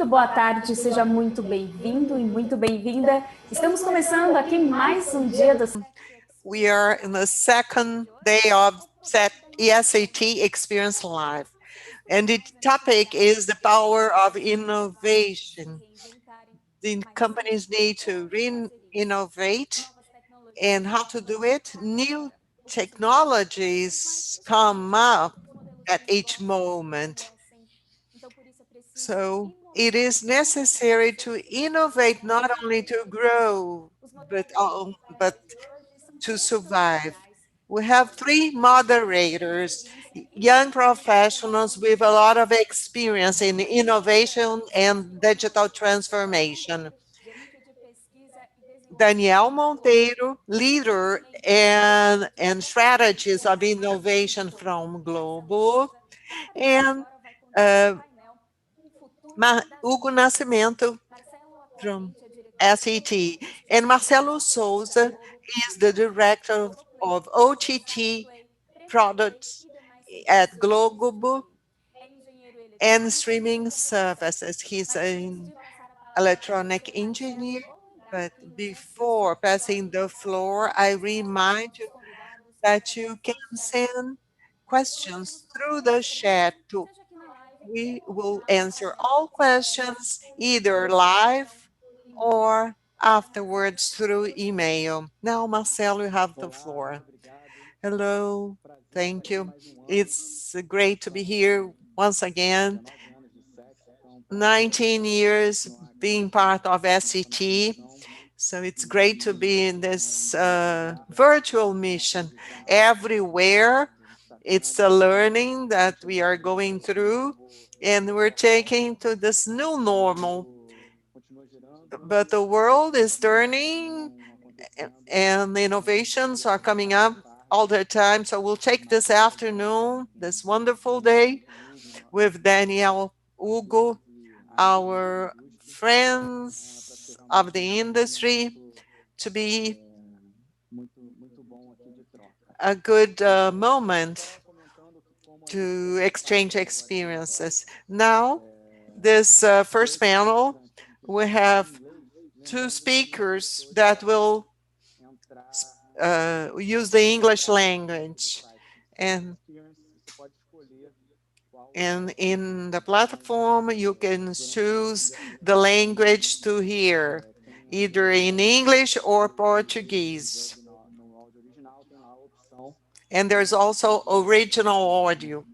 boa tarde, seja muito bem-vindo e muito bem-vinda. Estamos começando aqui mais um dia do... We are in the second day of ESAT Experience Live, and the topic is the power of innovation. The companies need to innovate, and how to do it. New technologies come up at each moment. So it is necessary to innovate not only to grow, but to survive. We have three moderators, young professionals with a lot of experience in innovation and digital transformation. Daniel Monteiro, leader and strategist of innovation from Globo, and Hugo Nascimento from SET, and Marcelo Souza is the director of OTT products at Globo and streaming services. He's an electronic engineer, but before passing the floor, I remind you that you can send questions through the chat too. We will answer all questions either live or afterwards through email. Now, Marcelo, you have the floor. Hello, thank you. It's great to be here once again. 19 years being part of SET. So it's great to be in this virtual mission everywhere. It's a learning that we are going through, and we're taking to this new normal. But the world is turning, and the innovations are coming up all the time. So we'll take this afternoon, this wonderful day, with Daniel, Hugo, our friends of the industry, to be a good moment to exchange experiences. Now, this first panel, we have two speakers that will use the English language. And in the platform, you can choose the language to hear, either in English or Portuguese. And there's also original audio,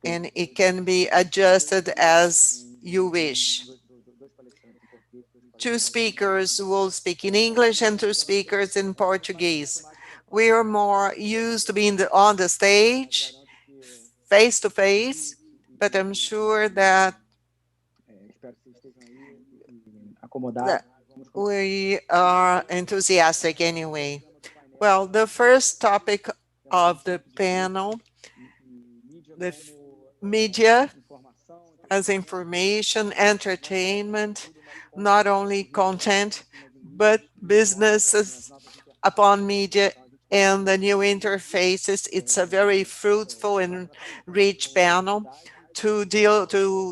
and it can be adjusted as you wish. Two speakers will speak in English and two speakers in Portuguese. We are more used to being on the stage, face to face, but I'm sure that we are enthusiastic anyway. Well, the first topic of the panel, the media as information, entertainment, not only content, but businesses upon media and the new interfaces. It's a very fruitful and rich panel to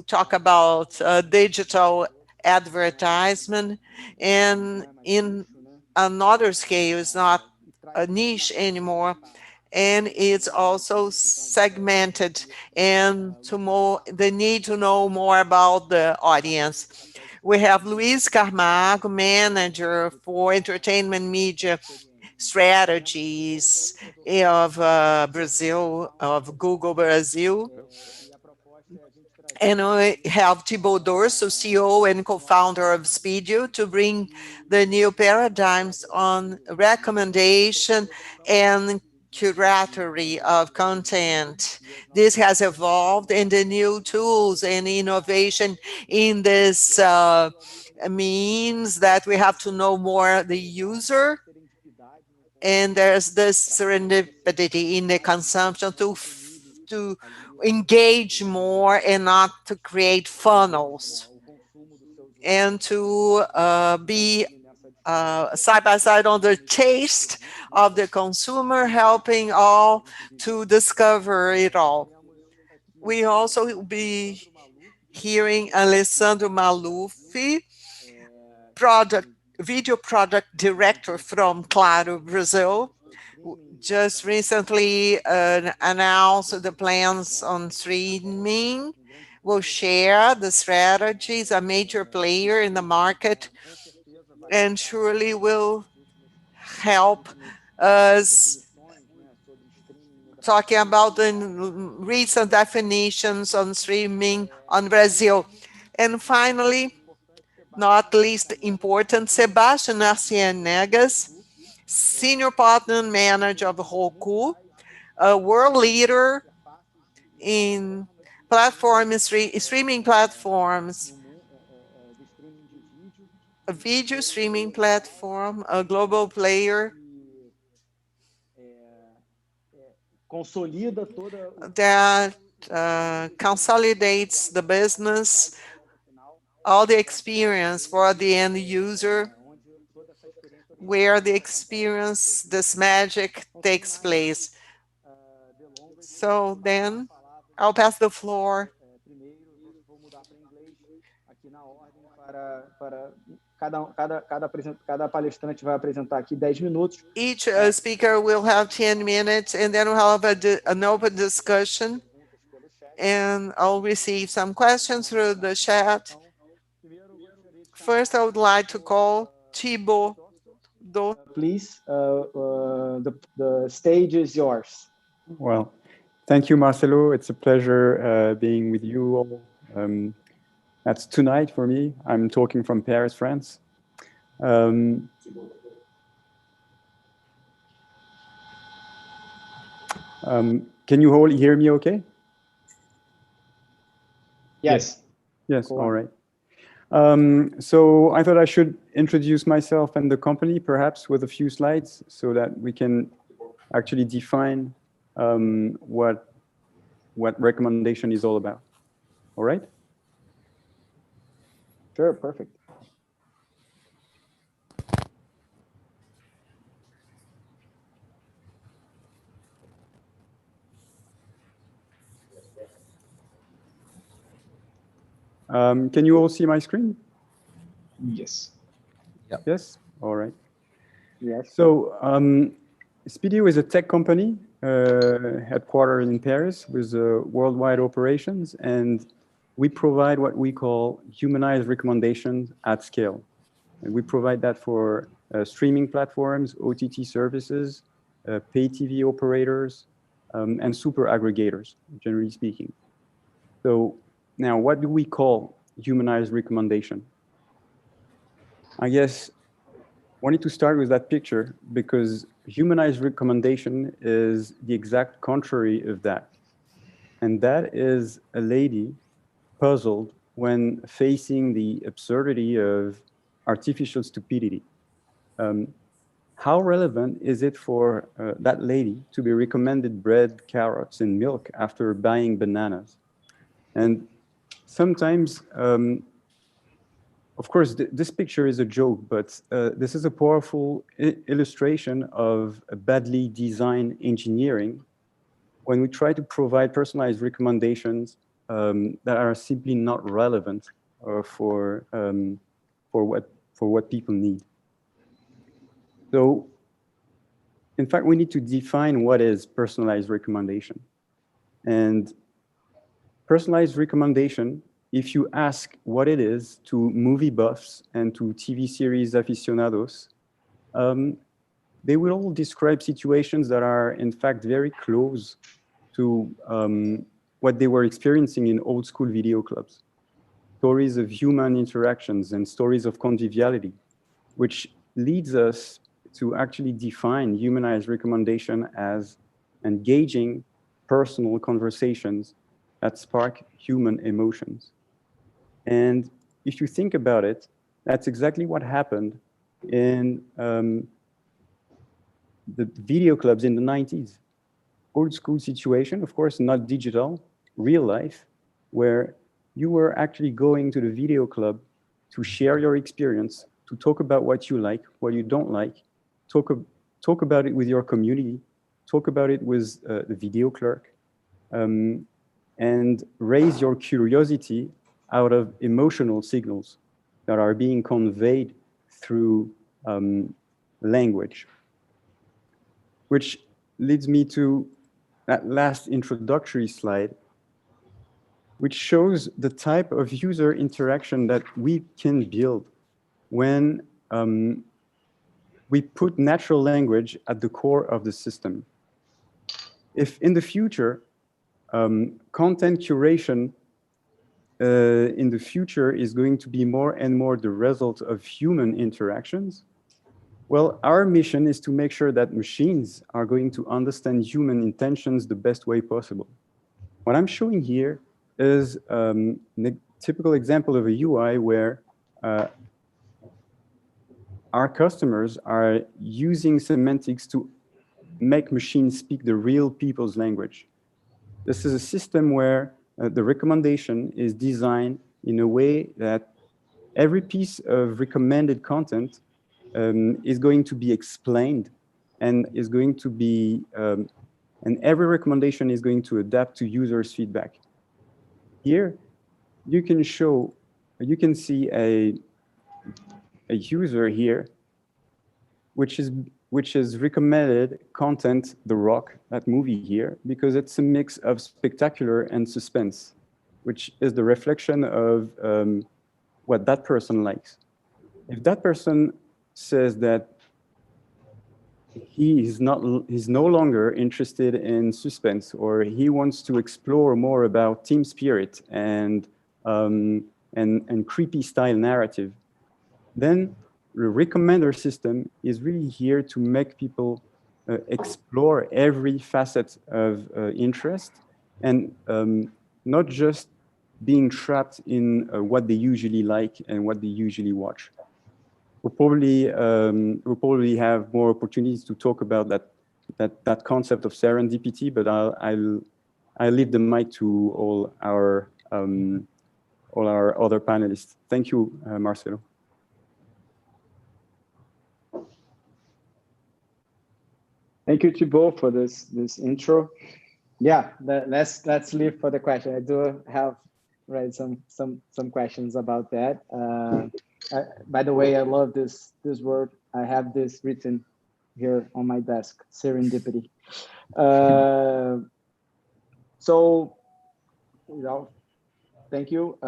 talk about digital advertisement, and in another scale, it's not a niche anymore, and it's also segmented, and the need to know more about the audience. We have Luis Camargo, manager for entertainment media strategies of Brazil, of Google Brazil. And we have Thibaut Dorso, CEO and co-founder of Speedio, to bring the new paradigms on recommendation and curatory of content. This has evolved, and the new tools and innovation in this means that we have to know more the user, and there's this serendipity in the consumption to engage more and not to create funnels, and to be side by side on the taste of the consumer, helping all to discover it all. We also be hearing Alessandro Maluffi, video product director from Claro, Brazil. Just recently announced the plans on streaming. Will share the strategies, a major player in the market, and surely will help us talking about the recent definitions on streaming on Brazil. And finally, not least important, Sebastian Arcienegas, Senior Partner and Manager of Roku, a world leader in streaming platforms, a video streaming platform, a global player that consolidates the business, all the experience for the end user, where the experience, this magic takes place. So then I'll pass the floor. Cada palestrante vai apresentar aqui 10 minutos. Each speaker will have 10 minutes, and then we'll have an open discussion, and I'll receive some questions through the chat. First, I would like to call Thibaut. Please, the stage is yours. Well, thank you, Marcelo. It's a pleasure being with you all. That's tonight for me. I'm talking from Paris, France. Can you all hear me okay? Yes. Yes, all right. So I thought I should introduce myself and the company, perhaps with a few slides, so that we can actually define what recommendation is all about. All right? Sure, perfect. Can you all see my screen? Yes. Yep. Yes? All right. Yes. So Speedio is a tech company headquartered in Paris with worldwide operations, and we provide what we call humanized recommendations at scale. And we provide that for streaming platforms, OTT services, pay TV operators, and super aggregators, generally speaking. So now, what do we call humanized recommendation? I guess I wanted to start with that picture because humanized recommendation is the exact contrary of that. And that is a lady puzzled when facing the absurdity of artificial stupidity. How relevant is it for that lady to be recommended bread, carrots, and milk after buying bananas? And sometimes, of course, this picture is a joke, but this is a powerful illustration of a badly designed engineering when we try to provide personalized recommendations that are simply not relevant for what people need. So, in fact, we need to define what is personalized recommendation. And personalized recommendation, if you ask what it is to movie buffs and to TV series aficionados, they will all describe situations that are, in fact, very close to what they were experiencing in old school video clubs. Stories of human interactions and stories of conviviality, which leads us to actually define humanized recommendation as engaging personal conversations that spark human emotions. And if you think about it, that's exactly what happened in the video clubs in the 90s. Old school situation, of course, not digital, real life, where you were actually going to the video club to share your experience, to talk about what you like, what you don't like, talk about it with your community, talk about it with the video clerk, and raise your curiosity out of emotional signals that are being conveyed through language. Which leads me to that last introductory slide, which shows the type of user interaction that we can build when we put natural language at the core of the system. If in the future, content curation in the future is going to be more and more the result of human interactions, well, our mission is to make sure that machines are going to understand human intentions the best way possible. What I'm showing here is a typical example of a UI where our customers are using semantics to make machines speak the real people's language. This is a system where the recommendation is designed in a way that every piece of recommended content is going to be explained and is going to be, and every recommendation is going to adapt to users' feedback. Here, you can see a user here, which is recommended content, The Rock, that movie here, because it's a mix of spectacular and suspense, which is the reflection of what that person likes. If that person says that he's no longer interested in suspense, or he wants to explore more about team spirit and creepy style narrative, then the recommender system is really here to make people explore every facet of interest and not just being trapped in what they usually like and what they usually watch. We'll probably have more opportunities to talk about that concept of serendipity, but I'll leave the mic to all our other panelists. Thank you, Marcelo. Thank you, Thibaut, for this intro. Yeah, let's leave for the question. I do have some questions about that. By the way, I love this word. I have this written here on my desk, serendipity. So, thank you.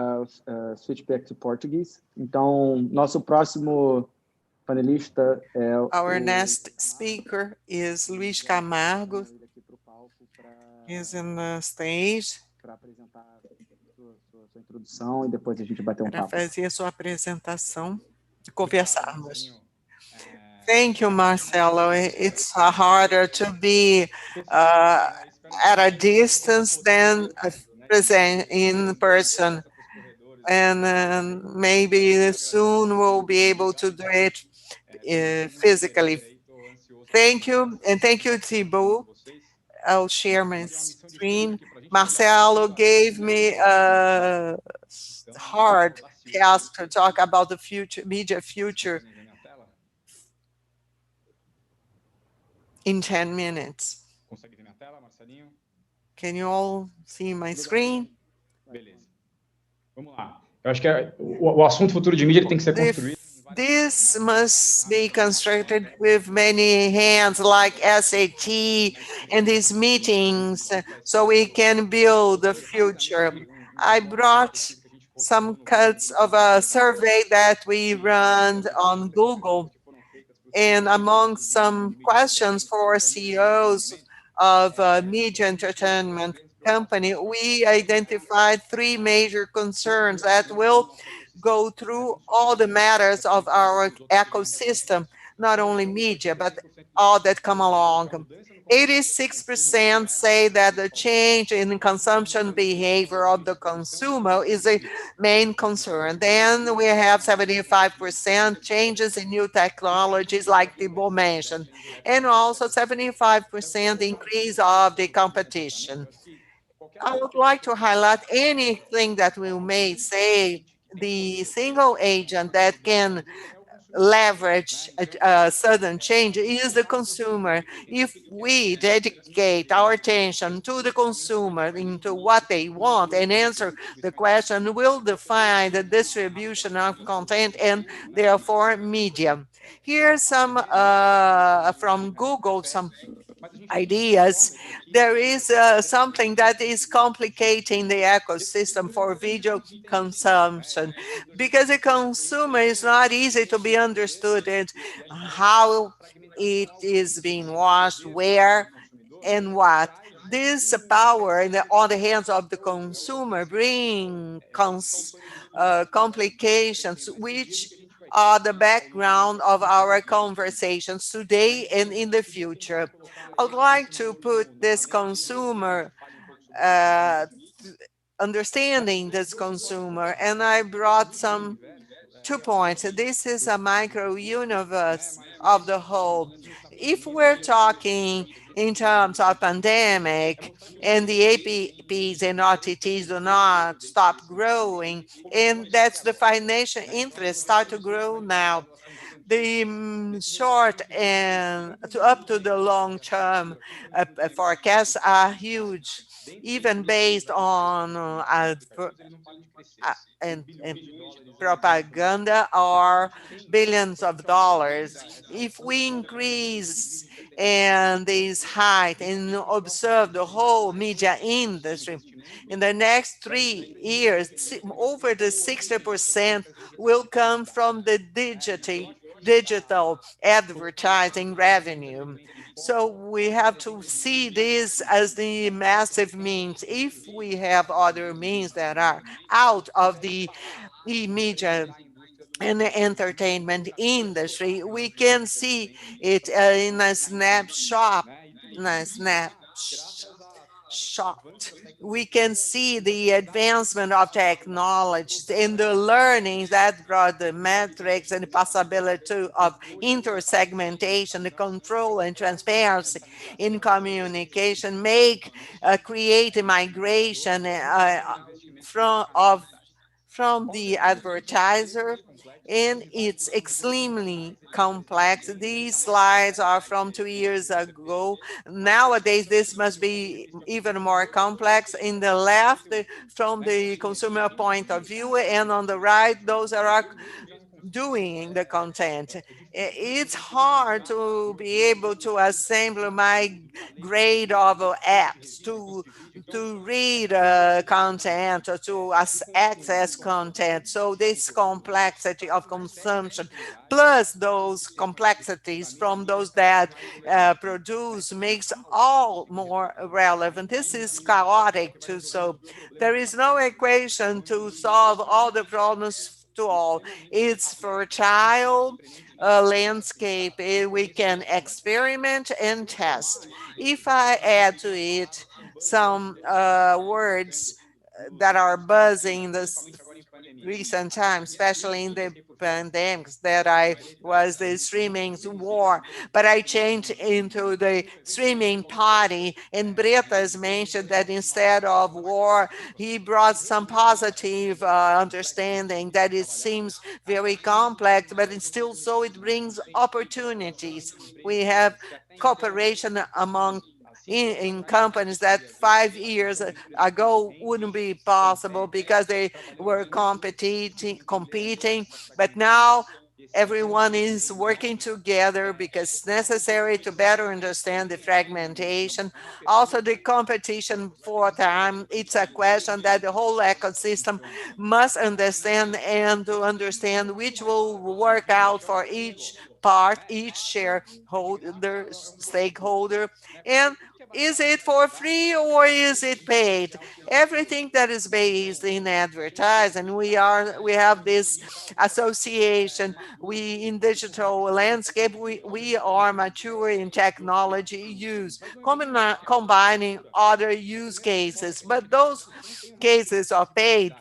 Switch back to Portuguese. Então, nosso próximo panelista é Our next speaker is Luis Camargus. He's in the stage. Para apresentar sua introdução e depois a gente bater Para papo. fazer a sua apresentação e conversarmos. Thank you, Marcelo. It's harder to be at a distance than present in person. And maybe soon we'll be able to do it physically. Thank you, and thank you, Thibaut. I'll share my screen. Marcelo gave me a hard task to talk about the future, media future, in 10 minutes. Can you all see my screen? Beleza. Vamos lá. Eu acho que o assunto futuro de mídia ele tem que ser construído. This must be constructed with many hands like SAT and these meetings so we can build the future. I brought some cuts of a survey that we ran on Google, and among some questions for CEOs of media entertainment company, we identified 3 major concerns that will go through all the matters of our ecosystem, not only media, but all that come along. 86% say that the change in consumption behavior of the consumer is a main concern. Then we have 75% changes in new technologies like Thibaut mentioned, and also 75% increase of the competition. I would like to highlight anything that we may say, the single agent that can leverage a sudden change is the consumer. If we dedicate our attention to the consumer, into what they want, and answer the question, will define the distribution of content and therefore media. Here's some from Google, some ideas. There is something that is complicating the ecosystem for video consumption, because the consumer is not easy to be understood, and how it is being watched, where and what. This power on the hands of the consumer bring complications, which are the background of our conversations today and in the future. I would like to put this consumer, uh, understanding this consumer, and I brought some 2 points. This is a micro universe of the whole. If we're talking in terms of pandemic and the APPs and OTTs do not stop growing, and that's the financial interest start to grow now. The short and up to the long term forecasts are huge, even based on and propaganda are billions of dollars. If we increase and this height and observe the whole media industry, in the next 3 years, over the 60% will come from the digital advertising revenue. So we have to see this as the massive means. If we have other means that are out of the media and the entertainment industry, we can see it in a snapshot. In a snapshot, we can see the advancement of technology and the learning that brought the metrics and the possibility of intersegmentation, the control and transparency in communication, create a migration from the advertiser, and it's extremely complex. These slides are from 2 years ago. Nowadays, this must be even more complex. In the left, from the consumer point of view, and on the right, those are doing the content. It's hard to be able to assemble my grade of apps to read content or to access content. So this complexity of consumption, plus those complexities from those that produce, makes all more relevant. This is chaotic too. So there is no equation to solve all the problems to all. It's fertile landscape. We can experiment and test. If I add to it some words that are buzzing this recent times, especially in the pandemics, that I was the streaming war, but I changed into the streaming party. And Bretas mentioned that instead of war, he brought some positive understanding that it seems very complex, but it's still so it brings opportunities. We have cooperation among in companies that 5 years ago wouldn't be possible because they were competing, but now everyone is working together because it's necessary to better understand the fragmentation. Also, the competition for time, it's a question that the whole ecosystem must understand, and to understand which will work out for each part, each shareholder, stakeholder, and is it for free or is it paid? Everything that is based in advertising, we have this association. We in digital landscape, we are mature in technology use, combining other use cases, but those cases are paid.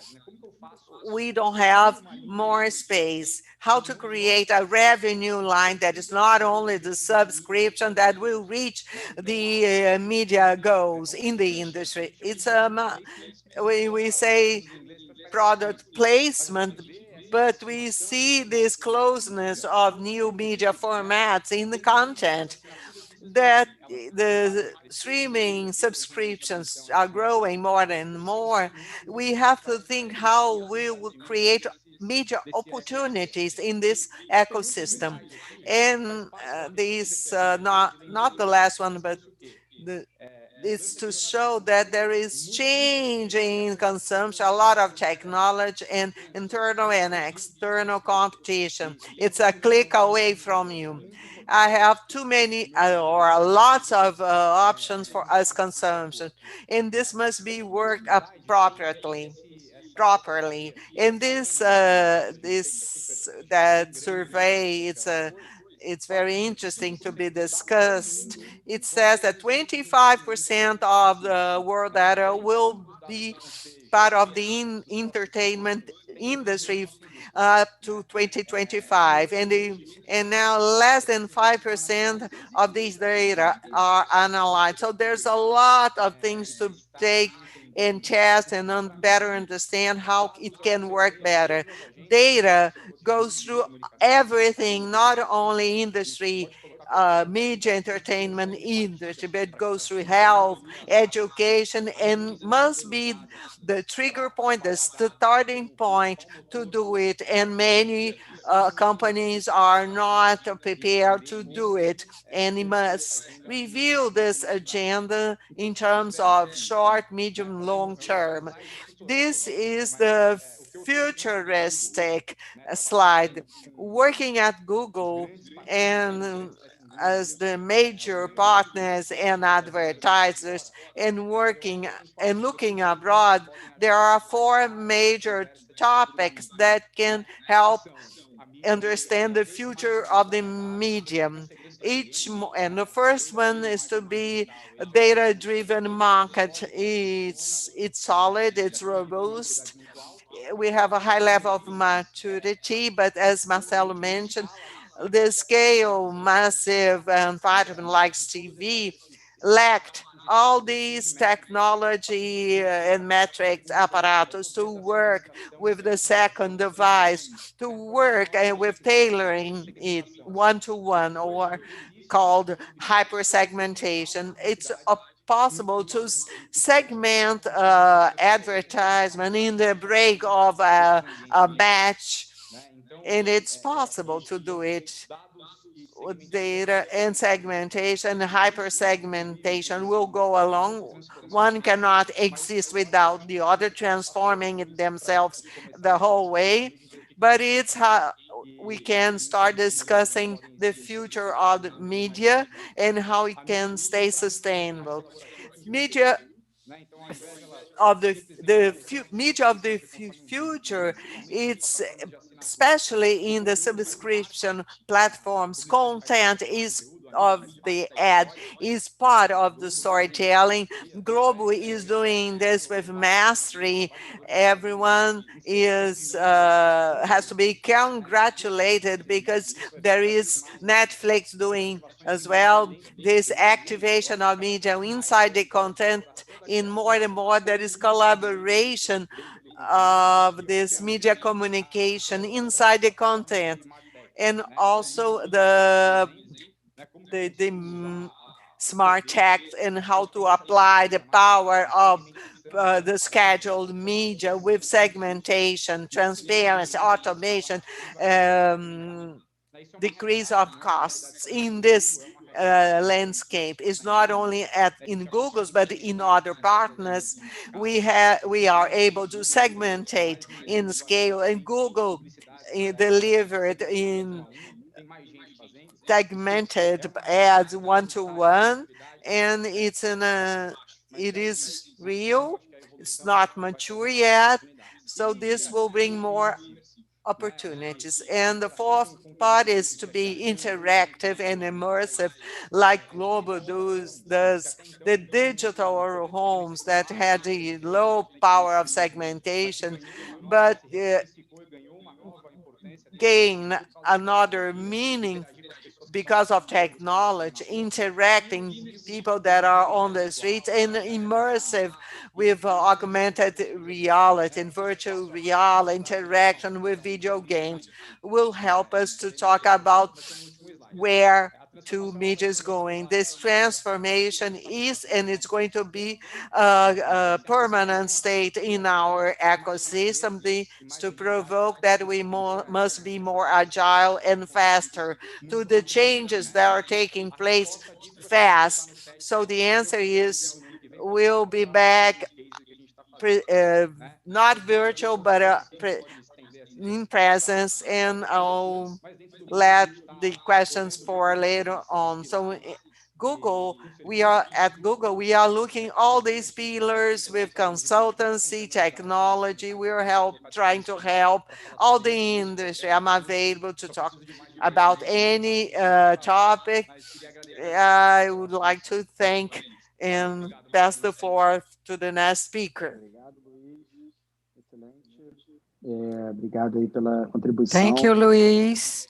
We don't have more space. How to create a revenue line that is not only the subscription that will reach the media goals in the industry. It's we say product placement, but we see this closeness of new media formats in the content, that the streaming subscriptions are growing more and more. We have to think how we will create media opportunities in this ecosystem. And not the last one, but the it's to show that there is change in consumption, a lot of technology and internal and external competition. It's a click away from you. I have too many or lots of options for us consumption, and this must be worked up properly. And this that survey, it's very interesting to be discussed. It says that 25% of the world data will be part of the entertainment industry up to 2025, and now less than 5% of these data are analyzed. So there's a lot of things to take and test and better understand how it can work better. Data goes through everything, not only industry, media entertainment industry, but it goes through health, education, and must be the trigger point, the starting point to do it. And many companies are not prepared to do it, and we must review this agenda in terms of short, medium, long term. This is the futuristic slide. Working at Google and as the major partners and advertisers, and working and looking abroad, there are four major topics that can help understand the future of the medium. And the first one is to be a data-driven market. It's solid, it's robust. We have a high level of maturity, but as Marcelo mentioned, the scale, massive environment like TV lacked all these technology and metrics apparatus to work with the second device, to work with tailoring it one-to-one, or called hypersegmentation. It's possible to segment advertisement in the break of a batch, and it's possible to do it with data and segmentation. Hypersegmentation will go along. One cannot exist without the other, transforming it themselves the whole way. But it's how we can start discussing the future of the media and how it can stay sustainable. Media of media of the future, it's especially in the subscription platforms. Content is of the ad is part of the storytelling. Globo is doing this with mastery. Everyone is has to be congratulated, because there is Netflix doing as well this activation of media inside the content. In more and more, there is collaboration of this media communication inside the content, and also the smart text, and how to apply the power of the scheduled media with segmentation, transparency, automation, decrease of costs in this landscape. Is not only in Google's, but in other partners. We are able to segmentate in scale, and Google delivered in segmented ads one-to-one, and it is real. It's not mature yet, so this will bring more opportunities. And the fourth part is to be interactive and immersive, like Globo does. The digital homes that had the low power of segmentation, but gain another meaning because of technology, interacting people that are on the streets, and immersive with augmented reality and virtual reality interaction with video games will help us to talk about where to media is going. This transformation is, and it's going to be a permanent state in our ecosystem. To provoke that we must be more agile and faster to the changes that are taking place fast. So the answer is we'll be back, not virtual, but in presence, and I'll let the questions for later on. So Google, we are looking all these pillars with consultancy, technology. We're trying to help all the industry. I'm available to talk about any topic. I would like to thank and pass the floor to the next speaker. Obrigado aí pela contribuição. Thank you, Luis.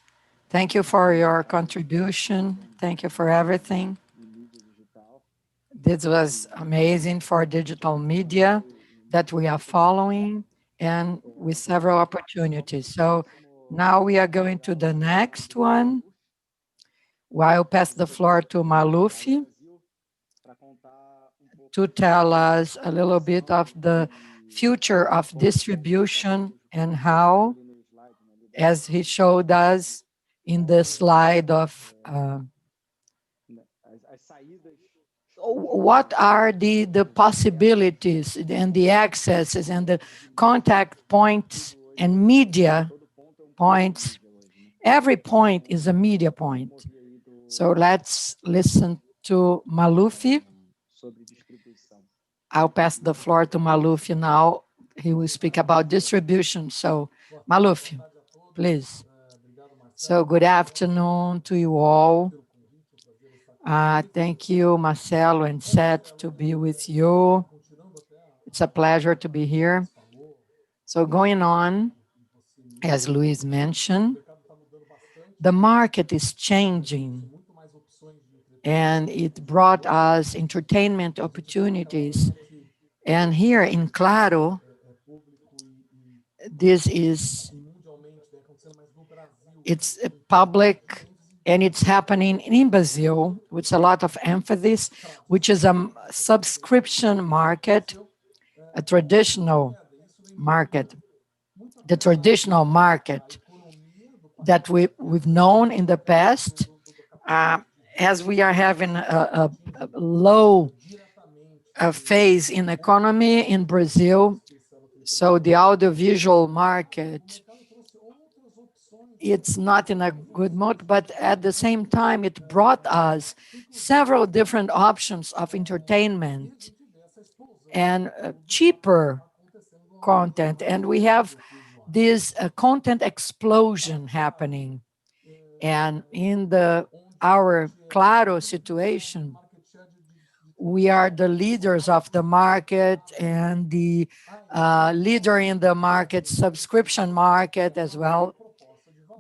Thank you for your contribution. Thank you for everything. This was amazing for digital media that we are following and with several opportunities. So now we are going to the next one. I'll pass the floor to Maluf to tell us a little bit of the future of distribution and how, as he showed us in the slide of what are the possibilities and the accesses and the contact points and media points. Every point is a media point. So let's listen to Maluf. I'll pass the floor to Maluf now. He will speak about distribution. So Maluf, please. So good afternoon to you all. Thank you, Marcelo and Seth, to be with you. It's a pleasure to be here. So going on, as Luis mentioned, the market is changing, and it brought us entertainment opportunities. And here in Claro, it's public, and it's happening in Brazil with a lot of emphasis, which is a subscription market, a traditional market, the traditional market that we've known in the past, as we are having a low phase in economy in Brazil. So the audiovisual market, it's not in a good mood, but at the same time, it brought us several different options of entertainment and cheaper content. And we have this content explosion happening. And in our Claro situation, we are the leaders of the market and the leader in the market, subscription market as well.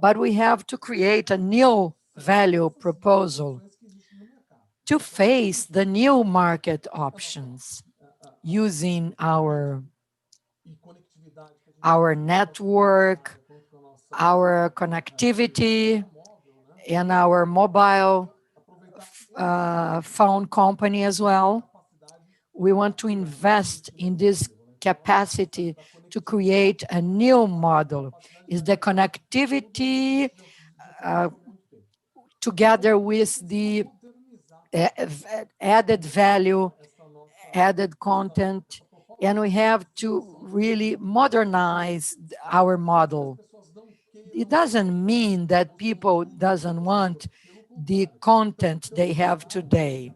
But we have to create a new value proposal to face the new market options using our network, our connectivity, and our mobile phone company as well. We want to invest in this capacity to create a new model. Is the connectivity together with the added value, added content, and we have to really modernize our model. It doesn't mean that people doesn't want the content they have today.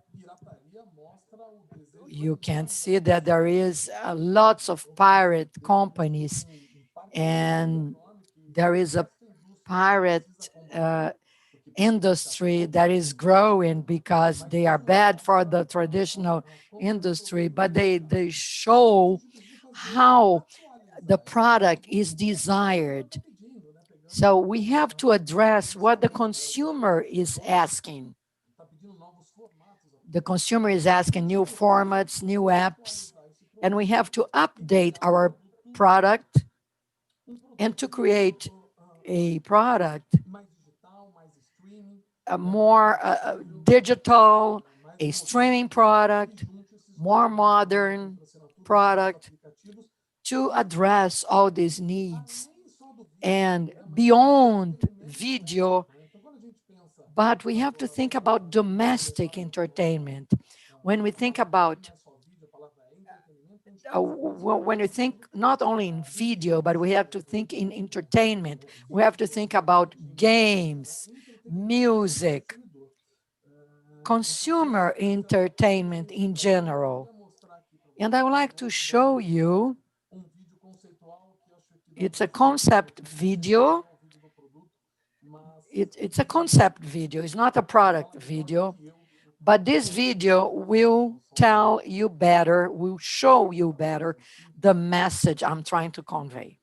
You can see that there is lots of pirate companies, and there is a pirate industry that is growing because they are bad for the traditional industry, but they show how the product is desired. So we have to address what the consumer is asking. The consumer is asking new formats, new apps, and we have to update our product and to create a product a more digital, a streaming product, more modern product to address all these needs and beyond video. But we have to think about domestic entertainment. When we think about, when you think not only in video, but we have to think in entertainment. We have to think about games, music, consumer entertainment in general. And I would like to show you, it's a concept video. It's a concept video, it's not a product video, but this video will tell you better, will show you better the message I'm trying to convey.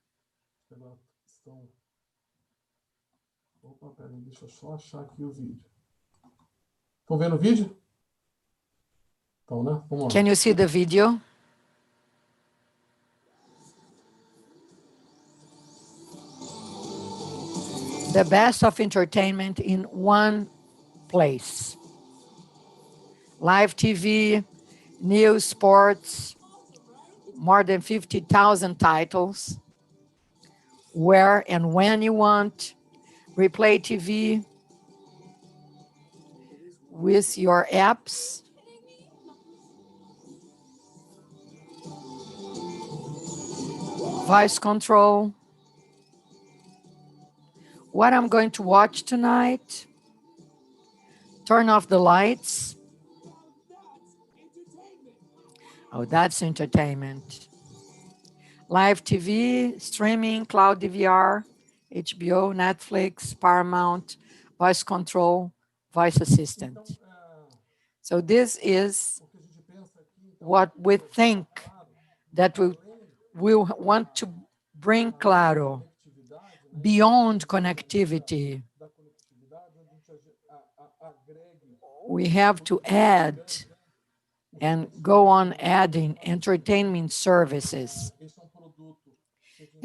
Opa, peraí, deixa eu só achar aqui o vídeo. Estão vendo o vídeo? Então, né? Vamos lá. Can you see the video? The best of entertainment in one place. Live TV, news, sports, more than 50,000 titles, where and when you want, replay TV with your apps, voice control. What I'm going to watch tonight, turn off the lights. Oh, that's entertainment. Live TV, streaming, cloud DVR, HBO, Netflix, Paramount, voice control, voice assistant. So this is what we think that we will want to bring Claro beyond connectivity. We have to add and go on adding entertainment services.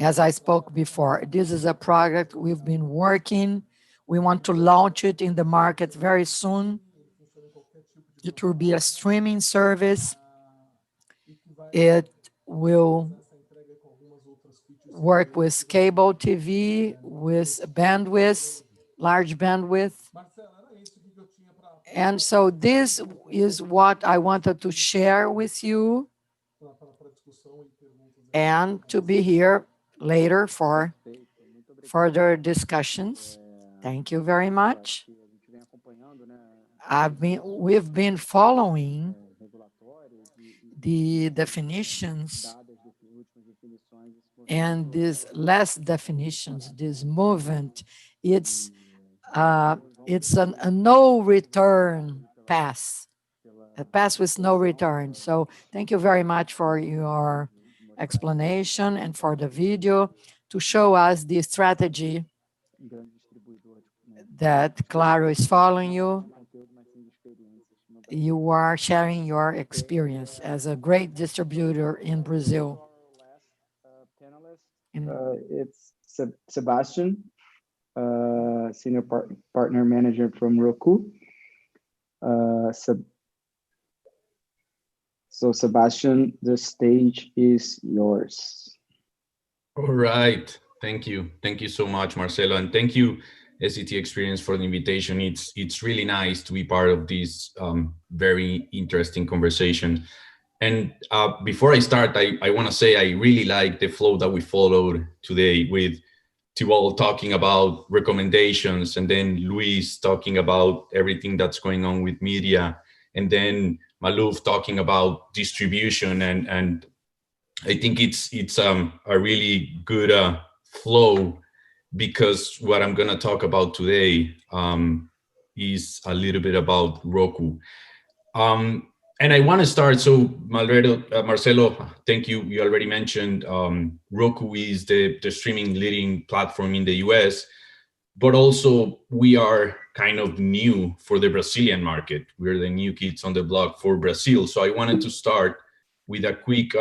As I spoke before, this is a product we've been working. We want to launch it in the market very soon. It will be a streaming service. It will work with cable TV, with bandwidth, large bandwidth. And so this is what I wanted to share with you and to be here later for further discussions. Thank you very much. We've been following the definitions and these last definitions, this movement, it's a no return path, a path with no return. So thank you very much for your explanation and for the video to show us the strategy that Claro is following you. You are sharing your experience as a great distributor in Brazil. It's Sebastian, senior partner manager from Roku. So Sebastian, the stage is yours. All right. Thank you. Thank you so much, Marcelo. And thank you, eXPerience, for the invitation. It's really nice to be part of this very interesting conversation. And before I start, I want to say I really like the flow that we followed today, with Thibault talking about recommendations, and then Luis talking about everything that's going on with media, and then Maluf talking about distribution. And I think it's a really good flow, because what I'm going to talk about today is a little bit about Roku. And I want to start, so Marcelo, thank you. You already mentioned Roku is the streaming leading platform in the US. but also we are kind of new for the Brazilian market. We're the new kids on the block for Brazil. So I wanted to start with a quick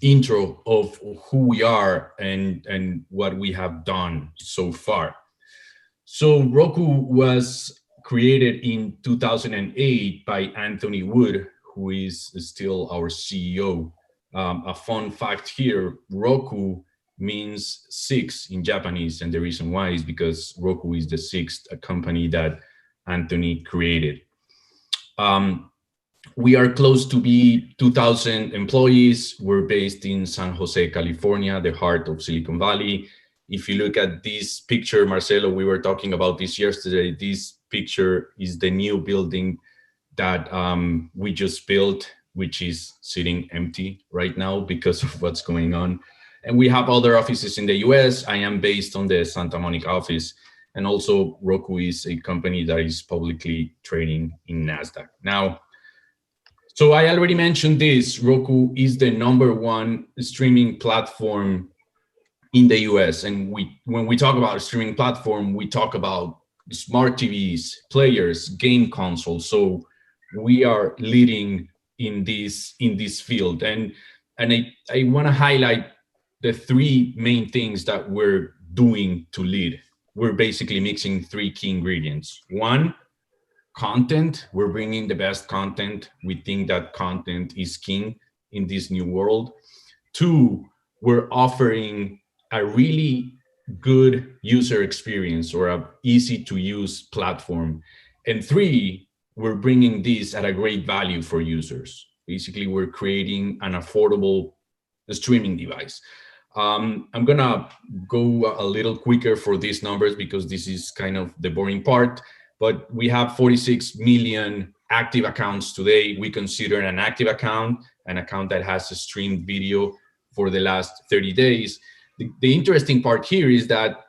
intro of who we are and what we have done so far. So Roku was created in 2008 by Anthony Wood, who is still our CEO. A fun fact here, Roku means 6 in Japanese, and the reason why is because Roku is the 6th company that Anthony created. We are close to be 2,000 employees. We're based in San Jose, California, the heart of Silicon Valley. If you look at this picture, Marcelo, we were talking about this yesterday. This picture is the new building that we just built, which is sitting empty right now because of what's going on. And we have other offices in the US. I am based on the Santa Monica office. And also Roku is a company that is publicly trading in NASDAQ. Now, so I already mentioned this, Roku is the #1 streaming platform in the US. And when we talk about a streaming platform, we talk about smart TVs, players, game consoles. So we are leading in this field. And I want to highlight the 3 main things that we're doing to lead. We're basically mixing 3 key ingredients. 1, content. We're bringing the best content. We think that content is king in this new world. 2, we're offering a really good user experience or a easy to use platform. And 3, we're bringing this at a great value for users. Basically, we're creating an affordable streaming device. I'm gonna go a little quicker for these numbers because this is kind of the boring part, but we have 46 million active accounts today. We consider an active account an account that has a streamed video for the last 30 days. The interesting part here is that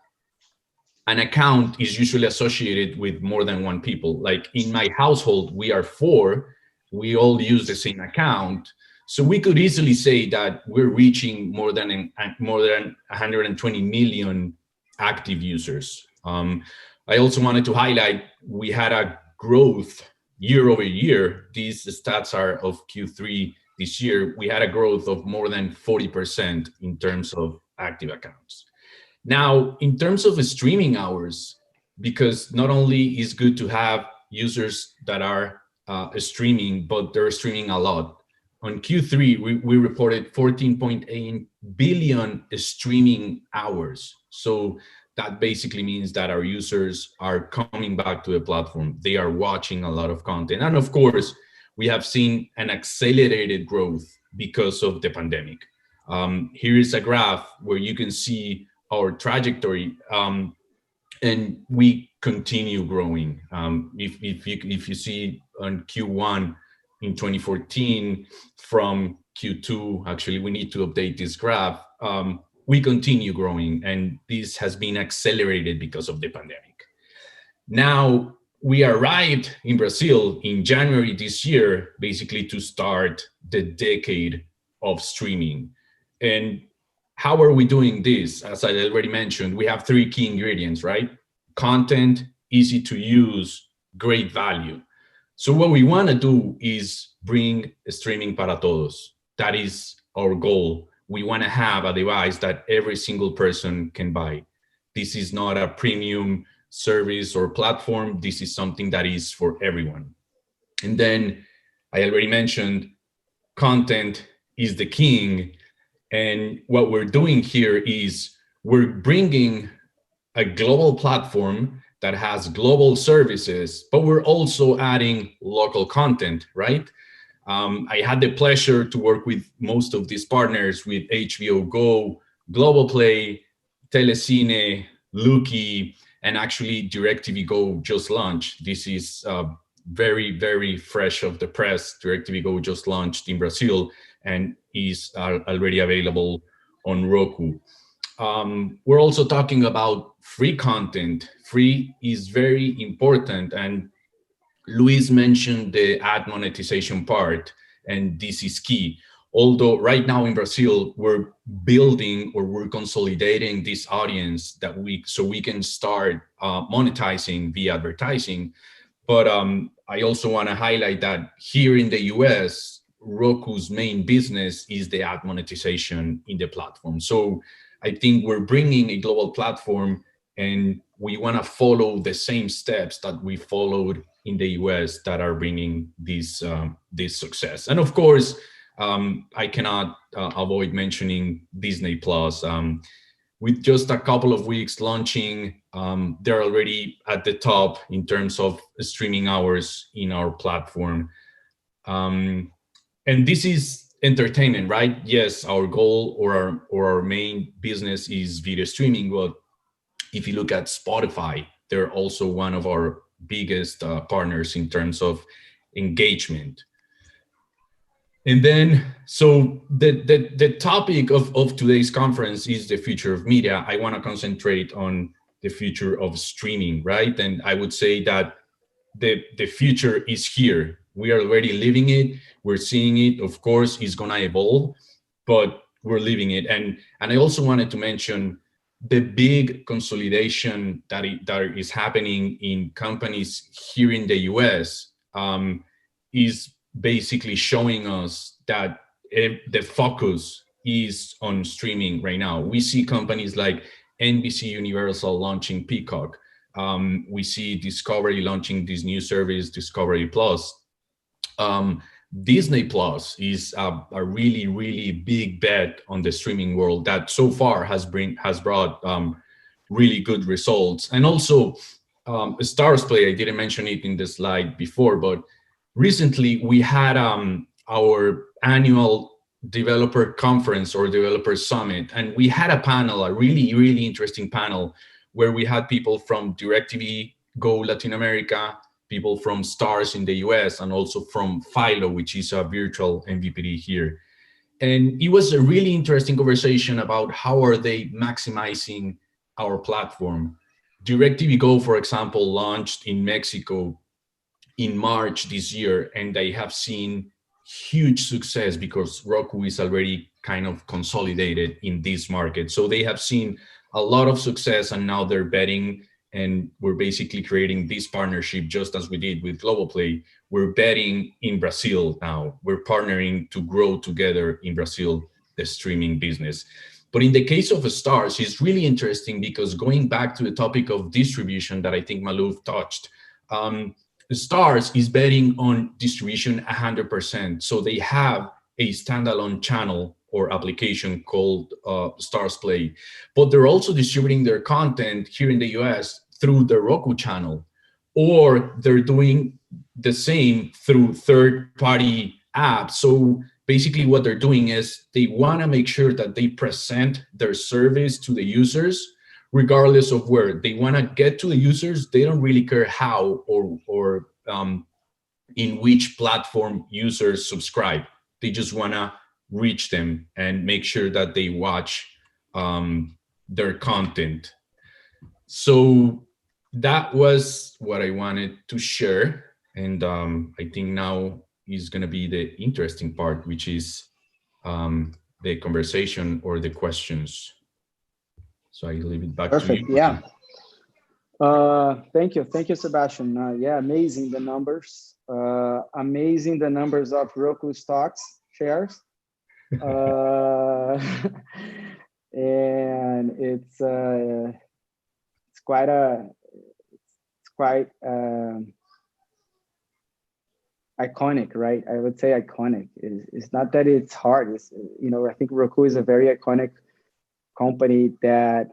an account is usually associated with more than 1 people. Like in my household, we are 4, we all use the same account. So we could easily say that we're reaching more than 120 million active users. I also wanted to highlight, we had a growth year over year. These stats are of Q3 this year. We had a growth of more than 40% in terms of active accounts. Now, in terms of streaming hours, because not only is good to have users that are streaming, but they're streaming a lot. On Q3, we reported 14.8 billion streaming hours. So that basically means that our users are coming back to the platform. They are watching a lot of content. And of course, we have seen an accelerated growth because of the pandemic. Here is a graph where you can see our trajectory, and we continue growing. If you see on Q1 in 2014 from Q2, actually we need to update this graph, we continue growing, and this has been accelerated because of the pandemic. Now, we arrived in Brazil in January this year, basically to start the decade of streaming. And how are we doing this? As I already mentioned, we have 3 key ingredients, right? Content, easy to use, great value. So what we want to do is bring streaming para todos. That is our goal. We want to have a device that every single person can buy. This is not a premium service or platform. This is something that is for everyone. And then I already mentioned content is the king. And what we're doing here is we're bringing a global platform that has global services, but we're also adding local content, right? I had the pleasure to work with most of these partners, with HBO Go, Global Play, Telecine, Luki, and actually DirecTV Go just launched. This is very, very fresh off the press. DirecTV Go just launched in Brazil and is already available on Roku. We're also talking about free content. Free is very important, and Luis mentioned the ad monetization part, and this is key. Although right now in Brazil, we're building or we're consolidating this audience that so we can start monetizing via advertising. But I also want to highlight that here in the US, Roku's main business is the ad monetization in the platform. So I think we're bringing a global platform, and we want to follow the same steps that we followed in the US that are bringing this success. And of course, I cannot avoid mentioning Disney Plus. With just a couple of weeks launching, they're already at the top in terms of streaming hours in our platform. And this is entertainment, right? Yes, our goal or our main business is video streaming. But if you look at Spotify, they're also one of our biggest partners in terms of engagement. And then, so the topic of today's conference is the future of media. I want to concentrate on the future of streaming, right? And I would say that the future is here. We are already living it. We're seeing it. Of course, it's going to evolve, but we're living it. And I also wanted to mention the big consolidation that is happening in companies here in the US is basically showing us that the focus is on streaming right now. We see companies like NBC Universal launching Peacock. We see Discovery launching this new service, Discovery Plus. Disney Plus is a really, really big bet on the streaming world that so far has brought really good results. And also Stars Play, I didn't mention it in the slide before, but recently we had our annual developer conference or developer summit, and we had a panel, a really, really interesting panel, where we had people from DirecTV Go Latin America, people from Stars in the US, and also from Philo, which is a virtual MVPD here. And it was a really interesting conversation about how are they maximizing our platform. DirecTV Go, for example, launched in Mexico in March this year, and they have seen huge success because Roku is already kind of consolidated in this market. So they have seen a lot of success, and now they're betting, and we're basically creating this partnership just as we did with Globoplay. We're betting in Brazil now. We're partnering to grow together in Brazil, the streaming business. But in the case of Stars, it's really interesting because going back to the topic of distribution that I think Maluf touched, Stars is betting on distribution 100%. So they have a standalone channel or application called Stars Play, but they're also distributing their content here in the US through the Roku channel, or they're doing the same through third-party apps. So basically what they're doing is they want to make sure that they present their service to the users regardless of where. They want to get to the users. They don't really care how or in which platform users subscribe. They just want to reach them and make sure that they watch their content. So that was what I wanted to share. And I think now is going to be the interesting part, which is the conversation or the questions. So I leave it back to you. Yeah. Thank you, Sebastian. Yeah, amazing the numbers. Amazing the numbers of Roku stocks shares. And it's quite iconic, right? I would say iconic. It's not that it's hard. It's, you know, I think Roku is a very iconic company that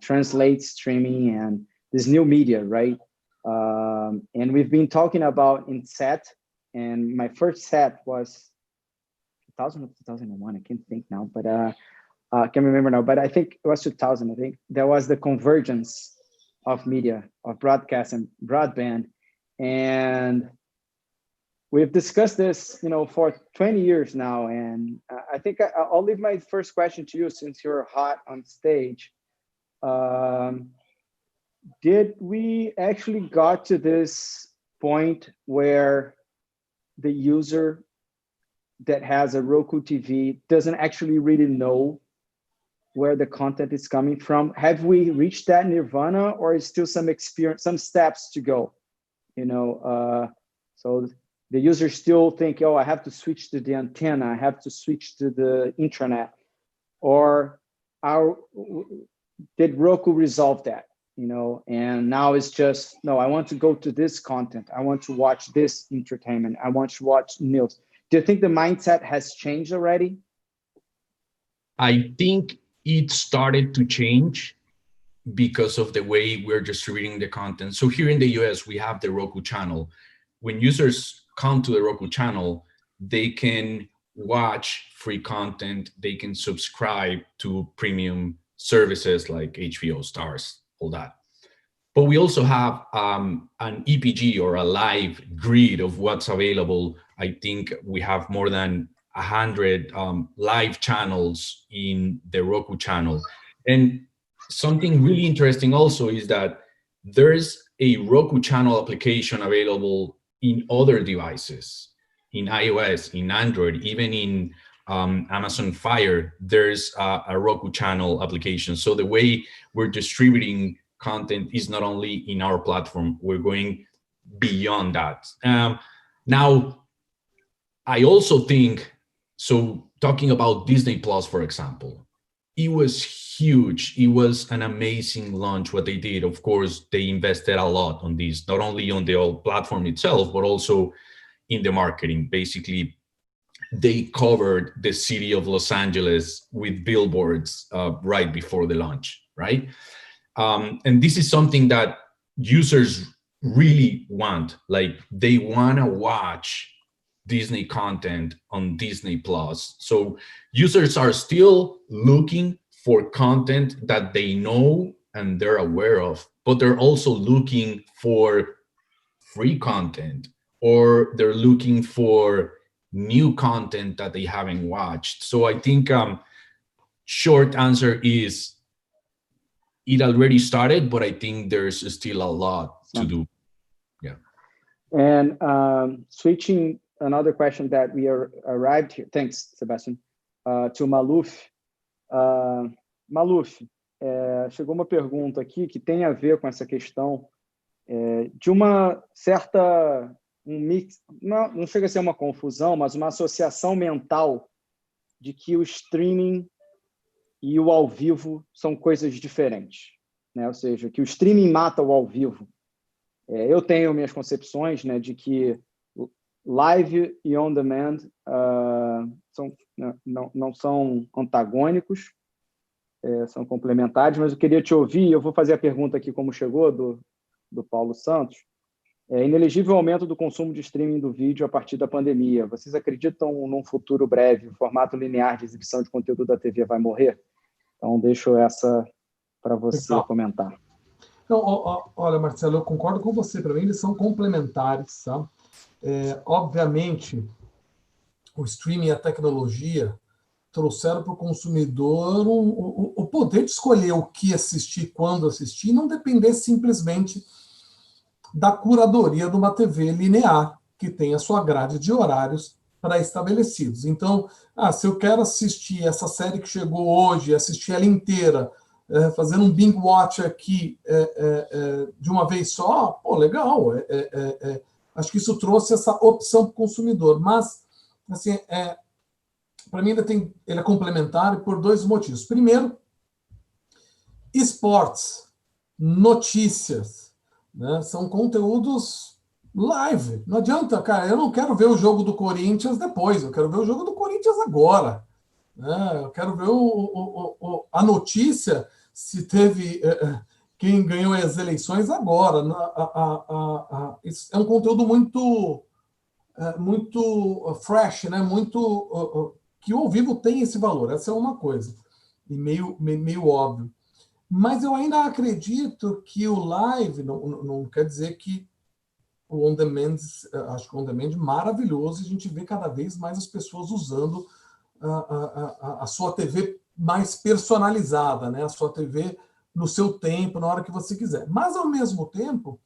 translates streaming and this new media, right? And we've been talking about in set, and my first set was 2000 or 2001. I can't think now, but I can't remember now. But I think it was 2000. I think there was the convergence of media, of broadcast and broadband, and we've discussed this, you know, for 20 years now. And I think I'll leave my first question to you since you're hot on stage. Did we actually got to this point where the user that has a Roku TV doesn't actually really know where the content is coming from? Have we reached that nirvana, or is still some experience, some steps to go? You know, so the users still think, oh, I have to switch to the antenna, I have to switch to the intranet, or did Roku resolve that? You know, and now it's just, no, I want to go to this content, I want to watch this entertainment, I want to watch news. Do you think the mindset has changed already? I think it started to change because of the way we're distributing the content. So here in the US, we have the Roku channel. When users come to the Roku channel, they can watch free content, they can subscribe to premium services like HBO, Stars, all that. But we also have an EPG, or a live grid of what's available. I think we have more than 100 live channels in the Roku channel. And something really interesting also is that there's a Roku channel application available in other devices, in iOS, in Android, even in Amazon Fire, there's a Roku channel application. So the way we're distributing content is not only in our platform, we're going beyond that. Now, I also think, so talking about Disney Plus, for example, it was huge. It was an amazing launch, what they did. Of course, they invested a lot on this, not only on the old platform itself, but also in the marketing. Basically, they covered the city of Los Angeles with billboards right before the launch, right? And this is something that users really want. Like, they want to watch Disney content on Disney Plus. So users are still looking for content that they know and they're aware of, but they're also looking for free content, or they're looking for new content that they haven't watched. So I think short answer is it already started, but I think there's still a lot to do. Yeah. And switching, another question that we arrived here, thanks, Sebastian, to Maluf. Maluf, chegou uma pergunta aqui que tem a ver com essa questão de uma certa, mix, não chega a ser uma confusão, mas uma associação mental de que o streaming e o ao vivo são coisas diferentes, né? Ou seja, que o streaming mata o ao vivo. Eu tenho minhas concepções, né, de que live e on demand não são antagônicos, são complementares, mas eu queria te ouvir, eu vou fazer a pergunta aqui como chegou, do Paulo Santos. Inelegível aumento do consumo de streaming do vídeo a partir da pandemia. Vocês acreditam num futuro breve, o formato linear de exibição de conteúdo da TV vai morrer? Então, deixo essa para você comentar. Não, olha, Marcelo, eu concordo com você. Para mim, eles são complementares, tá? Obviamente, o streaming e a tecnologia trouxeram para o consumidor o poder de escolher o que assistir, quando assistir, e não depender simplesmente da curadoria de uma TV linear, que tem a sua grade de horários pré-estabelecidos. Então, se eu quero assistir essa série que chegou hoje, assistir ela inteira, fazendo um binge watch aqui de uma vez só, pô, legal. Acho que isso trouxe essa opção para o consumidor. Mas, assim, para mim, ele é complementar por dois motivos. Primeiro, esportes, notícias, né, são conteúdos live. Não adianta, cara, eu não quero ver o jogo do Corinthians depois, eu quero ver o jogo do Corinthians agora. Né? Eu quero ver a notícia se teve quem ganhou as eleições agora. Isso é um conteúdo muito fresh, né? Muito que o ao vivo tem esse valor. Essa é uma coisa e meio óbvio. Mas eu ainda acredito que o live não quer dizer que o on-demand, acho que o on-demand é maravilhoso, e a gente vê cada vez mais as pessoas usando a sua TV mais personalizada, né? A sua TV no seu tempo, na hora que você quiser. Mas, ao mesmo tempo,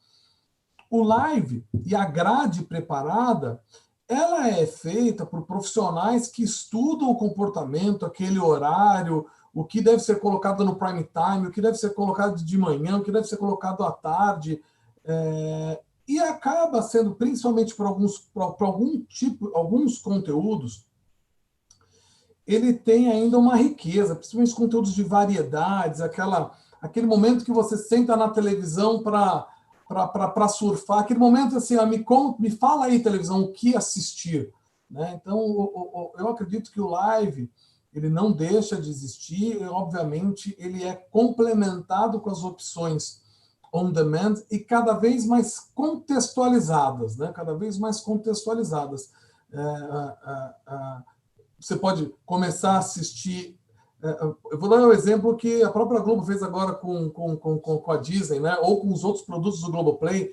o live e a grade preparada, ela é feita por profissionais que estudam o comportamento, aquele horário, o que deve ser colocado no prime time, o que deve ser colocado de manhã, o que deve ser colocado à tarde, e acaba sendo, principalmente por alguns conteúdos, ele tem ainda uma riqueza, principalmente conteúdos de variedades, aquele momento que você senta na televisão para surfar, aquele momento assim, me fala aí, televisão, o que assistir, né? Então, eu acredito que o live, ele não deixa de existir, e, obviamente, ele é complementado com as opções on demand e cada vez mais contextualizadas, né? Cada vez mais contextualizadas. Você pode começar a assistir. Eu vou dar um exemplo que a própria Globo fez agora com a Disney, né? Ou com os outros produtos do Globoplay.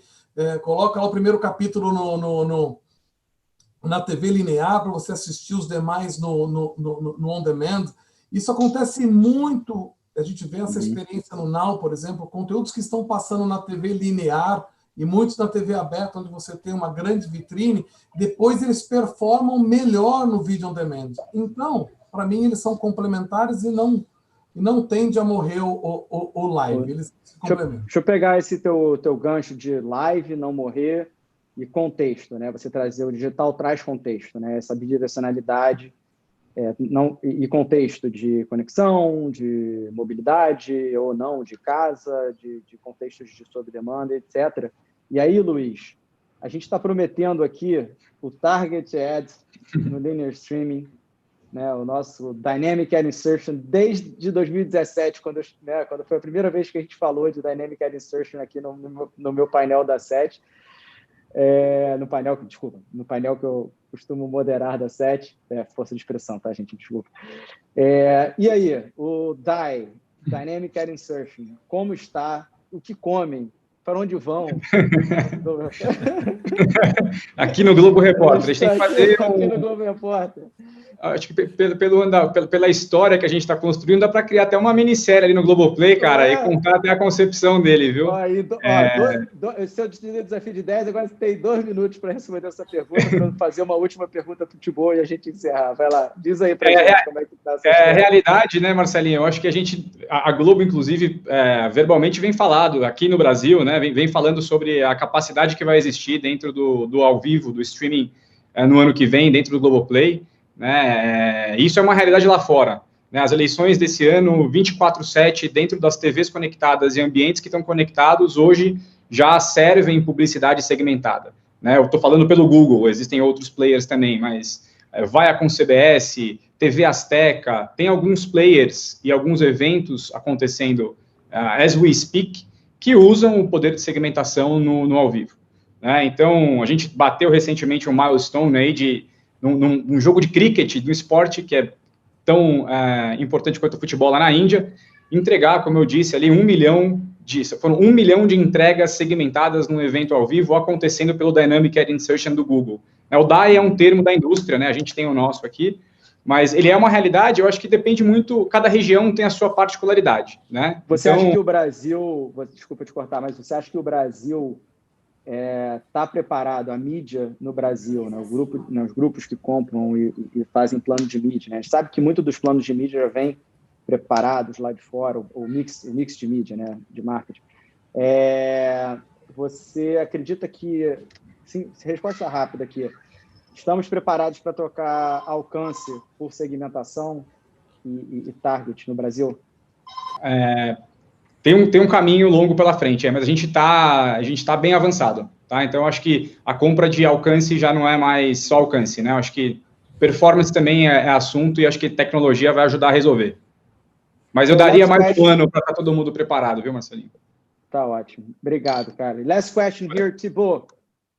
Coloca lá o primeiro capítulo na TV linear para você assistir os demais no on demand. Isso acontece muito. A gente vê essa experiência no Now, por exemplo, conteúdos que estão passando na TV linear e muitos na TV aberta, onde você tem uma grande vitrine, depois eles performam melhor no vídeo on demand. Então, para mim, eles são complementares e não tende a morrer o live. Eles se complementam. Deixa eu pegar esse teu gancho de live, não morrer, e contexto, né? Você trazer o digital traz contexto, né? Essa bidirecionalidade e contexto de conexão, de mobilidade ou não, de casa, de contextos de sob demanda, etc. E aí, Luiz, a gente está prometendo aqui o Target Ads no Linear Streaming, né, o nosso Dynamic Ad Insertion desde 2017, quando foi a primeira vez que a gente falou de Dynamic Ad Insertion aqui no meu painel da 7. No painel que eu costumo moderar da 7, força de expressão, tá, gente? Desculpa. E aí, o Dynamic Ad Insertion, como está? O que comem? Para onde vão? Aqui no Globo Repórter. A gente tem que fazer aqui no Globo Repórter. Acho que pela história que a gente está construindo, dá para criar até uma minissérie ali no Globoplay, cara, e contar até a concepção dele, viu? Se eu te desafio de 10, agora você tem 2 minutos para responder essa pergunta, para fazer uma última pergunta para o Tibor e a gente encerrar. Vai lá, diz aí para gente como é que está essa história. Realidade, né, Marcelinho? Eu acho que a Globo, inclusive, verbalmente vem falado aqui no Brasil, né, vem falando sobre a capacidade que vai existir dentro do ao vivo, do streaming no ano que vem, dentro do Globoplay. Né? Isso é uma realidade lá fora. Né? As eleições desse ano, 24/7, dentro das TVs conectadas e ambientes que estão conectados, hoje já servem publicidade segmentada. Né? Eu estou falando pelo Google, existem outros players também, mas vai com CBS, TV Azteca, tem alguns players e alguns eventos acontecendo as we speak, que usam o poder de segmentação no ao vivo. Né? Então, a gente bateu recentemente um milestone aí de num jogo de cricket, do esporte que é tão importante quanto o futebol lá na Índia, entregar, como eu disse, ali 1 milhão de entregas segmentadas num evento ao vivo acontecendo pelo Dynamic Ad Insertion do Google. O DAI é um termo da indústria, né? A gente tem o nosso aqui, mas ele é uma realidade, eu acho que depende muito, cada região tem a sua particularidade, né? Você acha que o Brasil, desculpa te cortar, mas você acha que o Brasil está preparado, a mídia no Brasil, né, os grupos que compram e fazem plano de mídia, né? A gente sabe que muito dos planos de mídia já vêm preparados lá de fora, o mix de mídia, né, de marketing. Você acredita que, sim, resposta rápida aqui, estamos preparados para trocar alcance por segmentação e target no Brasil? Tem um caminho longo pela frente, mas a gente tá bem avançado, tá? Então, eu acho que a compra de alcance já não é mais só alcance, né? Eu acho que performance também é assunto e acho que tecnologia vai ajudar a resolver. Mas eu daria mais um ano para estar todo mundo preparado, viu, Marcelinho? Tá ótimo. Obrigado, cara. Last question here, Thibaut.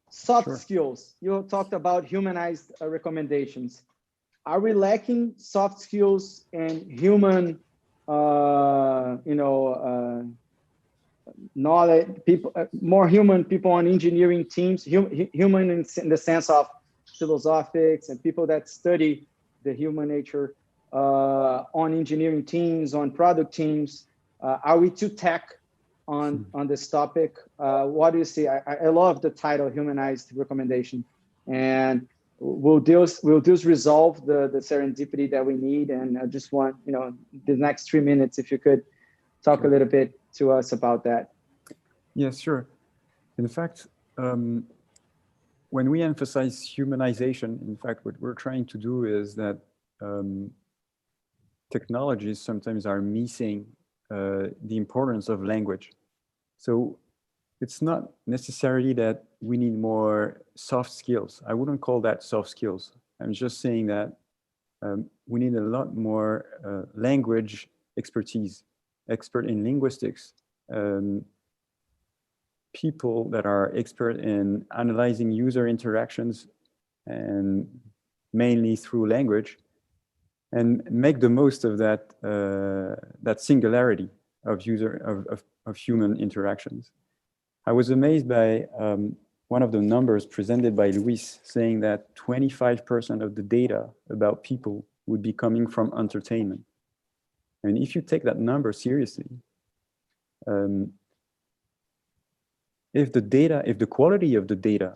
Soft skills. You talked about humanized recommendations. Are we lacking soft skills and human knowledge, people, more human people on engineering teams, human in the sense of philosophics and people that study the human nature on engineering teams, on product teams? Are we too tech on this topic? What do you see? I love the title, Humanized Recommendation. And will those resolve the serendipity that we need? And I just want, the next 3 minutes, if you could talk a little bit to us about that. Yes, sure. In fact, when we emphasize humanization, in fact, what we're trying to do is that technologies sometimes are missing the importance of language. So it's not necessarily that we need more soft skills. I wouldn't call that soft skills. I'm just saying that we need a lot more language expertise, expert in linguistics, people that are expert in analyzing user interactions and mainly through language, and make the most of that that singularity of human interactions. I was amazed by one of the numbers presented by Luis, saying that 25% of the data about people would be coming from entertainment. I mean, if you take that number seriously, if the quality of the data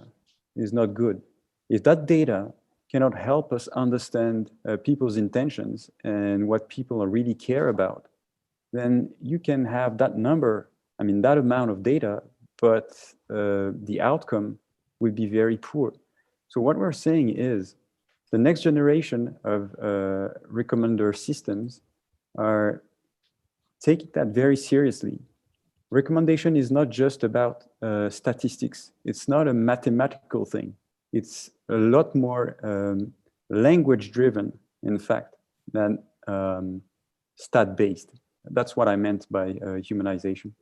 is not good, if that data cannot help us understand people's intentions and what people really care about, then you can have that number, I mean, that amount of data, but the outcome will be very poor. So what we're saying is the next generation of recommender systems are taking that very seriously. Recommendation is not just about statistics. It's not a mathematical thing. It's a lot more language-driven, in fact, than stat-based. That's what I meant by humanization.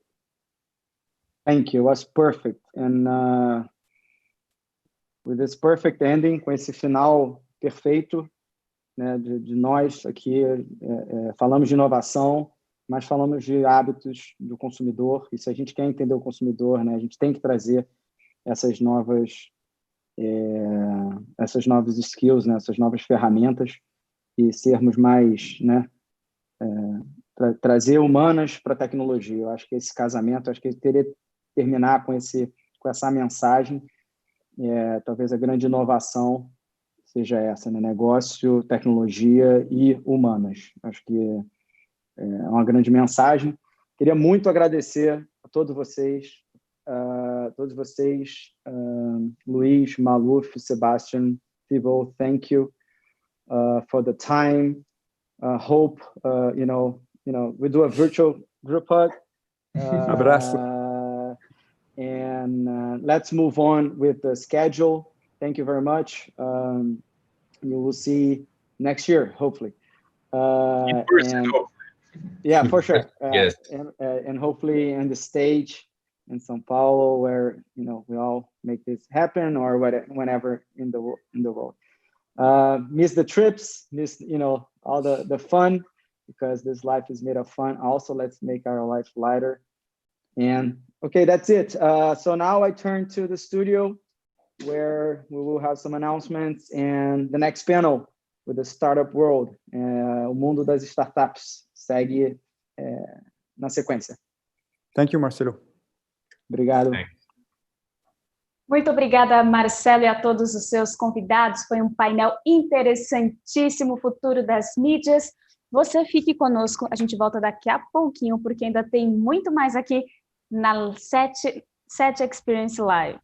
Thank you. It was perfect. And with this perfect ending, com esse final perfeito, né, de nós aqui falamos de inovação, mas falamos de hábitos do consumidor. E se a gente quer entender o consumidor, né, a gente tem que trazer essas novas skills, né, essas novas ferramentas e sermos mais, né, trazer humanas para a tecnologia. Eu acho que esse casamento, acho que ele teria que terminar com essa mensagem. Talvez a grande inovação seja essa, né? Negócio, tecnologia e humanas. Acho que é uma grande mensagem. Queria muito agradecer a todos vocês, Luis, Maluf, Sebastian, Thibault, thank you for the time. Hope, we do a virtual group hug. Abraço. And let's move on with the schedule. Thank you very much. You will see next year, hopefully. In person, hopefully. Yeah, for sure. Yes. And hopefully on the stage in São Paulo, where we all make this happen, or whenever in the world. Miss the trips, miss all the fun, because this life is made of fun. Also, let's make our life lighter. And okay, that's it. So now I turn to the studio, where we will have some announcements and the next panel with the startup world. O mundo das startups segue na sequência. Thank you, Marcelo. Obrigado. Muito obrigada, Marcelo, e a todos os seus convidados. Foi um painel interessantíssimo, futuro das mídias. Você fique conosco, a gente volta daqui a pouquinho, porque ainda tem muito mais aqui na eXPerience Live.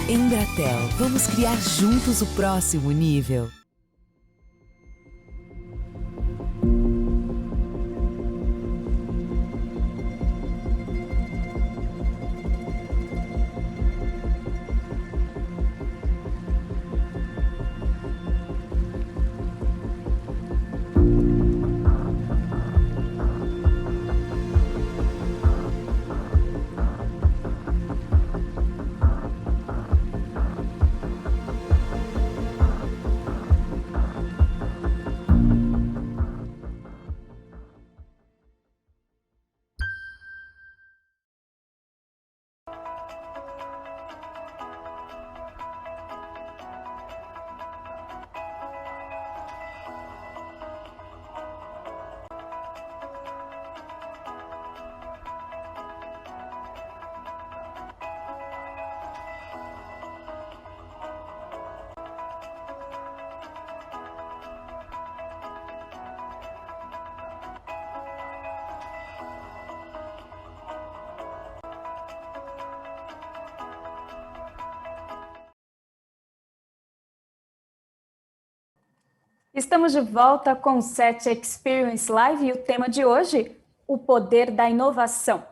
Embratel, vamos criar juntos o próximo nível. Estamos de volta com o Set Experience Live e o tema de hoje, o poder da inovação.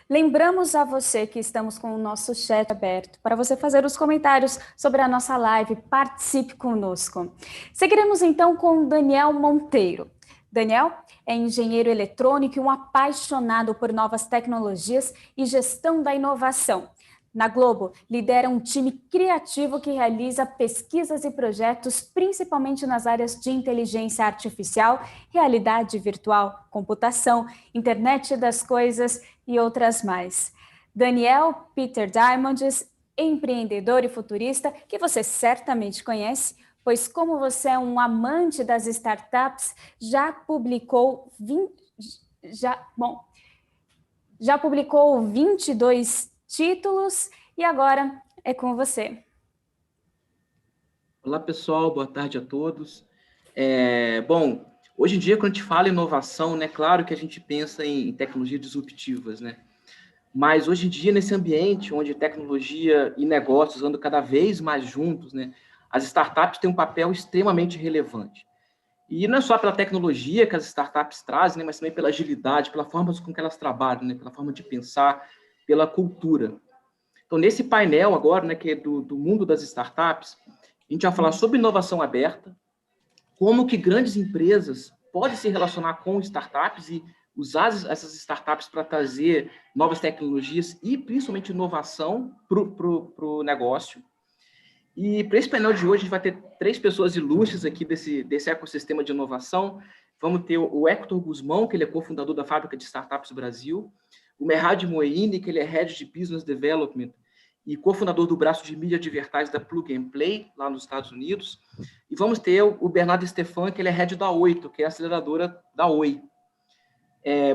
Lembramos a você que estamos com o nosso chat aberto para você fazer os comentários sobre a nossa live, participe conosco. Seguiremos então com o Daniel Monteiro. Daniel é engenheiro eletrônico e um apaixonado por novas tecnologias e gestão da inovação. Na Globo, lidera um time criativo que realiza pesquisas e projetos, principalmente nas áreas de inteligência artificial, realidade virtual, computação, internet das coisas e outras mais. Daniel Peter Diamonds, empreendedor e futurista, que você certamente conhece, pois como você é um amante das startups, já publicou 22 títulos e agora é com você. Olá, pessoal. Boa tarde a todos. Bom, hoje em dia, quando a gente fala em inovação, né, claro que a gente pensa em tecnologias disruptivas, né? Mas hoje em dia, nesse ambiente onde tecnologia e negócios andam cada vez mais juntos, né, as startups têm um papel extremamente relevante. E não é só pela tecnologia que as startups trazem, né, mas também pela agilidade, pela forma com que elas trabalham, né, pela forma de pensar, pela cultura. Então, nesse painel agora, né, que é do mundo das startups, a gente vai falar sobre inovação aberta, como que grandes empresas podem se relacionar com startups e usar essas startups para trazer novas tecnologias e, principalmente, inovação para o negócio. E para esse painel de hoje, a gente vai ter 3 pessoas ilustres aqui desse ecossistema de inovação. Vamos ter o Hector Guzmão, que ele é cofundador da Fábrica de Startups Brasil, o Merhad Moeini, que ele é Head de Business Development e cofundador do braço de mídia advertising da Plug and Play, lá nos Estados Unidos. E vamos ter o Bernardo Stefan, que ele é Head da Oito, que é a aceleradora da Oi.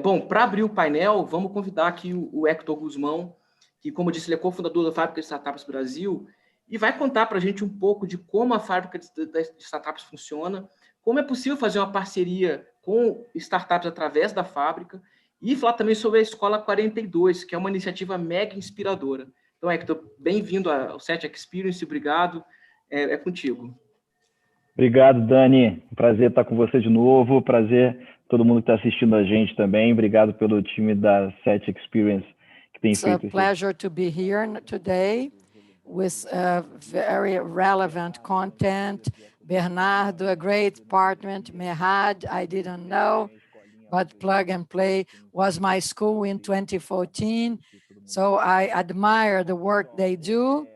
Bom, para abrir o painel, vamos convidar aqui o Hector Guzmão, que, como eu disse, ele é cofundador da Fábrica de Startups Brasil, e vai contar para a gente um pouco de como a Fábrica de Startups funciona, como é possível fazer uma parceria com startups através da fábrica, e falar também sobre a Escola 42, que é uma iniciativa mega inspiradora. Então, Hector, bem-vindo ao Set Experience, obrigado, é contigo. Obrigado, Dani, prazer estar com você de novo, prazer todo mundo que está assistindo a gente também, obrigado pelo time da Set Experience que tem feito isso. It's a pleasure to be here today with very relevant content. Bernardo, a great partner, Merhad, I didn't know, but Plug and Play was my school in 2014, so I admire the work they do.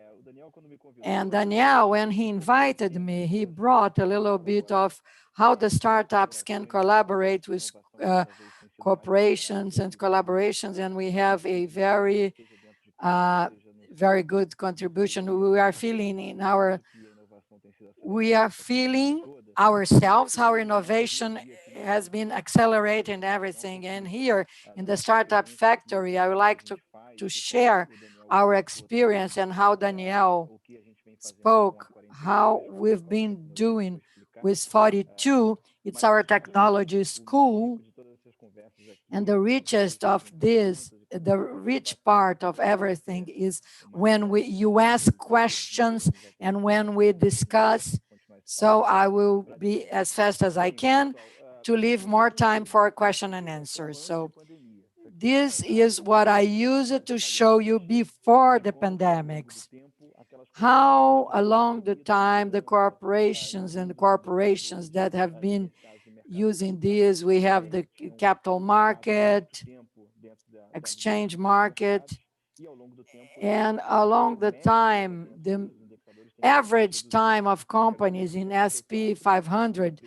And Daniel, when he invited me, he brought a little bit of how the startups can collaborate with corporations and collaborations, and we have a very, very good contribution. We are feeling ourselves, how innovation has been accelerating everything. And here in the Startup Factory, I would like to share our experience and how Daniel spoke, how we've been doing with 42. It's our technology school. And the richest of this, the rich part of everything is when you ask questions and when we discuss. So I will be as fast as I can to leave more time for question and answers. So this is what I used to show you before the pandemics, how along the time the corporations that have been using this, we have the capital market, exchange market, and along the time, the average time of companies in SP 500,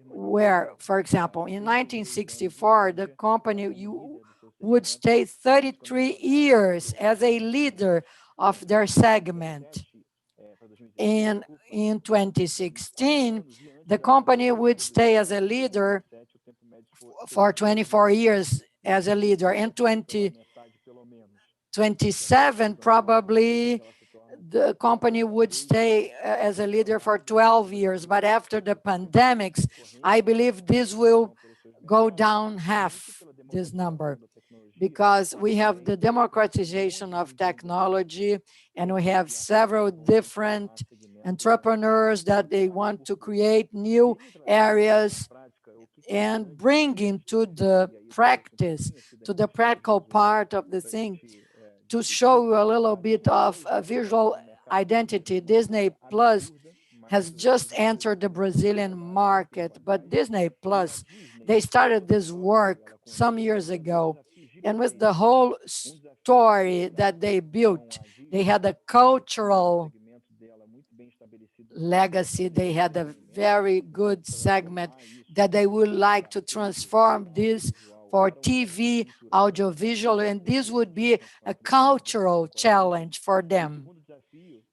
where, for example, in 1964, the company would stay 33 years as a leader of their segment. And in 2016, the company would stay as a leader for 24 years as a leader. In 2027, probably the company would stay as a leader for 12 years. But after the pandemics, I believe this will go down half, this number, because we have the democratization of technology and we have several different entrepreneurs that they want to create new areas and bring into the practice, to the practical part of the thing, to show you a little bit of a visual identity. Disney Plus has just entered the Brazilian market, but Disney Plus, they started this work some years ago, and with the whole story that they built, they had a cultural legacy, they had a very good segment that they would like to transform this for TV, audiovisual, and this would be a cultural challenge for them.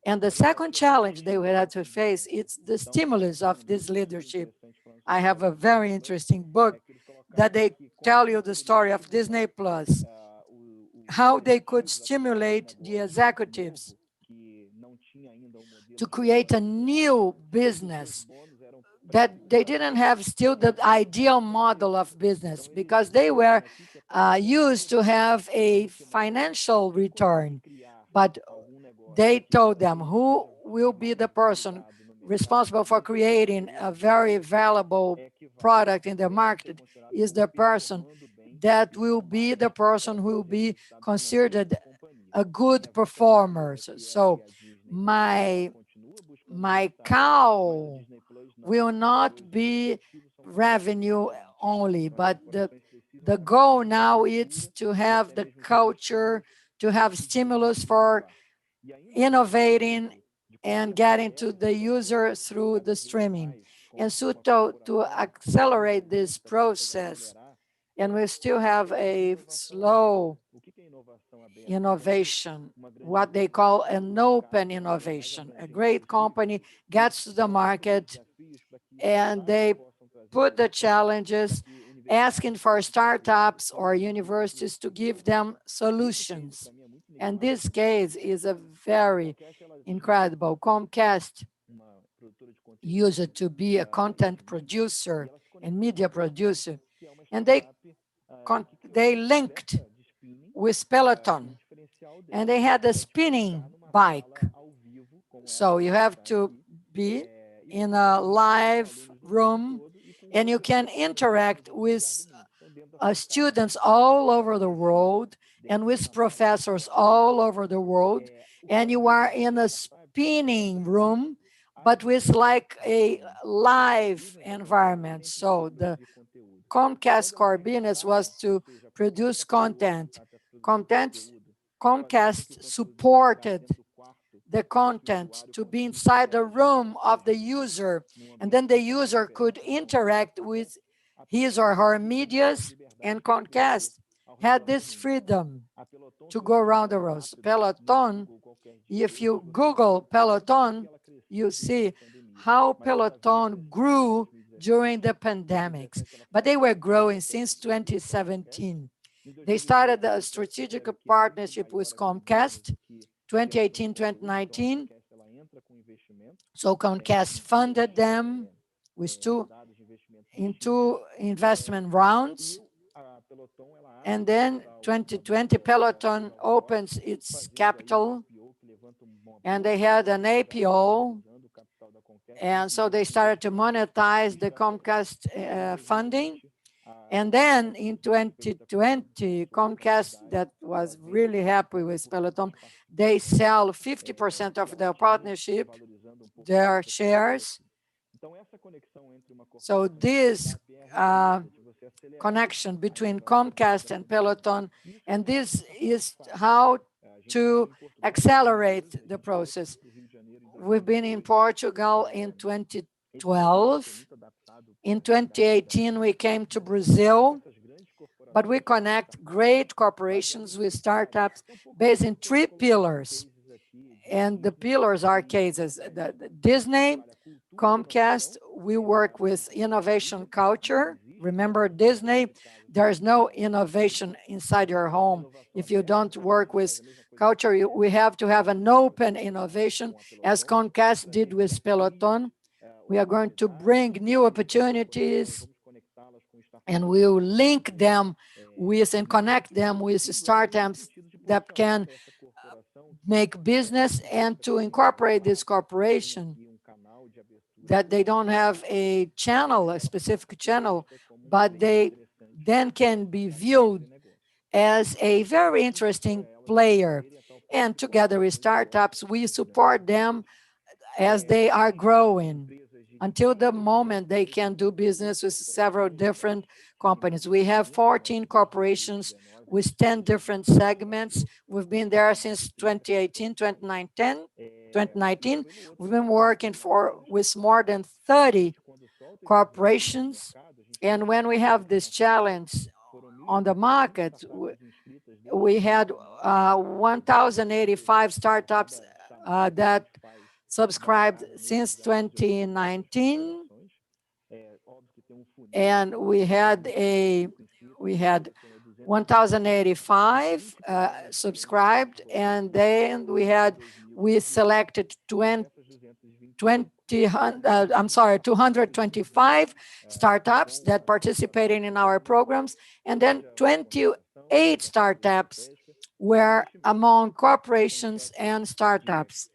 And the second challenge they would have to face, it's the stimulus of this leadership. I have a very interesting book that they tell you the story of Disney Plus, how they could stimulate the executives to create a new business that they didn't have still the ideal model of business, because they were used to have a financial return. But they told them who will be the person responsible for creating a very valuable product in the market is the person that will be the person who will be considered a good performer. So my cow will not be revenue only, but the goal now is to have the culture, to have stimulus for innovating and getting to the user through the streaming. And so to accelerate this process, and we still have a slow innovation, what they call an open innovation. A great company gets to the market and they put the challenges, asking for startups or universities to give them solutions. And this case is a very incredible. Comcast used to be a content producer and media producer, and they linked with Peloton, and they had a spinning bike. So you have to be in a live room, and you can interact with students all over the world and with professors all over the world, and you are in a spinning room, but with like a live environment. So the Comcast core business was to produce content. Comcast supported the content to be inside the room of the user, and then the user could interact with his or her medias, and Comcast had this freedom to go around the world. Peloton, if you Google Peloton, you see how Peloton grew during the pandemics, but they were growing since 2017. They started a strategic partnership with Comcast, 2018, 2019. So Comcast funded them with two investment rounds. And then 2020, Peloton opens its capital, and they had an APO. And so they started to monetize the Comcast funding. And then in 2020, Comcast, that was really happy with Peloton, they sell 50% of their partnership, their shares. So this connection between Comcast and Peloton, and this is how to accelerate the process. We've been in Portugal in 2012. In 2018, we came to Brazil, but we connect great corporations with startups based in 3 pillars. And the pillars are cases. Disney, Comcast, we work with innovation culture. Remember Disney, there's no innovation inside your home. If you don't work with culture, we have to have an open innovation, as Comcast did with Peloton. We are going to bring new opportunities, and we'll link them with and connect them with startups that can make business and to incorporate this corporation, that they don't have a channel, a specific channel, but they then can be viewed as a very interesting player. And together with startups, we support them as they are growing until the moment they can do business with several different companies. We have 14 corporations with 10 different segments. We've been there since 2018, 2019. We've been working with more than 30 corporations. And when we have this challenge on the market, we had 1,085 startups that subscribed since 2019, and we had 1,085 subscribed, and then we selected 225 startups that participated in our programs, and then 28 startups were among corporations and startups.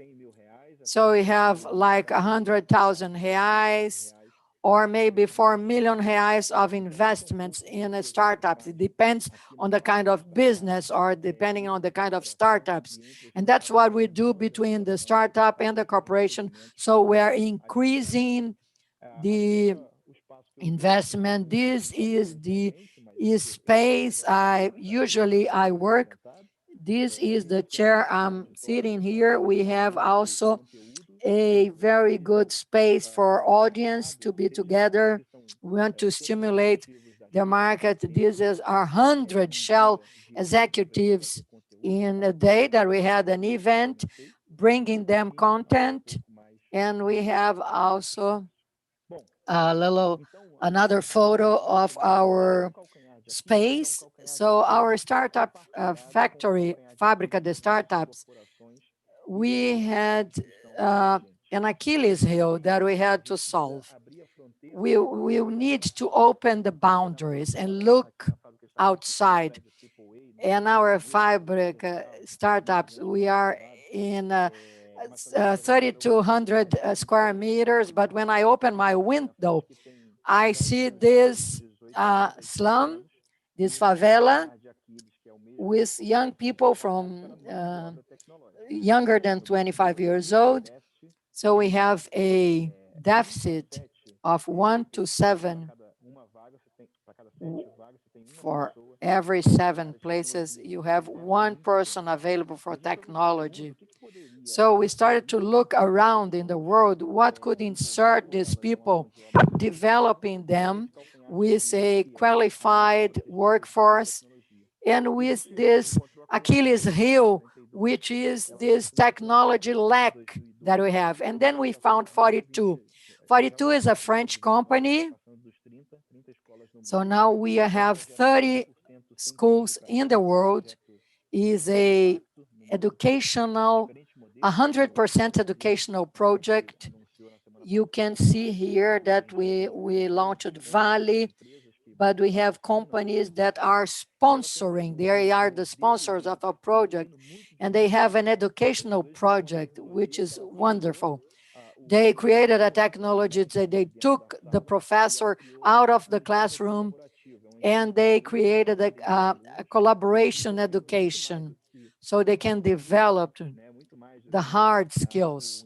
So we have like 100,000 reais or maybe 4 million reais of investments in a startup. It depends on the kind of business or depending on the kind of startups. And that's what we do between the startup and the corporation. So we're increasing the investment. This is the space I usually work. This is the chair I'm sitting here. We have also a very good space for audience to be together. We want to stimulate the market. This is our 100 Shell executives in a day that we had an event, bringing them content. And we have also another photo of our space. So our startup factory, Fábrica de Startups, we had an Achilles heel that we had to solve. We need to open the boundaries and look outside. And our Fábrica startups, we are in 3,200 square meters, but when I open my window, I see this slum, this favela, with young people from younger than 25 years old. So we have a deficit of 1 to 7. For every 7 places, you have 1 person available for technology. So we started to look around in the world, what could insert these people, developing them with a qualified workforce and with this Achilles heel, which is this technology lack that we have. And then we found 42. 42 is a French company. So now we have 30 schools in the world. Is a educational, 100% educational project. You can see here that we launched Vale, but we have companies that are sponsoring. They are the sponsors of our project, and they have an educational project, which is wonderful. They created a technology that they took the professor out of the classroom, and they created a collaboration education, so they can develop the hard skills.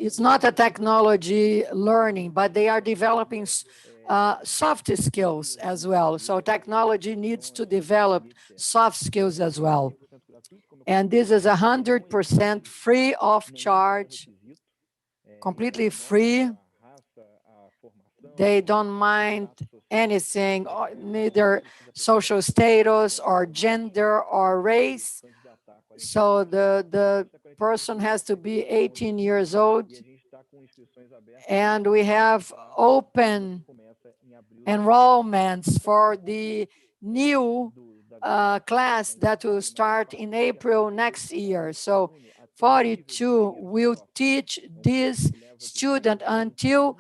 It's not a technology learning, but they are developing soft skills as well. So technology needs to develop soft skills as well. And this is 100% free of charge, completely free. They don't mind anything, neither social status or gender or race. So the person has to be 18 years old. And we have open enrollments for the new class that will start in April next year. So 42 will teach this student until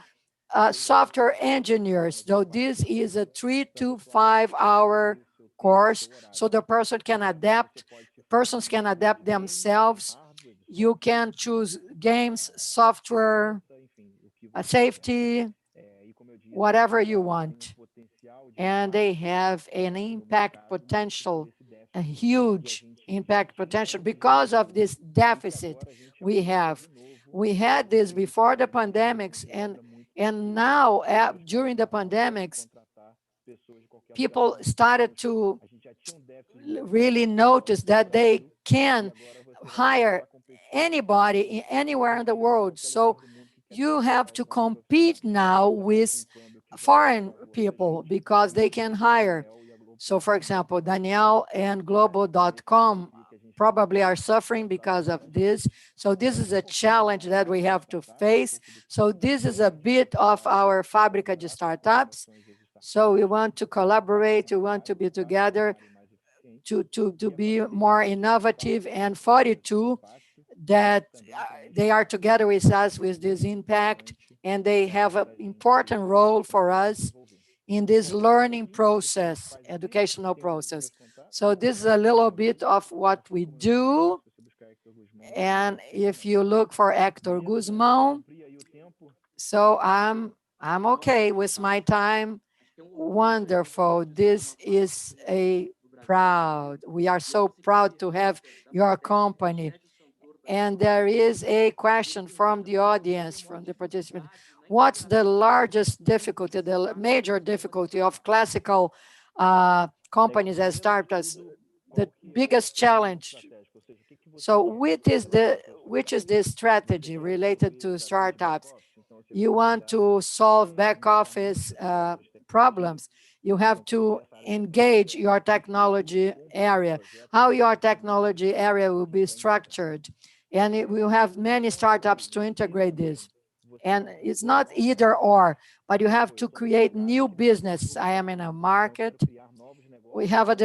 software engineers. So this is a 3 to 5 hour course, so the person can adapt persons can adapt themselves. You can choose games, software, safety, whatever you want. And they have an impact potential, a huge impact potential because of this deficit we have. We had this before the pandemics, and now during the pandemics, people started to really notice that they can hire anybody anywhere in the world. So you have to compete now with foreign people because they can hire. So for example, Danielle and Global.com probably are suffering because of this. So this is a challenge that we have to face. So this is a bit of our Fábrica de Startups. So we want to collaborate, we want to be together to be more innovative, and 42 that they are together with us with this impact, and they have an important role for us in this learning process, educational process. So this is a little bit of what we do. And if you look for Hector Guzmão, so I'm okay with my time. Wonderful. This is we are so proud to have your company. And there is a question from the audience, from the participant. What's the largest difficulty, the major difficulty of classical companies as startups, the biggest challenge? So which is the strategy related to startups? You want to solve back office problems, you have to engage your technology area, how your technology area will be structured. And it will have many startups to integrate this. And it's not either or, but you have to create new business. I am in a market. We have a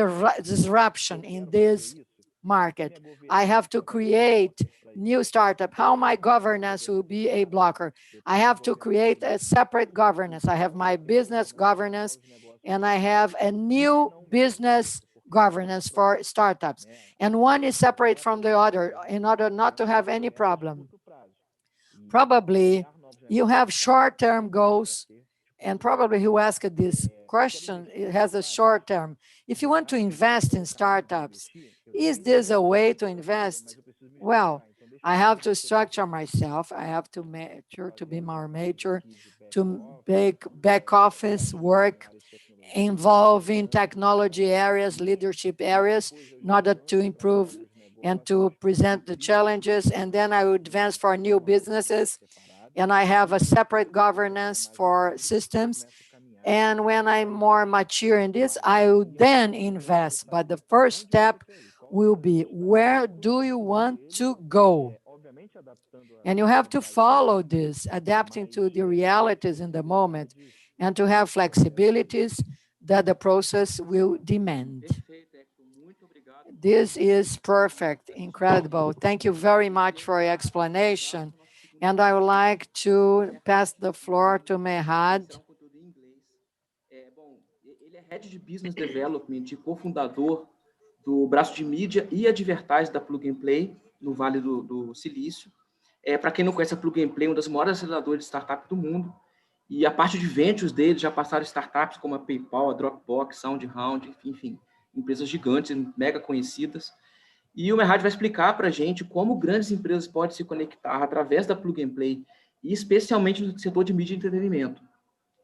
disruption in this market. I have to create new startup. How my governance will be a blocker. I have to create a separate governance. I have my business governance, and I have a new business governance for startups. And one is separate from the other in order not to have any problem. Probably you have short-term goals, and probably who asked this question, it has a short term. If you want to invest in startups, is this a way to invest? Well, I have to structure myself. I have to mature, to be more mature, to make back office work involving technology areas, leadership areas, in order to improve and to present the challenges. And then I would advance for new businesses. And I have a separate governance for systems. And when I'm more mature in this, I will then invest. But the first step will be, where do you want to go? And you have to follow this, adapting to the realities in the moment, and to have flexibilities that the process will demand. This is perfect, incredible. Thank you very much for your explanation. And I would like to pass the floor to Merhad. Ele é Head de Business Development e cofundador do braço de mídia e advertising da Plug and Play, no Vale do Silício. Para quem não conhece, a Plug and Play é um dos maiores aceleradores de startup do mundo. E a parte de ventures deles já passaram startups como a PayPal, a Dropbox, SoundHound, enfim, empresas gigantes, mega conhecidas. E o Merhad vai explicar para a gente como grandes empresas podem se conectar através da Plug and Play, e especialmente no setor de mídia e entretenimento.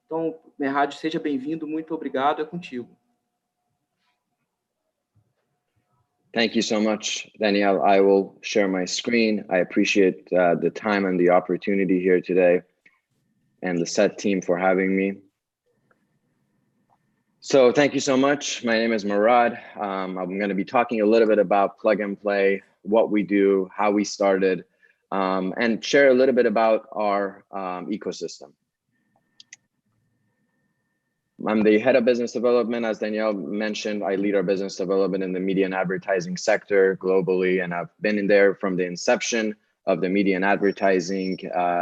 Então, Merhad, seja bem-vindo, muito obrigado, é contigo. Thank you so much, Danielle. I will share my screen. I appreciate the time and the opportunity here today, and the SET team for having me. So thank you so much. My name is Murad. I'm going to be talking a little bit about Plug and Play, what we do, how we started, and share a little bit about our ecosystem. I'm the head of business development. As Danielle mentioned, I lead our business development in the media and advertising sector globally, and I've been in there from the inception of the media and advertising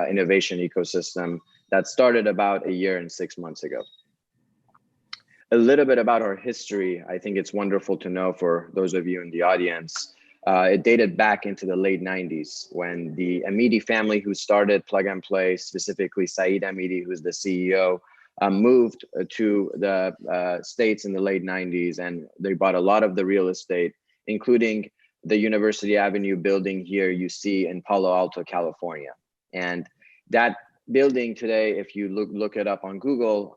innovation ecosystem that started about 1 year and 6 months ago. A little bit about our history. I think it's wonderful to know for those of you in the audience. it dated back into the late 90s when the Amidi family, who started Plug and Play, specifically Saeed Amidi, who's the CEO, moved to the States in the late 90s, and they bought a lot of the real estate, including the University Avenue building here you see in Palo Alto, California. And that building today, if you look it up on Google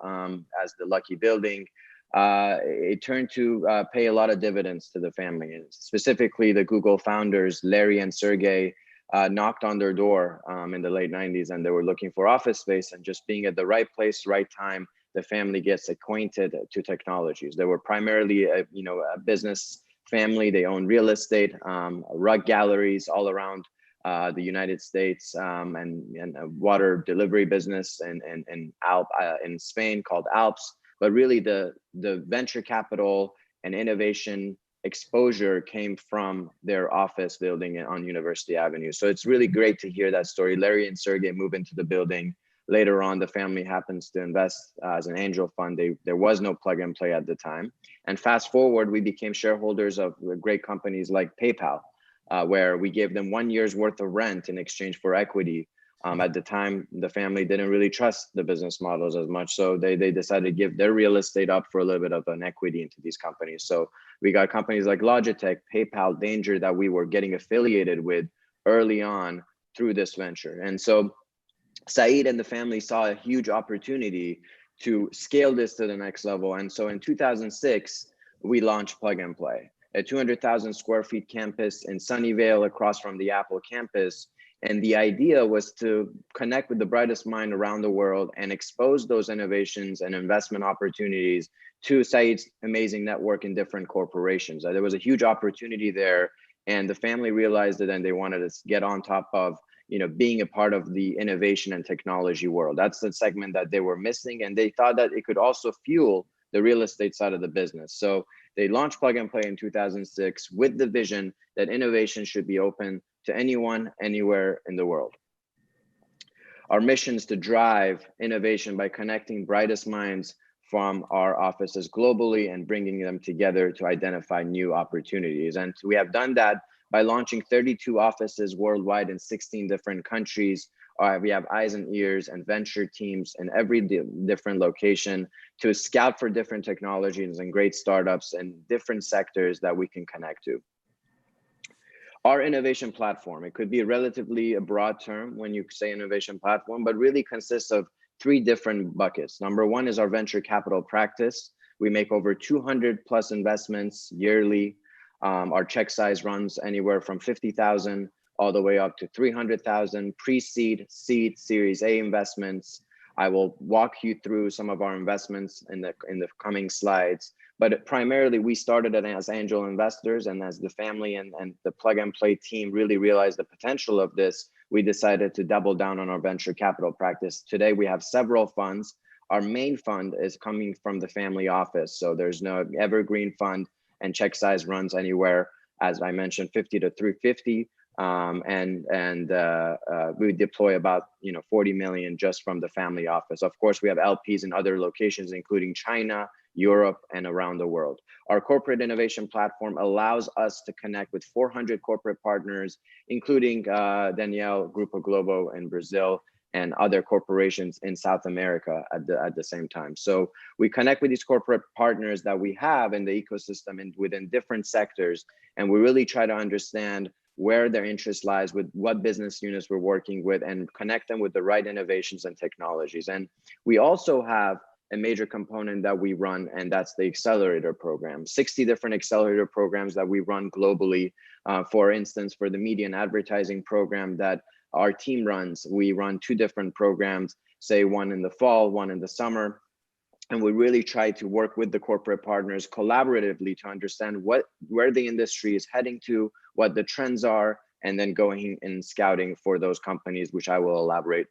as the Lucky Building, it turned to pay a lot of dividends to the family. And specifically, the Google founders, Larry and Sergey, knocked on their door in the late 90s, and they were looking for office space, and just being at the right place, right time, the family gets acquainted to technologies. They were primarily a business family. They own real estate, rug galleries all around the United States, and a water delivery business in Spain called Alps. But really the venture capital and innovation exposure came from their office building on University Avenue. So it's really great to hear that story. Larry and Sergey move into the building. Later on, the family happens to invest as an angel fund. There was no Plug and Play at the time. And fast forward, we became shareholders of great companies like PayPal, where we gave them 1 year's worth of rent in exchange for equity. At the time, the family didn't really trust the business models as much, so they decided to give their real estate up for a little bit of an equity into these companies. So we got companies like Logitech, PayPal, Danger that we were getting affiliated with early on through this venture. And so Saeed and the family saw a huge opportunity to scale this to the next level. And so in 2006, we launched Plug and Play, a 200,000 square feet campus in Sunnyvale across from the Apple campus. And the idea was to connect with the brightest mind around the world and expose those innovations and investment opportunities to Saeed's amazing network in different corporations. There was a huge opportunity there, and the family realized it, and they wanted to get on top of being a part of the innovation and technology world. That's the segment that they were missing, and they thought that it could also fuel the real estate side of the business. So they launched Plug and Play in 2006 with the vision that innovation should be open to anyone, anywhere in the world. Our mission is to drive innovation by connecting brightest minds from our offices globally and bringing them together to identify new opportunities. And we have done that by launching 32 offices worldwide in 16 different countries. We have eyes and ears and venture teams in every different location to scout for different technologies and great startups in different sectors that we can connect to. Our innovation platform, it could be relatively a broad term when you say innovation platform, but really consists of 3 different buckets. Number 1 is our venture capital practice. We make over 200 plus investments yearly. Our check size runs anywhere from 50,000 all the way up to 300,000 pre-seed, seed, Series A investments. I will walk you through some of our investments in the coming slides. But primarily, we started it as angel investors, and as the family and the Plug and Play team really realized the potential of this, we decided to double down on our venture capital practice. Today, we have several funds. Our main fund is coming from the family office, so there's no evergreen fund, and check size runs anywhere, as I mentioned, 50 to 350. We deploy about 40 million just from the family office. Of course, we have LPs in other locations, including China, Europe, and around the world. Our corporate innovation platform allows us to connect with 400 corporate partners, including Danielle, Grupo Globo in Brazil, and other corporations in South America at the same time. So we connect with these corporate partners that we have in the ecosystem and within different sectors, and we really try to understand where their interest lies, with what business units we're working with, and connect them with the right innovations and technologies. And we also have a major component that we run, and that's the Accelerator Program. 60 different Accelerator programs that we run globally. For instance, for the media and advertising program that our team runs, we run 2 different programs, say one in the fall, one in the summer. And we really try to work with the corporate partners collaboratively to understand where the industry is heading to, what the trends are, and then going and scouting for those companies, which I will elaborate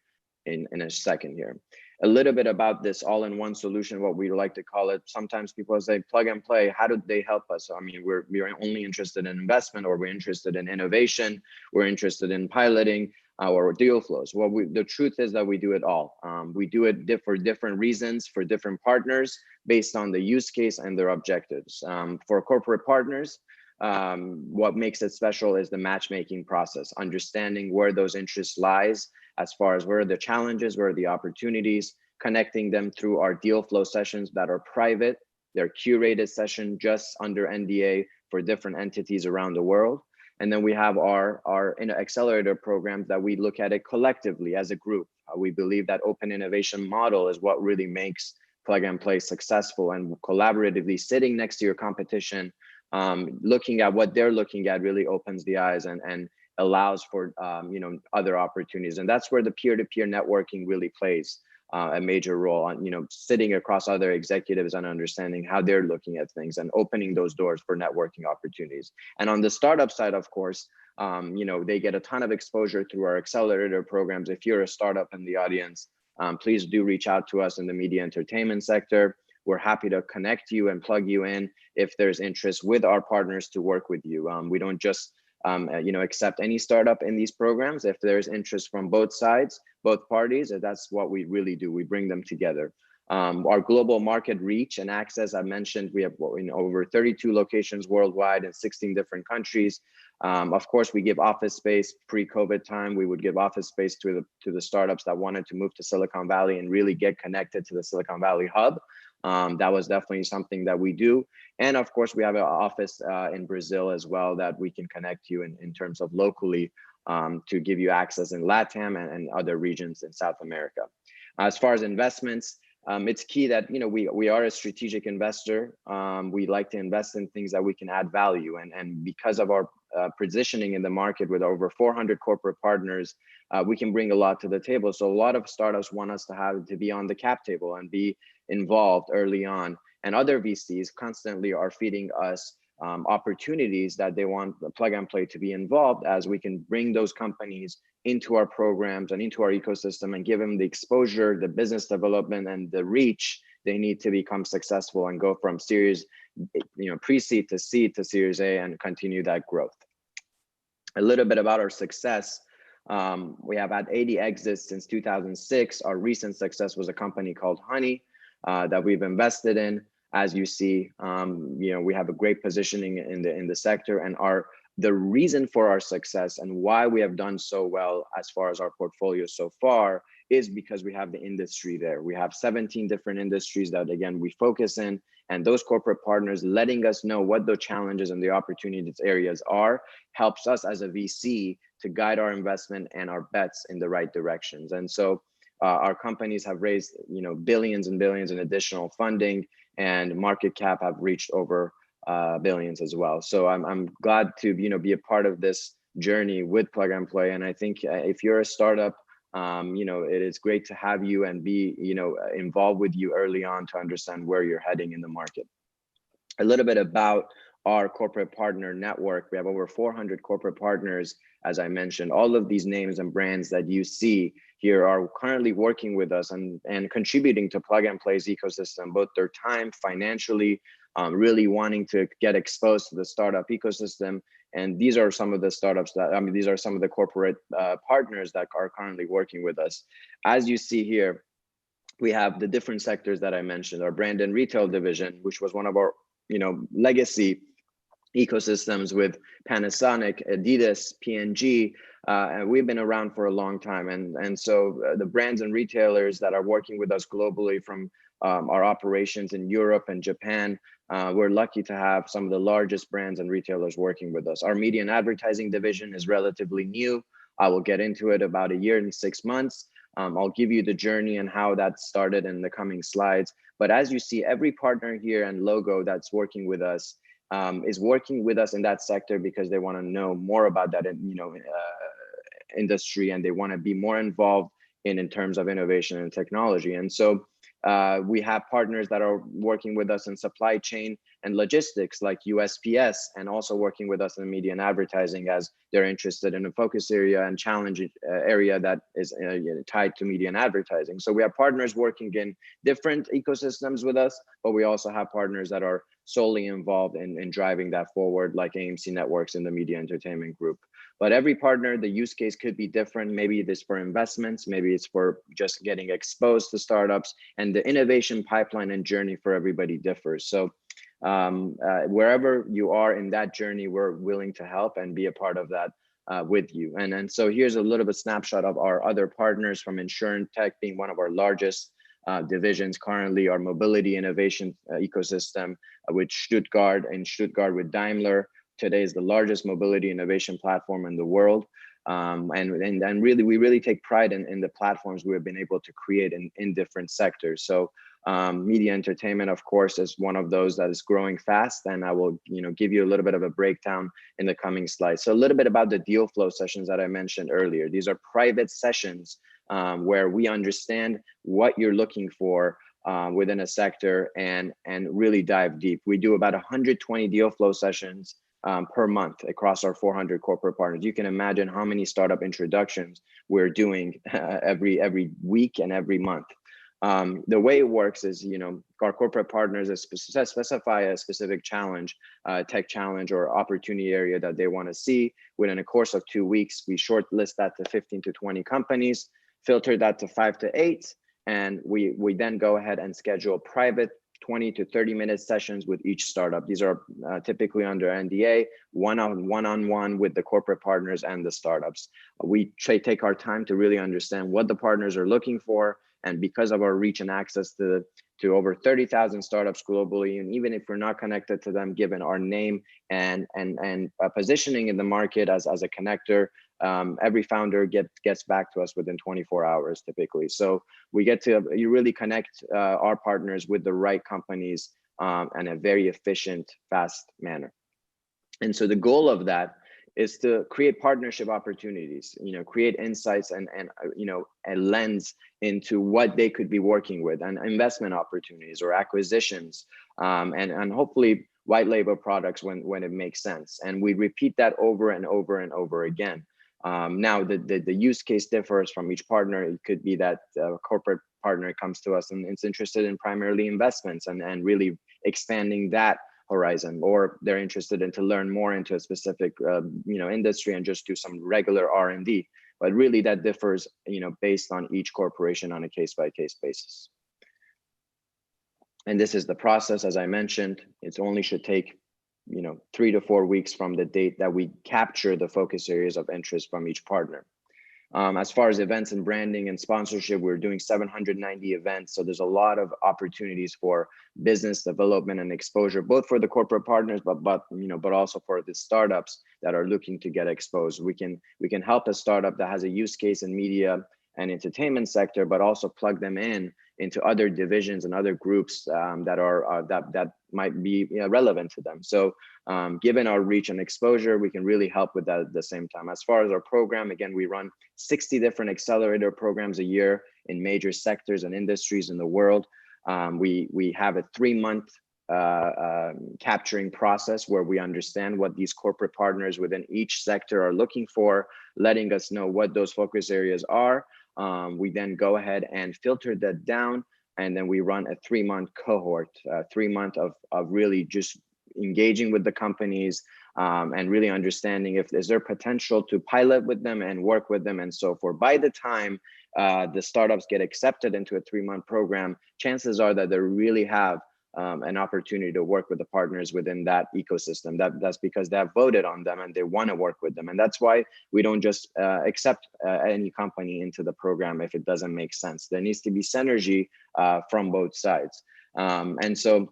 in a second here. A little bit about this all-in-one solution, what we like to call it. Sometimes people say Plug and Play, how do they help us? I mean, we're only interested in investment, or we're interested in innovation, we're interested in piloting our deal flows. Well, the truth is that we do it all. We do it for different reasons, for different partners, based on the use case and their objectives. For corporate partners, what makes it special is the matchmaking process, understanding where those interests lies, as far as where are the challenges, where are the opportunities, connecting them through our deal flow sessions that are private. They're curated session just under NDA for different entities around the world. And then we have our accelerator programs that we look at it collectively as a group. We believe that open innovation model is what really makes Plug and Play successful, and collaboratively sitting next to your competition, looking at what they're looking at really opens the eyes and allows for other opportunities. And that's where the peer-to-peer networking really plays a major role on, sitting across other executives and understanding how they're looking at things and opening those doors for networking opportunities. And on the startup side, of course, they get a ton of exposure through our accelerator programs. If you're a startup in the audience, please do reach out to us in the media entertainment sector. We're happy to connect you and plug you in if there's interest with our partners to work with you. We don't just accept any startup in these programs. If there's interest from both sides, both parties, that's what we really do. We bring them together. Our global market reach and access, I mentioned, we have over 32 locations worldwide in 16 different countries. Of course, we give office space. Pre-COVID time, we would give office space to the startups that wanted to move to Silicon Valley and really get connected to the Silicon Valley hub. That was definitely something that we do. And of course, we have an office in Brazil as well that we can connect you in terms of locally to give you access in LATAM and other regions in South America. As far as investments, it's key that we are a strategic investor. We like to invest in things that we can add value, and because of our positioning in the market with over 400 corporate partners, we can bring a lot to the table. So a lot of startups want us to be on the cap table and be involved early on, and other VCs constantly are feeding us opportunities that they want Plug and Play to be involved, as we can bring those companies into our programs and into our ecosystem and give them the exposure, the business development, and the reach they need to become successful and go from series, pre-seed to seed to Series A and continue that growth. A little bit about our success. We have had 80 exits since 2006. Our recent success was a company called Honey that we've invested in. As you see, we have a great positioning in the sector, and the reason for our success and why we have done so well as far as our portfolio so far is because we have the industry there. We have 17 different industries that, again, we focus in, and those corporate partners letting us know what the challenges and the opportunities areas are helps us as a VC to guide our investment and our bets in the right directions. And so our companies have raised billions and billions in additional funding, and market cap have reached over billions as well. So I'm glad to be a part of this journey with Plug and Play. And I think if you're a startup, it is great to have you and be involved with you early on to understand where you're heading in the market. A little bit about our corporate partner network. We have over 400 corporate partners, as I mentioned. All of these names and brands that you see here are currently working with us and contributing to Plug and Play's ecosystem, both their time, financially, really wanting to get exposed to the startup ecosystem. And these are some of the startups these are some of the corporate partners that are currently working with us. As you see here, we have the different sectors that I mentioned. Our brand and retail division, which was one of our legacy ecosystems with Panasonic, Adidas, P&G, and we've been around for a long time. And so the brands and retailers that are working with us globally from our operations in Europe and Japan, we're lucky to have some of the largest brands and retailers working with us. Our media and advertising division is relatively new. I will get into it about 1 year and 6 months. I'll give you the journey and how that started in the coming slides. But as you see, every partner here and logo that's working with us is working with us in that sector because they want to know more about that industry, and they want to be more involved in terms of innovation and technology. And so we have partners that are working with us in supply chain and logistics like USPS, and also working with us in media and advertising as they're interested in a focus area and challenge area that is tied to media and advertising. So we have partners working in different ecosystems with us, but we also have partners that are solely involved in driving that forward, like AMC Networks in the media entertainment group. But every partner, the use case could be different. Maybe it is for investments, maybe it's for just getting exposed to startups, and the innovation pipeline and journey for everybody differs. So wherever you are in that journey, we're willing to help and be a part of that with you. And so here's a little bit snapshot of our other partners, from Insurance Tech being one of our largest divisions currently, our mobility innovation ecosystem with Stuttgart, with Daimler. Today is the largest mobility innovation platform in the world. And really, we really take pride in the platforms we have been able to create in different sectors. So media entertainment, of course, is one of those that is growing fast, and I will give you a little bit of a breakdown in the coming slides. So a little bit about the deal flow sessions that I mentioned earlier. These are private sessions where we understand what you're looking for within a sector and really dive deep. We do about 120 deal flow sessions per month across our 400 corporate partners. You can imagine how many startup introductions we're doing every week and every month. The way it works is, our corporate partners specify a specific challenge, tech challenge or opportunity area that they want to see. Within a course of 2 weeks, we shortlist that to 15 to 20 companies, filter that to 5 to 8, and we then go ahead and schedule private 20 to 30-minute sessions with each startup. These are typically under NDA, one-on-one with the corporate partners and the startups. We take our time to really understand what the partners are looking for, and because of our reach and access to over 30,000 startups globally, and even if we're not connected to them, given our name and positioning in the market as a connector, every founder gets back to us within 24 hours typically. So we get to really connect our partners with the right companies in a very efficient, fast manner. And so the goal of that is to create partnership opportunities, create insights and a lens into what they could be working with, and investment opportunities or acquisitions, and hopefully white label products when it makes sense. And we repeat that over and over and over again. Now the use case differs from each partner. It could be that a corporate partner comes to us and it's interested in primarily investments and really expanding that horizon, or they're interested in to learn more into a specific industry and just do some regular R&D. But really that differs based on each corporation on a case-by-case basis. And this is the process. As I mentioned, it only should take 3 to 4 weeks from the date that we capture the focus areas of interest from each partner. As far as events and branding and sponsorship, we're doing 790 events. So there's a lot of opportunities for business development and exposure, both for the corporate partners, but also for the startups that are looking to get exposed. We can help a startup that has a use case in media and entertainment sector, but also plug them into other divisions and other groups that might be relevant to them. So given our reach and exposure, we can really help with that at the same time. As far as our program, again, we run 60 different accelerator programs a year in major sectors and industries in the world. We have a 3-month capturing process where we understand what these corporate partners within each sector are looking for, letting us know what those focus areas are. We then go ahead and filter that down, and then we run a 3-month cohort, 3 months of really just engaging with the companies and really understanding if is there potential to pilot with them and work with them and so forth. By the time the startups get accepted into a 3-month program, chances are that they really have an opportunity to work with the partners within that ecosystem. That's because they have voted on them and they want to work with them. And that's why we don't just accept any company into the program if it doesn't make sense. There needs to be synergy from both sides. And so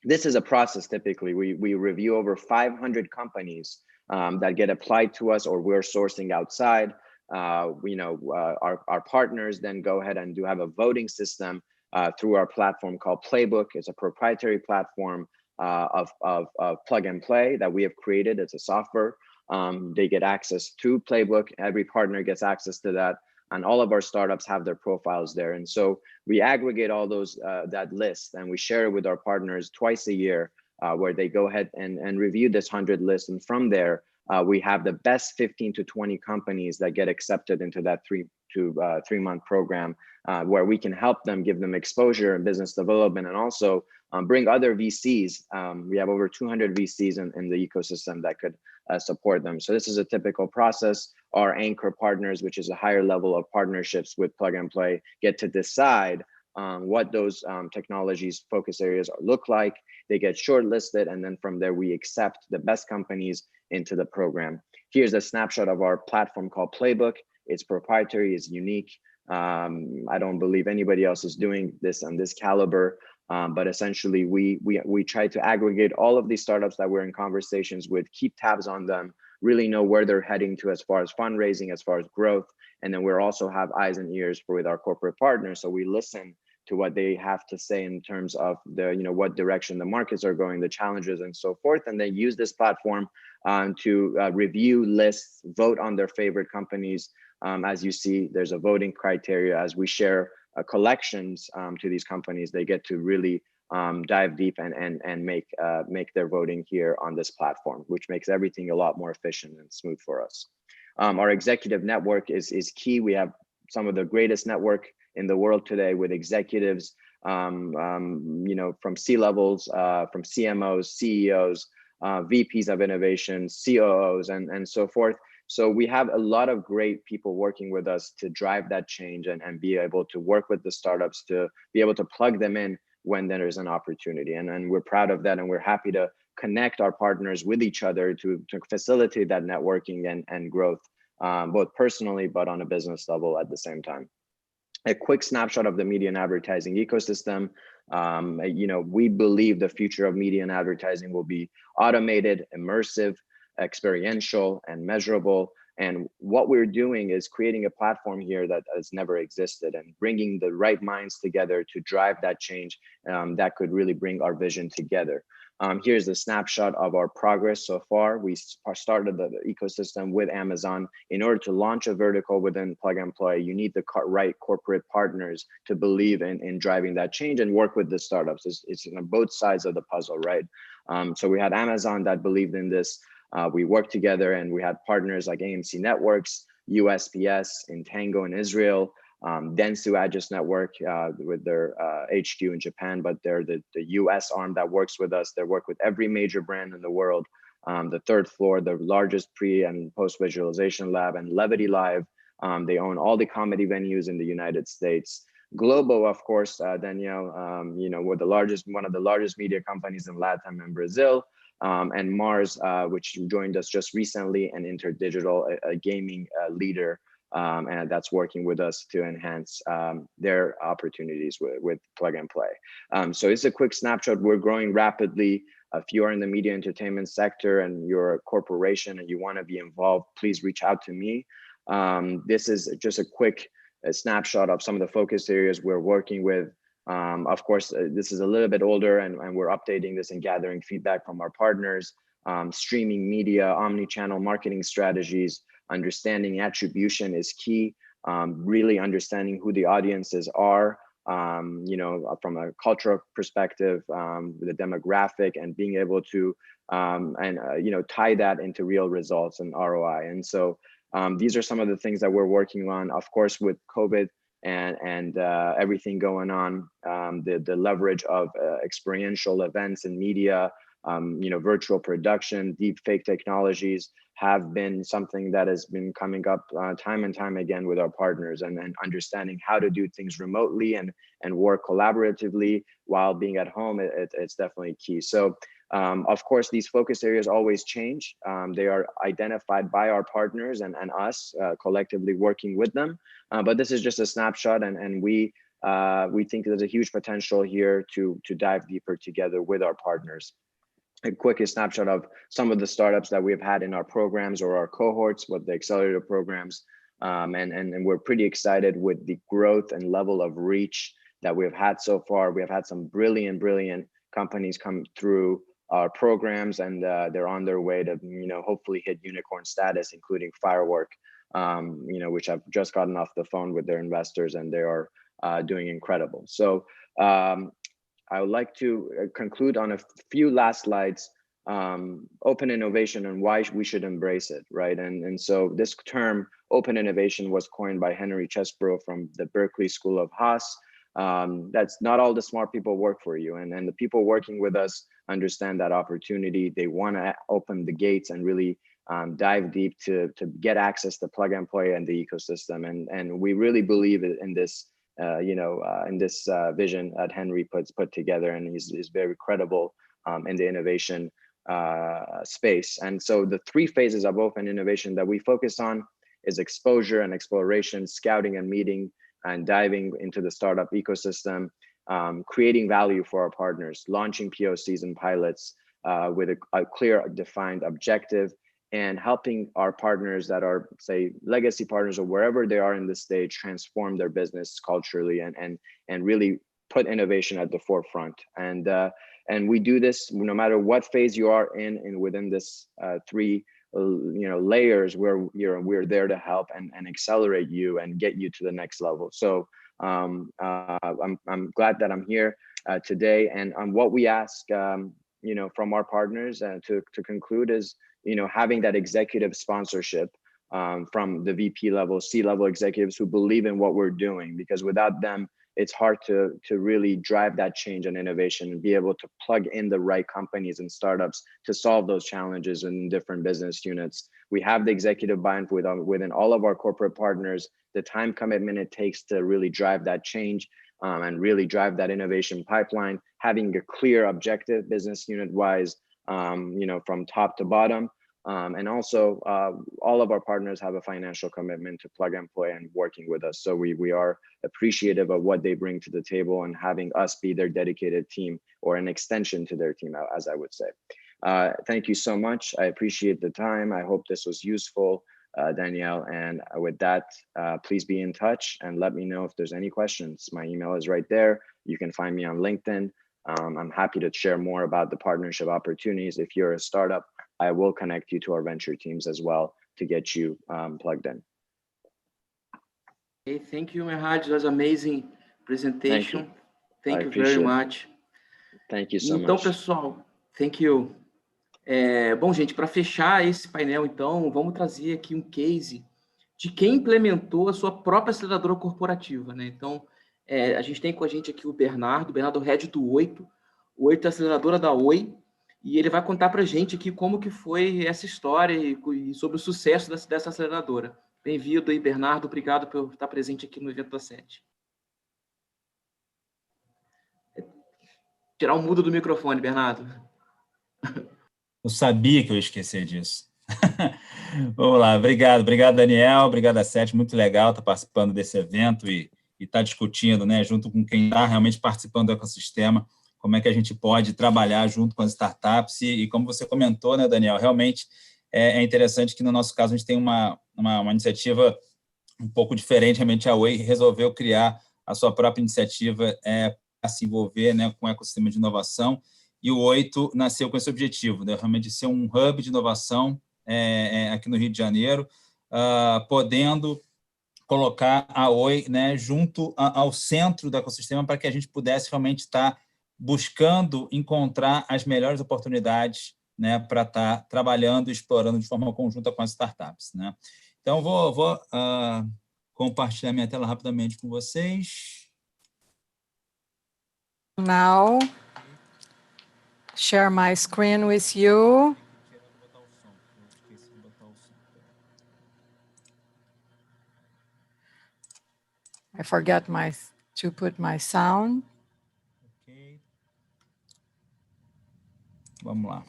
this is a process. Typically, we review over 500 companies that get applied to us or we're sourcing outside. Our partners then go ahead and have a voting system through our platform called Playbook. It's a proprietary platform of plug and play that we have created. It's a software. They get access to Playbook. Every partner gets access to that. And all of our startups have their profiles there. And so we aggregate all those, that list, and we share it with our partners twice a year where they go ahead and review this 100 list. And from there, we have the best 15 to 20 companies that get accepted into that 3-month program where we can help them, give them exposure and business development, and also bring other VCs. We have over 200 VCs in the ecosystem that could support them. So this is a typical process. Our anchor partners, which is a higher level of partnerships with Plug and Play, get to decide what those technologies focus areas look like. They get shortlisted, and then from there we accept the best companies into the program. Here's a snapshot of our platform called Playbook. It's proprietary, it's unique. I don't believe anybody else is doing this on this caliber, but essentially we try to aggregate all of these startups that we're in conversations with, keep tabs on them, really know where they're heading to as far as fundraising, as far as growth. And then we also have eyes and ears with our corporate partners. So we listen to what they have to say in terms of the, what direction the markets are going, the challenges and so forth. And they use this platform to review lists, vote on their favorite companies. As you see, there's a voting criteria. As we share collections to these companies, they get to really dive deep and make their voting here on this platform, which makes everything a lot more efficient and smooth for us. Our executive network is key. We have some of the greatest network in the world today with executives, from C-levels, from CMOs, CEOs, VPs of innovation, COOs, and so forth. So we have a lot of great people working with us to drive that change and be able to work with the startups to be able to plug them in when there is an opportunity. And we're proud of that, and we're happy to connect our partners with each other to facilitate that networking and growth, both personally, but on a business level at the same time. A quick snapshot of the media and advertising ecosystem. We believe the future of media and advertising will be automated, immersive, experiential, and measurable. And what we're doing is creating a platform here that has never existed and bringing the right minds together to drive that change that could really bring our vision together. Here's a snapshot of our progress so far. We started the ecosystem with Amazon. In order to launch a vertical within Plug and Play, you need the right corporate partners to believe in driving that change and work with the startups. It's on both sides of the puzzle, right? So we had Amazon that believed in this. We worked together, and we had partners like AMC Networks, USPS, Intango in Israel, Dentsu Aegis Network with their HQ in Japan, but they're the US arm that works with us. They work with every major brand in the world. The third floor, the largest pre and post visualization lab, and Levity Live. They own all the comedy venues in the United States. Globo, of course, Danielle, with one of the largest media companies in Latin and Brazil. And Mars, which joined us just recently, and InterDigital, a gaming leader, and that's working with us to enhance their opportunities with Plug and Play. So it's a quick snapshot. We're growing rapidly. If you are in the media entertainment sector and you're a corporation and you want to be involved, please reach out to me. This is just a quick snapshot of some of the focus areas we're working with. Of course, this is a little bit older, and we're updating this and gathering feedback from our partners. Streaming media, omni-channel marketing strategies, understanding attribution is key. Really understanding who the audiences are, from a cultural perspective, the demographic, and being able to tie that into real results and ROI. And so these are some of the things that we're working on. Of course, with COVID and everything going on, the leverage of experiential events and media, virtual production, deep fake technologies have been something that has been coming up time and time again with our partners, and understanding how to do things remotely and work collaboratively while being at home. It's definitely key. So of course, these focus areas always change. They are identified by our partners and us collectively working with them. But this is just a snapshot, and we think there's a huge potential here to dive deeper together with our partners. A quick snapshot of some of the startups that we've had in our programs or our cohorts with the accelerator programs. And we're pretty excited with the growth and level of reach that we've had so far. We have had some brilliant companies come through our programs, and they're on their way to, hopefully hit unicorn status, including Firework, which I've just gotten off the phone with their investors, and they are doing incredible. So I would like to conclude on a few last slides. Open innovation and why we should embrace it, right? And so this term, open innovation, was coined by Henry Chesbrough from the Berkeley School of Haas. That's not all the smart people work for you, and the people working with us understand that opportunity. They want to open the gates and really dive deep to get access to Plug and Play and the ecosystem, and we really believe in this in this vision that Henry put together, and he's very credible in the innovation space. And so the 3 phases of open innovation that we focus on is exposure and exploration, scouting and meeting, and diving into the startup ecosystem, creating value for our partners, launching POCs and pilots with a clear, defined objective, and helping our partners that are, say, legacy partners or wherever they are in this stage, transform their business culturally and really put innovation at the forefront. And we do this no matter what phase you are in, and within this 3 layers where we're there to help and accelerate you and get you to the next level. So I'm glad that I'm here today. And what we ask from our partners to conclude is having that executive sponsorship from the VP level, C-level executives who believe in what we're doing, because without them, it's hard to really drive that change and innovation and be able to plug in the right companies and startups to solve those challenges in different business units. We have the executive buy-in within all of our corporate partners, the time commitment it takes to really drive that change and really drive that innovation pipeline, having a clear objective business unit wise, from top to bottom. And also all of our partners have a financial commitment to plug and play and working with us. So we are appreciative of what they bring to the table and having us be their dedicated team or an extension to their team, as I would say. Thank you so much. I appreciate the time. I hope this was useful, Danielle. And with that, please be in touch and let me know if there's any questions. My email is right there. You can find me on LinkedIn. I'm happy to share more about the partnership opportunities. If you're a startup, I will connect you to our venture teams as well to get you plugged in. Okay, thank you, Merhad. That was amazing presentation. Thank you very much. Thank you so much. Então, pessoal, thank you. Bom, gente, para fechar esse painel, então, vamos trazer aqui um case de quem implementou a sua própria aceleradora corporativa, né? Então, a gente tem com a gente aqui o Bernardo Head do 8. O 8 é a aceleradora da Oi, e ele vai contar para a gente aqui como que foi essa história e sobre o sucesso dessa aceleradora. Bem-vindo aí, Bernardo. Obrigado por estar presente aqui no evento da 7. Tirar o mudo do microfone, Bernardo. Eu sabia que eu ia esquecer disso. Vamos lá, obrigado, Daniel, obrigado a 7, muito legal estar participando desse evento e estar discutindo, né, junto com quem está realmente participando do ecossistema, como é que a gente pode trabalhar junto com as startups e como você comentou, né, Daniel, realmente é interessante que no nosso caso a gente tem uma iniciativa um pouco diferente, realmente a Oi resolveu criar a sua própria iniciativa para se envolver, né, com o ecossistema de inovação, e o 8 nasceu com esse objetivo, né, realmente ser um hub de inovação aqui no Rio de Janeiro, podendo colocar a Oi, né, junto ao centro do ecossistema para que a gente pudesse realmente estar buscando encontrar as melhores oportunidades, né, para estar trabalhando e explorando de forma conjunta com as startups, né? Então, vou compartilhar minha tela rapidamente com vocês. Now, share my screen with you. I forgot to put my sound. Okay. Vamos lá.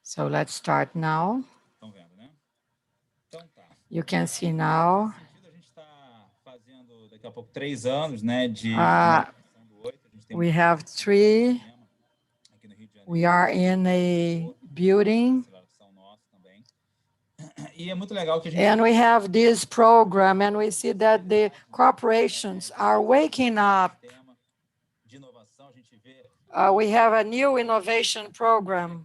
So let's start now. Estão vendo, né? Então tá. You can see now. A gente está fazendo daqui a pouco 3 anos, né, de we have 3. We are in a building. E é muito legal que a gente... And we have this program, and we see that the corporations are waking up. We have a new innovation program.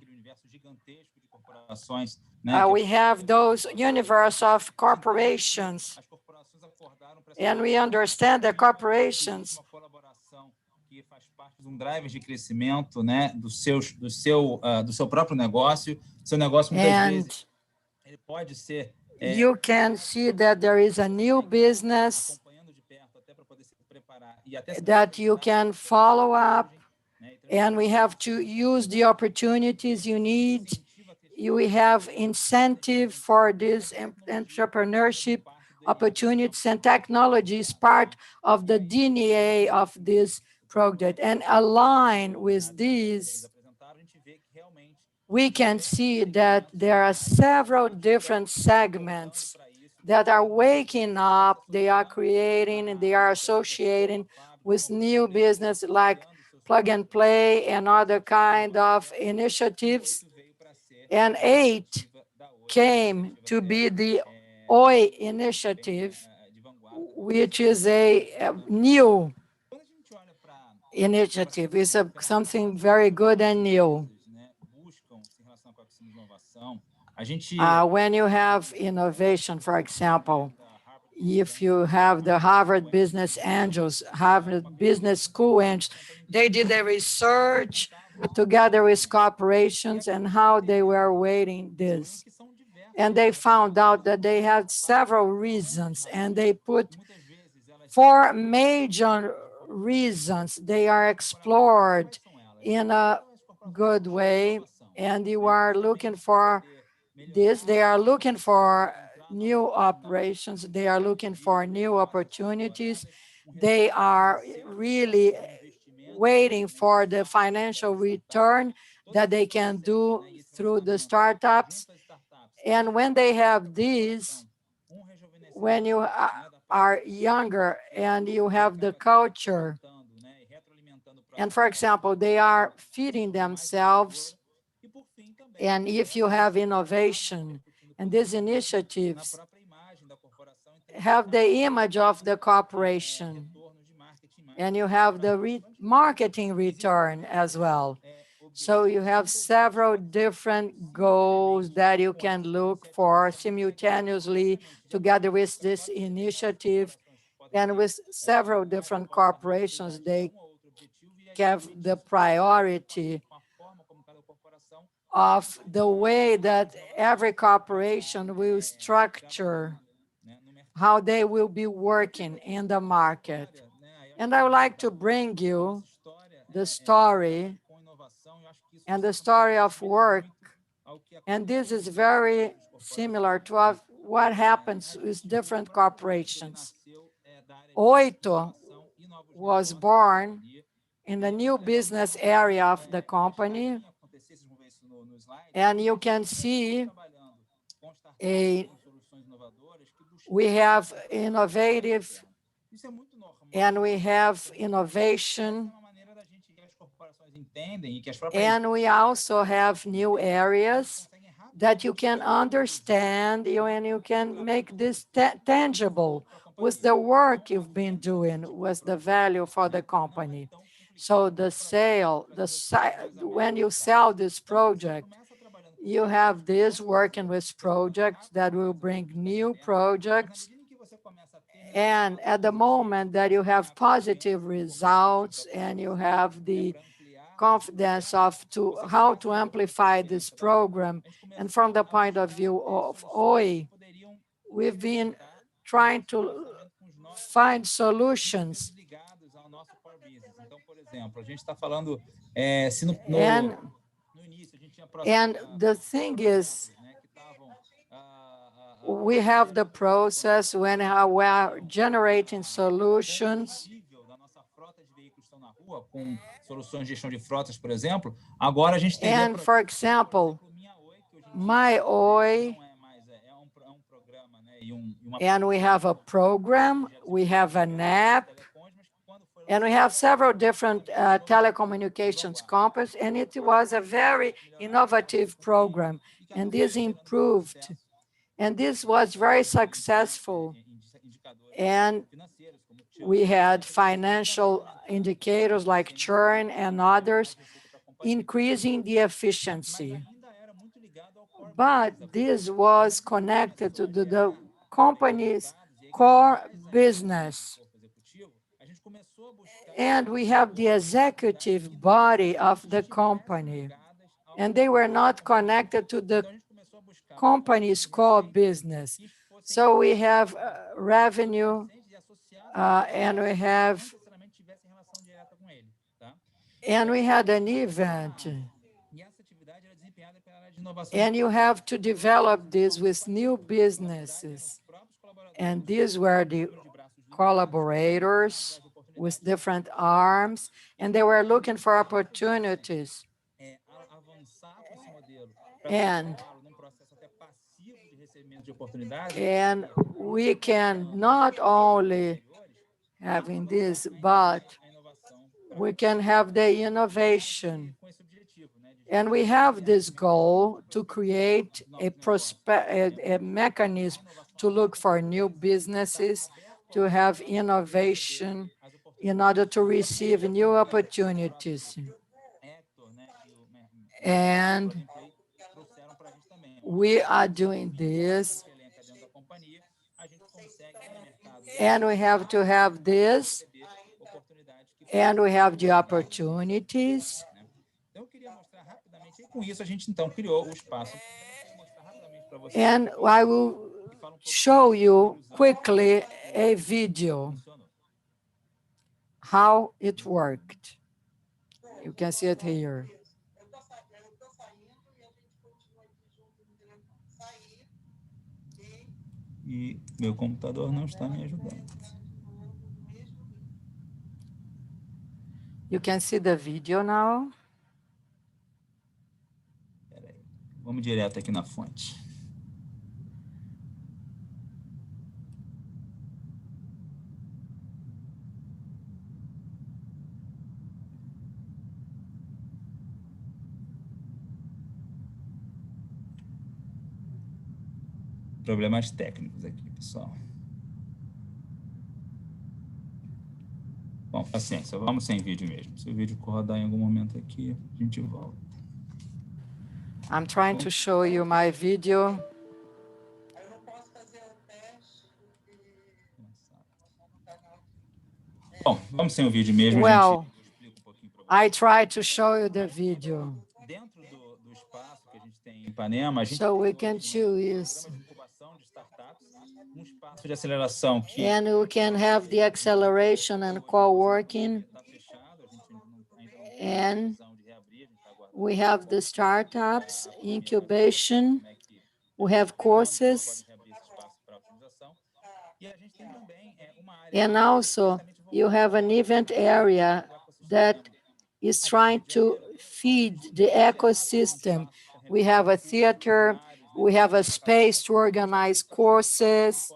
We have those universe of corporations. And we understand that corporations driver de crescimento, né, do seu próprio negócio. Seu negócio muitas vezes ele pode ser you can see that there is a new business that you can follow up, and we have to use the opportunities you need. We have incentive for this entrepreneurship opportunities, and technology is part of the DNA of this project. And align with these, we can see that there are several different segments that are waking up, they are creating, and they are associating with new business like plug and play and other kind of initiatives. And 8 came to be the OI initiative, which is a new initiative. It's something very good and new. When you have innovation, for example, if you have the Harvard Business Angels, Harvard Business School Angels, they did a research together with corporations and how they were weighting this. And they found out that they had several reasons, and they put 4 major reasons. They are explored in a good way, and you are looking for this. They are looking for new operations. They are looking for new opportunities. They are really waiting for the financial return that they can do through the startups. And when they have these, when you are younger and you have the culture, and for example, they are feeding themselves, and if you have innovation, and these initiatives have the image of the corporation, and you have the marketing return as well. So you have several different goals that you can look for simultaneously together with this initiative, and with several different corporations, they have the priority of the way that every corporation will structure how they will be working in the market. And I would like to bring you the story and the story of work. And this is very similar to what happens with different corporations. Oito was born in the new business area of the company. And you can see we have innovative and we have innovation, and we also have new areas that you can understand and you can make this tangible with the work you've been doing, with the value for the company. So the sale, when you sell this project, you have this working with projects that will bring new projects. And at the moment that you have positive results and you have the confidence of how to amplify this program, and from the point of view of OI, we've been trying to find solutions. And the thing is, we have the process when we are generating solutions. And for example, my OI, and we have a program, we have an app, and we have several different telecommunications companies, and it was a very innovative program, and this improved, and this was very successful. And we had financial indicators like churn and others, increasing the efficiency. But this was connected to the company's core business. And we have the executive body of the company, and they were not connected to the company's core business. So we have revenue, and we had an event. And you have to develop this with new businesses. And these were the collaborators with different arms, and they were looking for opportunities. And we can not only having this, but we can have the innovation. And we have this goal to create a mechanism to look for new businesses, to have innovation in order to receive new opportunities. And we are doing this. And we have to have this. And we have the opportunities. And I will show you quickly a video how it worked. You can see it here. E meu computador não está me ajudando. You can see the video now. Peraí, vamos direto aqui na fonte. Problemas técnicos aqui, pessoal. Bom, paciência, vamos sem vídeo mesmo. Se o vídeo rodar em algum momento aqui, a gente volta. I'm trying to show you my video. Bom, vamos sem o vídeo mesmo. Well, I try to show you the video. Dentro do espaço que a gente tem em Ipanema, a gente so we can choose. Espaço de aceleração que and we can have the acceleration and co-working. And we have the startups, incubation, we have courses. And also you have an event area that is trying to feed the ecosystem. We have a theater, we have a space to organize courses,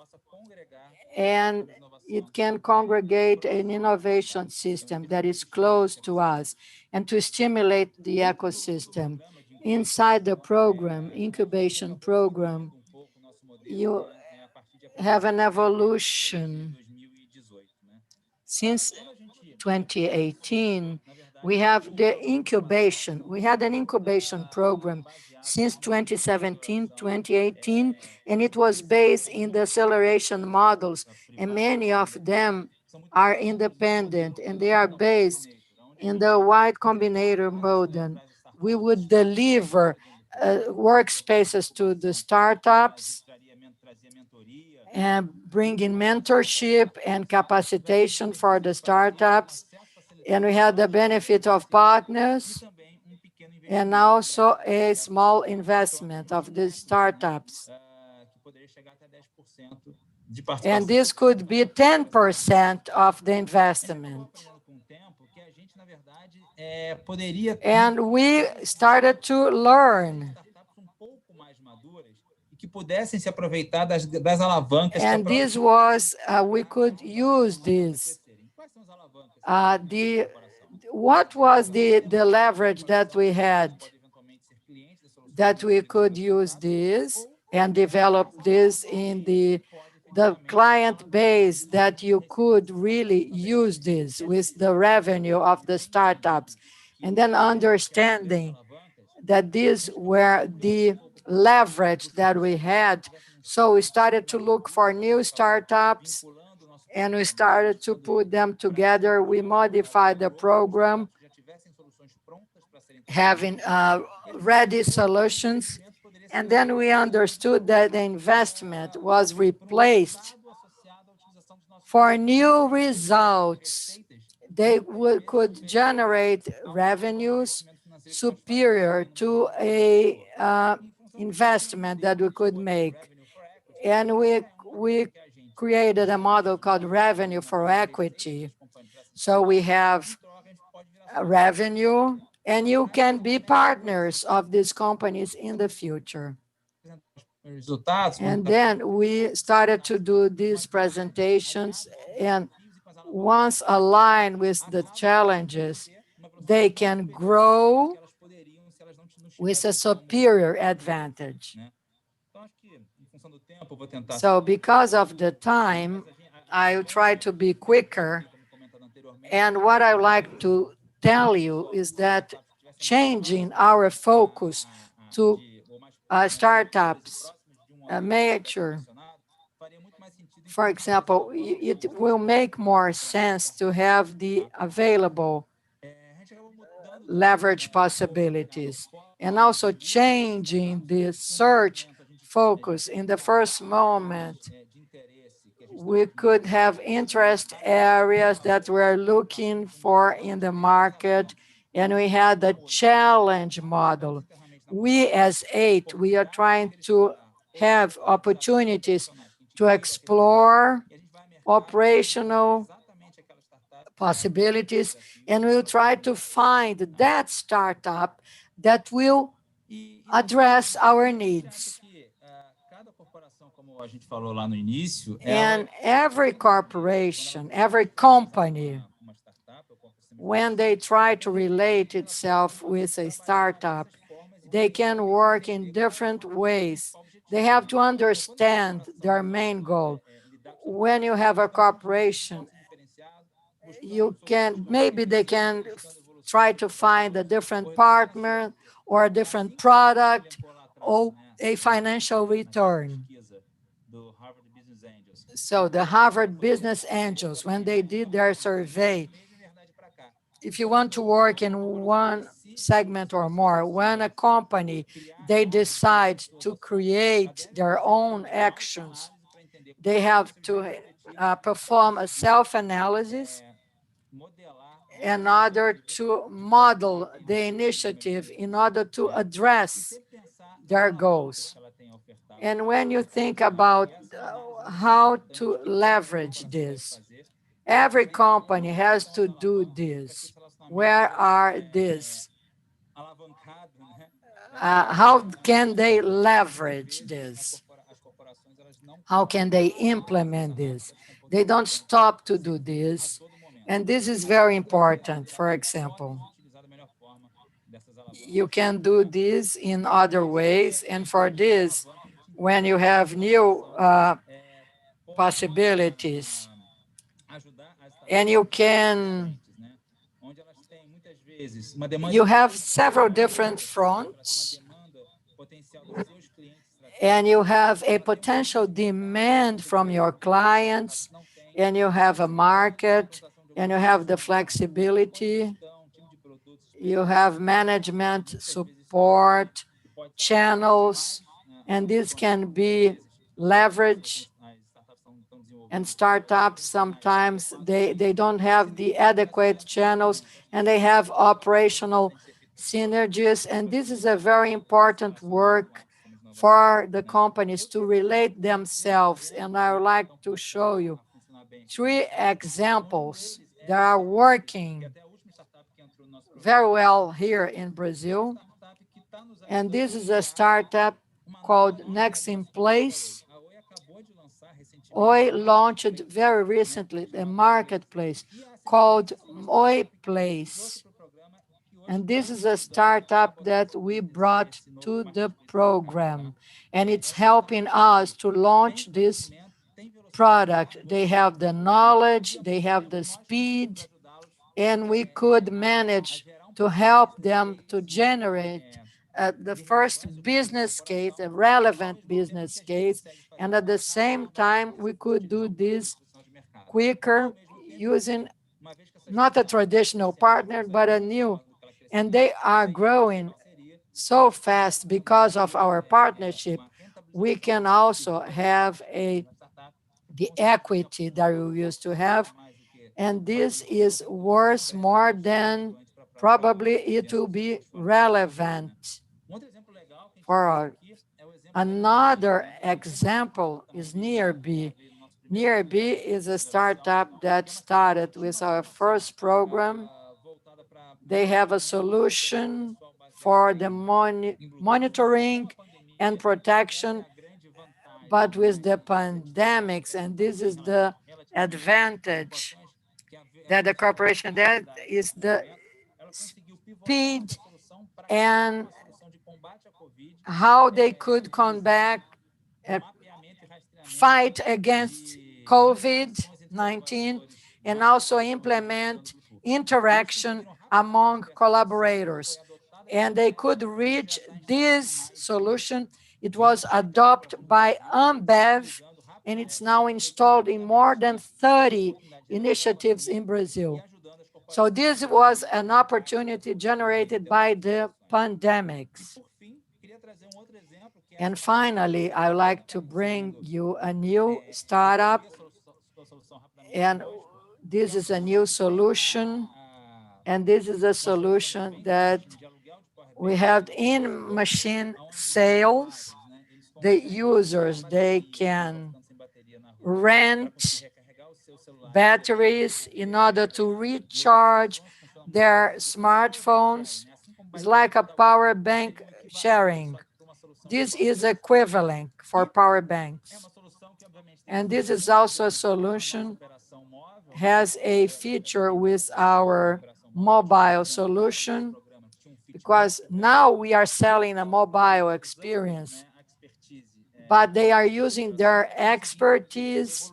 and it can congregate an innovation system that is close to us and to stimulate the ecosystem. Inside the program, incubation program, you have an evolution. Since 2018, we have the incubation. We had an incubation program since 2017, 2018, and it was based in the acceleration models, and many of them are independent, and they are based in the Y Combinator model. We would deliver workspaces to the startups and bring in mentorship and capacitation for the startups. And we had the benefit of partners and also a small investment of the startups. And this could be 10% of the investment. And we started to learn. Que pudessem se aproveitar das alavancas. And this was, we could use this. What was the leverage that we had? That we could use this and develop this in the client base, that you could really use this with the revenue of the startups. And then understanding that these were the leverage that we had. So we started to look for new startups and we started to put them together. We modified the program, having ready solutions. And then we understood that the investment was replaced for new results. They could generate revenues superior to a investment that we could make. And we created a model called revenue for equity. So we have revenue, and you can be partners of these companies in the future. And then we started to do these presentations, and once aligned with the challenges, they can grow with a superior advantage. So because of the time, I'll try to be quicker. And what I would like to tell you is that changing our focus to startups, mature. For example, it will make more sense to have the available leverage possibilities, and also changing the search focus. In the first moment, we could have interest areas that we're looking for in the market, and we had the challenge model. We as 8, we are trying to have opportunities to explore operational possibilities, and we'll try to find that startup that will address our needs. And every corporation, every company, when they try to relate itself with a startup, they can work in different ways. They have to understand their main goal. When you have a corporation, you can, maybe they can try to find a different partner or a different product or a financial return. So the Harvard Business Angels, when they did their survey, if you want to work in one segment or more, when a company, they decide to create their own actions, they have to perform a self-analysis in order to model the initiative, in order to address their goals. And when you think about how to leverage this, every company has to do this. Where are these? How can they leverage this? How can they implement this? They don't stop to do this. And this is very important. For example, you can do this in other ways. And for this, when you have new possibilities, and you have several different fronts, and you have a potential demand from your clients, and you have a market, and you have the flexibility, you have management support, channels, and this can be leveraged. And startups, sometimes they don't have the adequate channels, and they have operational synergies. And this is a very important work for the companies to relate themselves. And I would like to show you 3 examples that are working very well here in Brazil. And this is a startup called Next in Place. Oi launched very recently a marketplace called Oi Place. And this is a startup that we brought to the program. And it's helping us to launch this product. They have the knowledge, they have the speed, and we could manage to help them to generate the first business case, a relevant business case, and at the same time, we could do this quicker using not a traditional partner, but a new. And they are growing so fast because of our partnership. We can also have the equity that we used to have, and this is worth more than probably it will be relevant for our. Another example is Nearby. Nearby is a startup that started with our first program. They have a solution for the monitoring and protection, but with the pandemics, and this is the advantage that the corporation, that is the speed and how they could combat fight against COVID-19 and also implement interaction among collaborators. And they could reach this solution. It was adopted by Ambev, and it's now installed in more than 30 initiatives in Brazil. So this was an opportunity generated by the pandemics. And finally, I would like to bring you a new startup, and this is a new solution, and this is a solution that we have in machine sales. The users, they can rent batteries in order to recharge their smartphones. It's like a power bank sharing. This is equivalent for power banks. And this is also a solution, has a feature with our mobile solution, because now we are selling a mobile experience, but they are using their expertise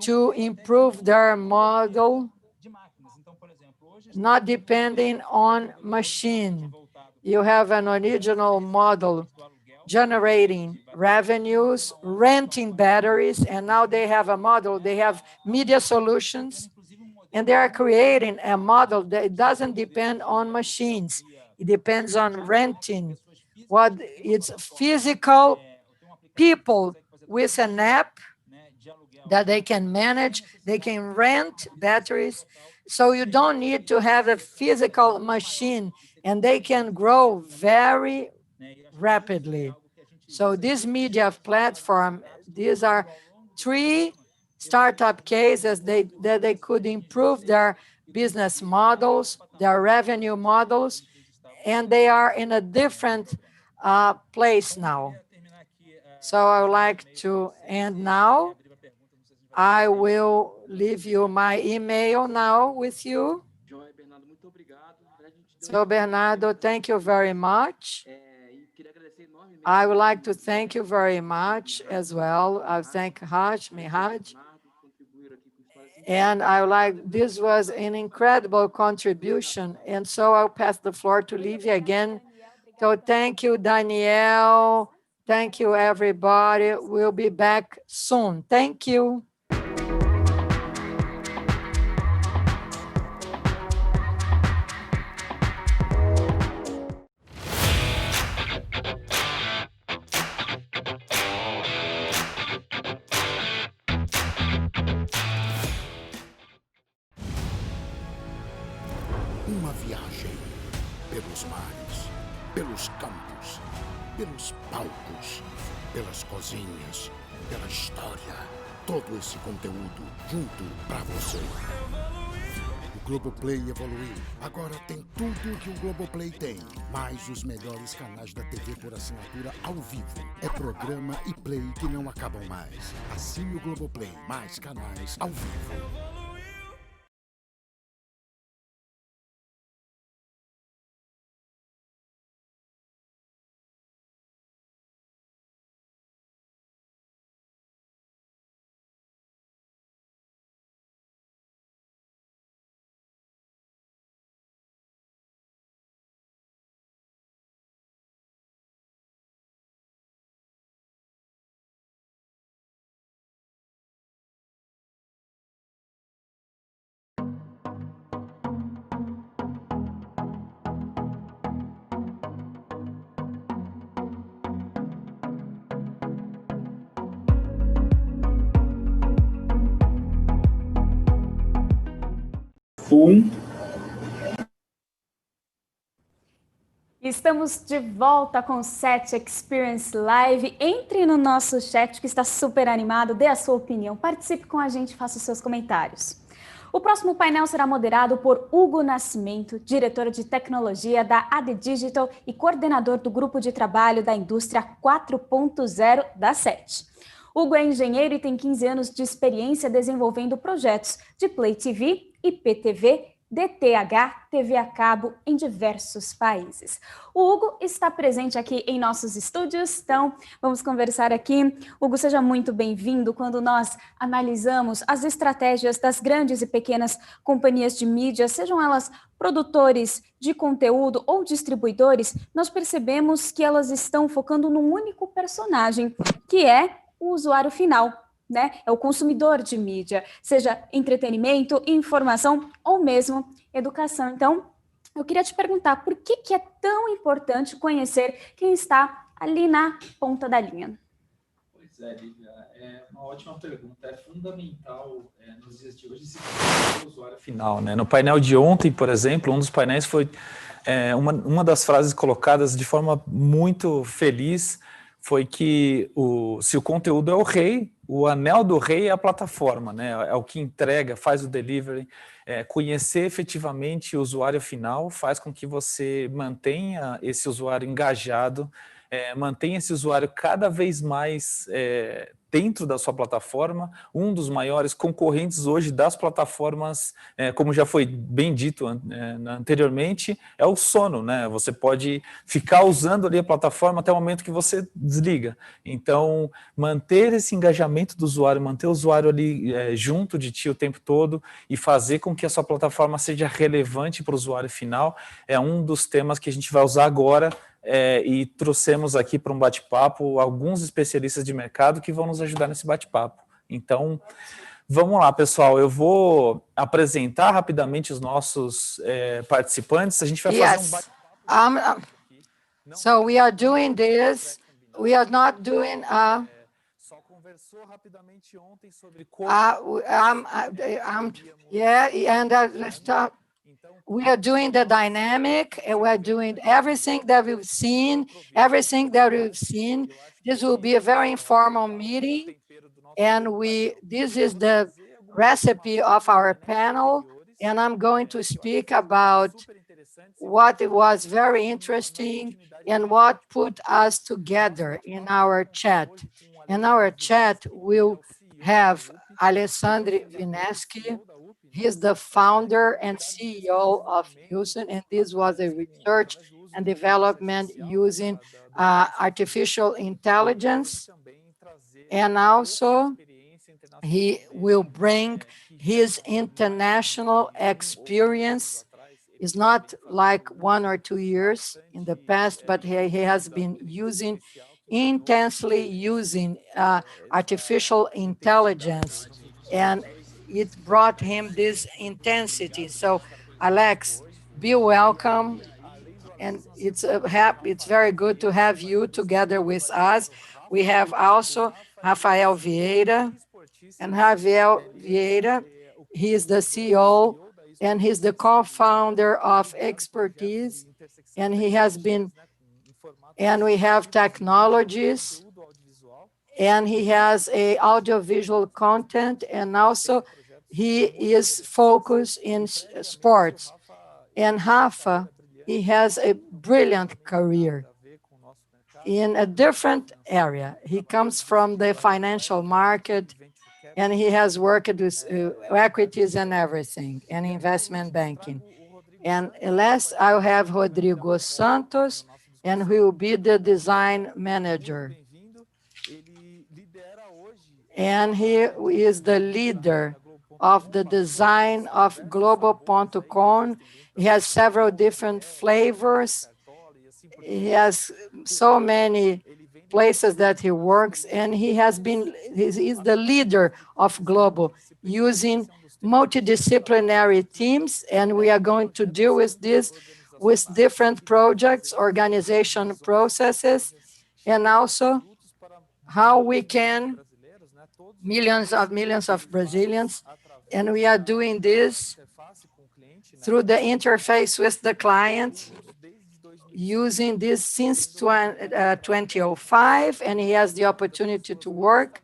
to improve their model, not depending on machine. You have an original model generating revenues, renting batteries, and now they have a model, they have media solutions, and they are creating a model that doesn't depend on machines. It depends on renting. What it's physical people with an app that they can manage, they can rent batteries, so you don't need to have a physical machine, and they can grow very rapidly. So this media platform, these are 3 startup cases that they could improve their business models, their revenue models, and they are in a different place now. So I would like to end now. I will leave you my email now with you. So Bernardo, thank you very much. I would like to thank you very much as well. I thank Mihaj. And I would like, this was an incredible contribution. And so I'll pass the floor to Livia again. So thank you, Danielle. Thank you, everybody. We'll be back soon. Thank you. Uma viagem pelos mares, pelos campos, pelos palcos, pelas cozinhas, pela história. Todo esse conteúdo junto para você. O Globoplay evoluiu. Agora tem tudo que o Globoplay tem. Mais os melhores canais da TV por assinatura ao vivo. É programa e play que não acabam mais. Assine o Globoplay. Mais canais ao vivo. Estamos de volta com o Set Experience Live. Entre no nosso chat que está super animado, dê a sua opinião, participe com a gente, faça os seus comentários. O próximo painel será moderado por Hugo Nascimento, diretor de tecnologia da AD Digital e coordenador do grupo de trabalho da indústria 4.0 da SET. Hugo é engenheiro e tem 15 anos de experiência desenvolvendo projetos de Play TV, IPTV, DTH, TV a cabo em diversos países. O Hugo está presente aqui em nossos estúdios, então vamos conversar aqui. Hugo, seja muito bem-vindo. Quando nós analisamos as estratégias das grandes e pequenas companhias de mídia, sejam elas produtores de conteúdo ou distribuidores, nós percebemos que elas estão focando num único personagem, que é o usuário final, né? É o consumidor de mídia, seja entretenimento, informação ou mesmo educação. Então, eu queria te perguntar, por que é tão importante conhecer quem está ali na ponta da linha? Pois é, Lívia, é uma ótima pergunta. É fundamental nos dias de hoje se conhecer o usuário final, né? No painel de ontem, por exemplo, um dos painéis foi uma das frases colocadas de forma muito feliz, foi que se o conteúdo é o rei, o anel do rei é a plataforma, né? É o que entrega, faz o delivery. Conhecer efetivamente o usuário final faz com que você mantenha esse usuário engajado, mantenha esse usuário cada vez mais dentro da sua plataforma. Um dos maiores concorrentes hoje das plataformas, como já foi bem dito anteriormente, é o sono, né? Você pode ficar usando ali a plataforma até o momento que você desliga. Então, manter esse engajamento do usuário, manter o usuário ali junto de ti o tempo todo e fazer com que a sua plataforma seja relevante para o usuário final é um dos temas que a gente vai usar agora. E trouxemos aqui para um bate-papo alguns especialistas de mercado que vão nos ajudar nesse bate-papo. Então, vamos lá, pessoal. Eu vou apresentar rapidamente os nossos participantes. A gente vai fazer um bate-papo. So we are doing this. We are not doing. Só conversou rapidamente ontem sobre como. Yeah, and let's talk. We are doing the dynamic, and we're doing everything that we've seen, This will be a very informal meeting, and this is the recipe of our panel, and I'm going to speak about what was very interesting and what put us together in our chat. In our chat, we'll have Alessandro Vineschi. He's the founder and CEO of Houston, and this was a research and development using artificial intelligence. And also, he will bring his international experience. It's not like 1 or 2 years in the past, but he has been intensely using artificial intelligence, and it brought him this intensity. So, Alex, be welcome, and it's very good to have you together with us. We have also Rafael Vieira, and Rafael Vieira, he is the CEO, and he's the co-founder of eXPerience, and he has been, and we have technologies, and he has a audiovisual content, and also he is focused in sports. And Rafa, he has a brilliant career in a different area. He comes from the financial market, and he has worked with equities and everything, and investment banking. And last, I'll have Rodrigo Santos, and he will be the design manager. And he is the leader of the design of Globo.com. He has several different flavors. He has so many places that he works, and he's the leader of Globo, using multidisciplinary teams, and we are going to deal with this with different projects, organization processes, and also how we can millions of Brazilians, and we are doing this through the interface with the client using this since 2005, and he has the opportunity to work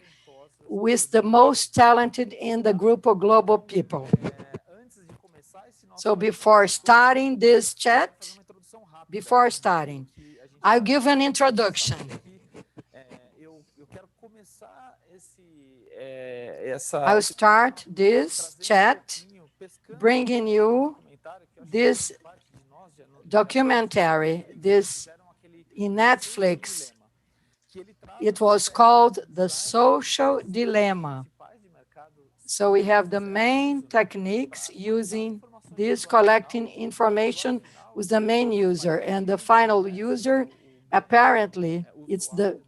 with the most talented in the group of global people. So before starting this chat, I'll give an introduction. I'll start this chat bringing you this documentary, this in Netflix. It was called The Social Dilemma. So we have the main techniques using this, collecting information with the main user, and the final user, apparently, it's the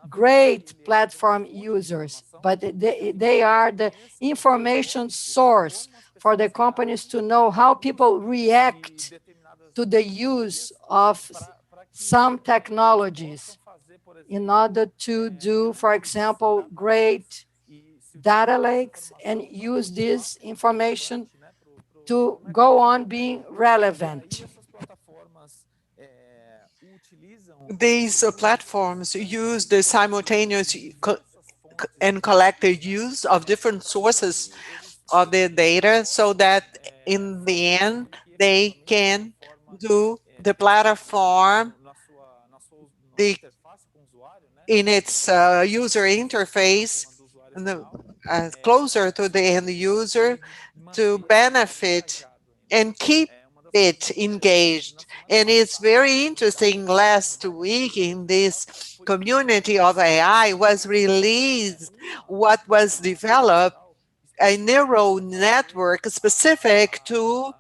great platform users, but they are the information source for the companies to know how people react to the use of some technologies in order to do, for example, great data lakes and use this information to go on being relevant. These platforms use the simultaneous and collective use of different sources of the data so that in the end they can do the platform in its user interface closer to the end user to benefit and keep it engaged. And it's very interesting, last week in this community of AI was released what was developed, a neural network specific to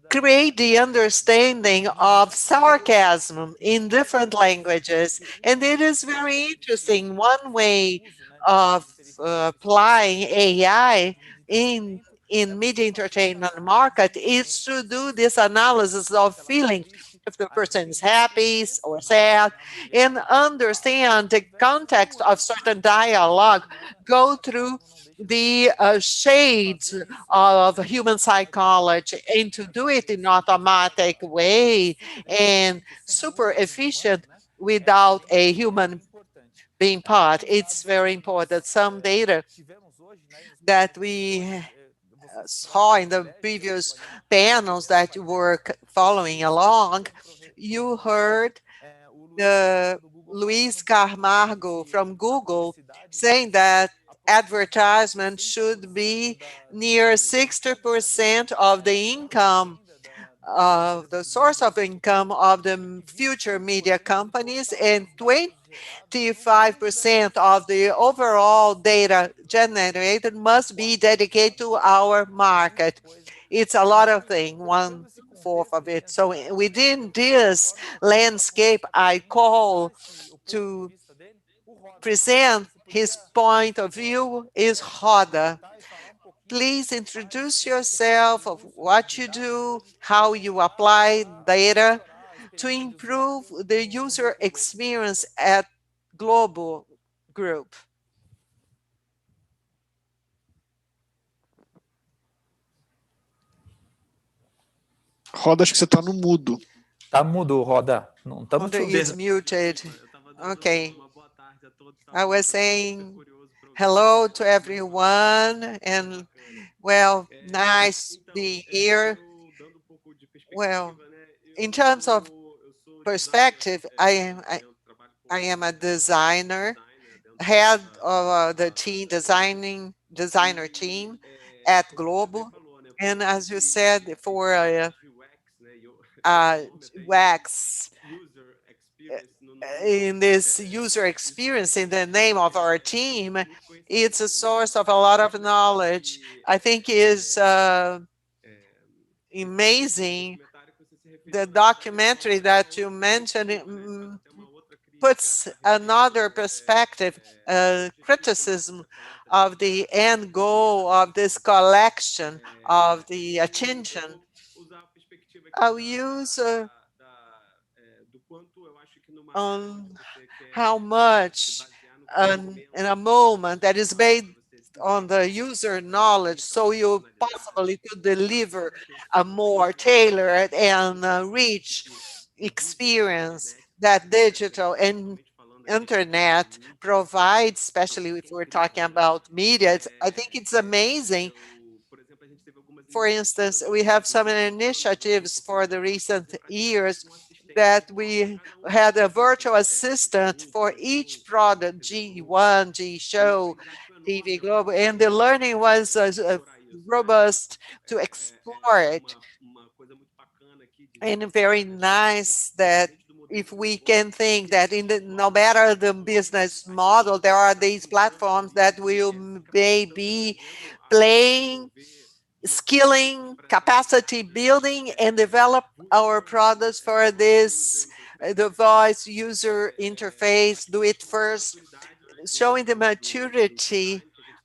create the understanding of sarcasm in different languages. And it is very interesting. One way of applying AI in media entertainment market is to do this analysis of feelings, if the person is happy or sad, and understand the context of certain dialogue, go through the shades of human psychology, and to do it in automatic way and super efficient without a human being part. It's very important. Some data that we saw in the previous panels that you were following along, you heard Luis Camargo from Google saying that advertisement should be near 60% of the income, of the source of income of the future media companies, and 25% of the overall data generated must be dedicated to our market. It's a lot of things, 1/4 of it. So within this landscape, I call to present his point of view is Roda. Please introduce yourself of what you do, how you apply data to improve the user experience at Global Group. Roda, acho que você está no mudo. Tá mudo, Roda. Não estamos Roda is muted. Okay. I was saying hello to everyone, and well, nice to be here. Well, in terms of perspective, I am a designer, head of the designer team at Global, and as you said, for UX in this user experience in the name of our team, it's a source of a lot of knowledge. I think is amazing. The documentary that you mentioned puts another perspective, criticism of the end goal of this collection of the attention. I'll use on how much in a moment that is based on the user knowledge, so you possibly could deliver a more tailored and rich experience that digital and internet provides, especially if we're talking about media. I think it's amazing. For instance, we have some initiatives for the recent years that we had a virtual assistant for each product, G1, G-Show, TV Global, and the learning was robust to explore it. And very nice that if we can think that no matter the business model, there are these platforms that will maybe playing, skilling, capacity building, and develop our products for this the voice user interface, do it first, showing the maturity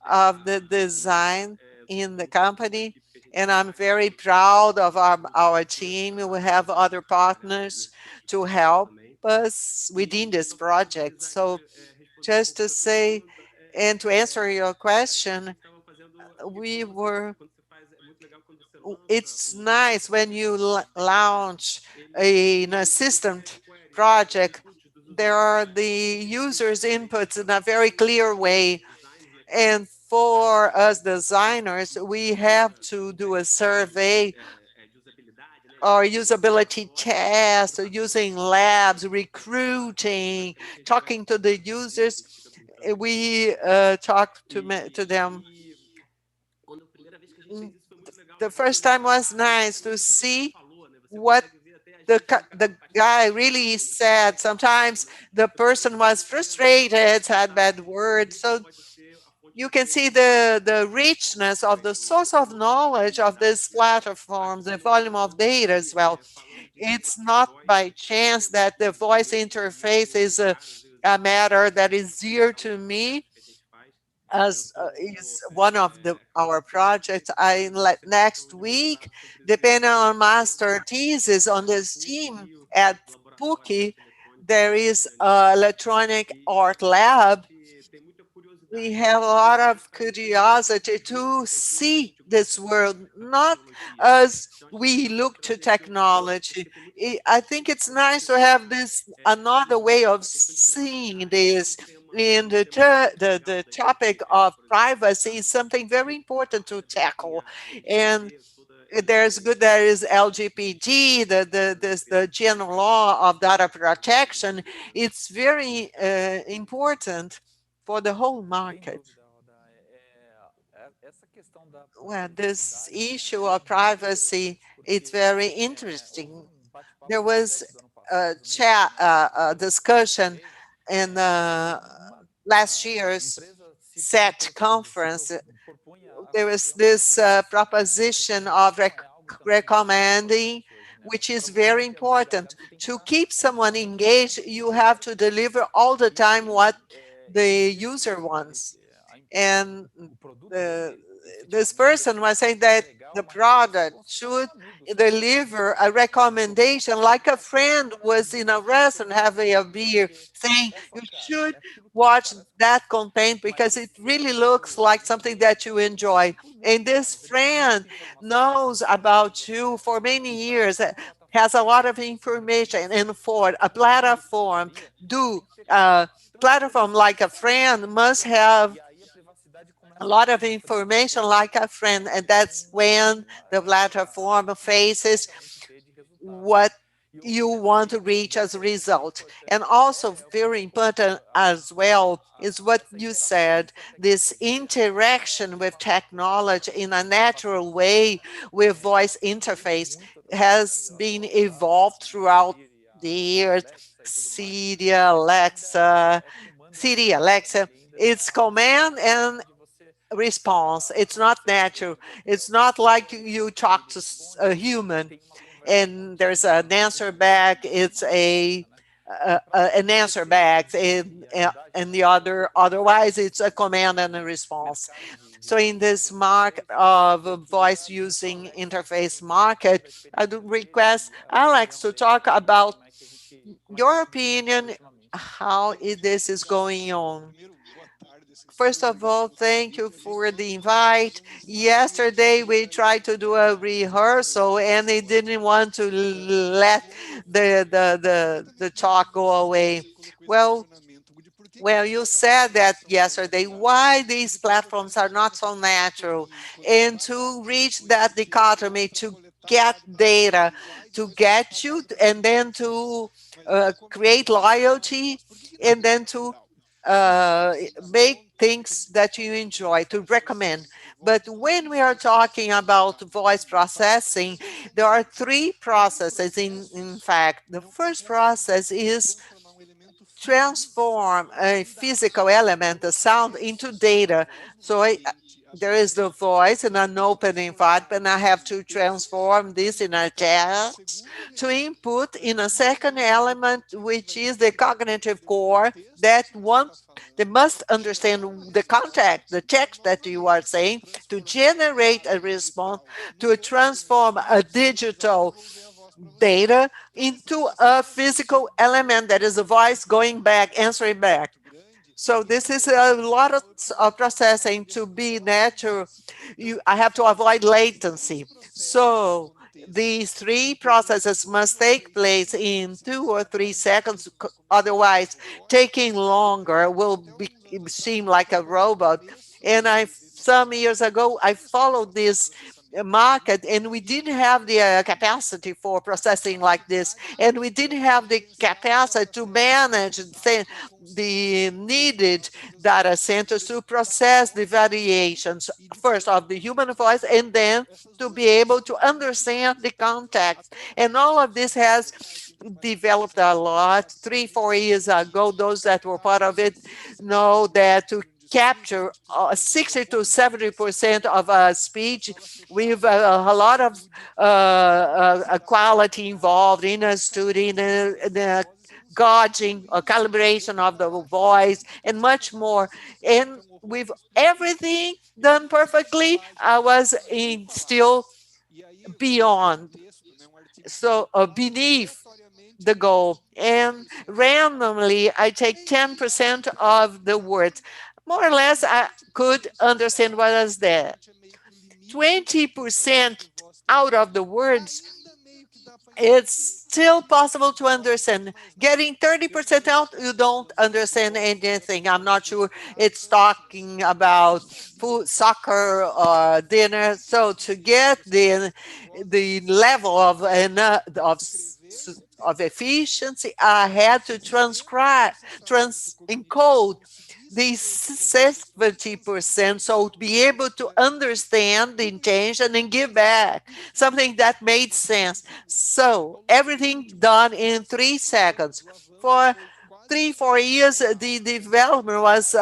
of the design in the company. And I'm very proud of our team. We have other partners to help us within this project. So just to say, and to answer your question, it's nice when you launch an assistant project, there are the user's inputs in a very clear way. And for us designers, we have to do a survey or usability tests, using labs, recruiting, talking to the users. We talk to them. The first time was nice to see what the guy really said. Sometimes the person was frustrated, had bad words. So you can see the richness of the source of knowledge of this platform, the volume of data as well. It's not by chance that the voice interface is a matter that is dear to me, as is one of our projects. Next week, depending on master thesis on this team at PUC, there is an electronic art lab. We have a lot of curiosity to see this world, not as we look to technology. I think it's nice to have this another way of seeing this. And the topic of privacy is something very important to tackle. And there is LGBT, the general law of data protection. It's very important for the whole market. Well, this issue of privacy, it's very interesting. There was a discussion in last year's SET conference. There was this proposition of recommending, which is very important. To keep someone engaged, you have to deliver all the time what the user wants. And this person was saying that the product should deliver a recommendation like a friend was in a restaurant having a beer, saying you should watch that content because it really looks like something that you enjoy. And this friend knows about you for many years, has a lot of information, and for a platform platform like a friend must have a lot of information like a friend, and that's when the platform faces what you want to reach as a result. And also very important as well is what you said, this interaction with technology in a natural way with voice interface has been evolved throughout the years. Siri, Alexa, it's command and response. It's not natural. It's not like you talk to a human and there's an answer back. It's an answer back, and the otherwise it's a command and a response. So in this market of voice using interface market, I do request Alex to talk about your opinion, how this is going on. First of all, thank you for the invite. Yesterday, we tried to do a rehearsal and they didn't want to let the talk go away. Well, you said that yesterday, why these platforms are not so natural, and to reach that dichotomy, to get data, to get you, and then to create loyalty, and then to make things that you enjoy, to recommend. But when we are talking about voice processing, there are three processes in fact. The first process is transform a physical element, the sound, into data. So there is the voice in an open environment. I have to transform this in a text to input in a second element, which is the cognitive core that they must understand the context, the text that you are saying, to generate a response, to transform a digital data into a physical element that is a voice going back, answering back. So this is a lot of processing to be natural. I have to avoid latency. So these three processes must take place in 2 or 3 seconds. Otherwise, taking longer will seem like a robot. And some years ago, I followed this market and we didn't have the capacity for processing like this, and we didn't have the capacity to manage the needed data centers to process the variations first of the human voice and then to be able to understand the context. And all of this has developed a lot. 3-4 years ago, those that were part of it know that to capture 60 to 70% of speech with a lot of quality involved in a study, in the gauging or calibration of the voice, and much more. And with everything done perfectly, I was still beyond, so beneath the goal. And randomly, I take 10% of the words. More or less, I could understand what was there. 20% out of the words, it's still possible to understand. Getting 30% out, you don't understand anything. I'm not sure it's talking about food, soccer, or dinner. So to get the level of efficiency, I had to encode these 70%, so to be able to understand the intention and give back something that made sense. So everything done in 3 seconds. For 3-4 years, the development was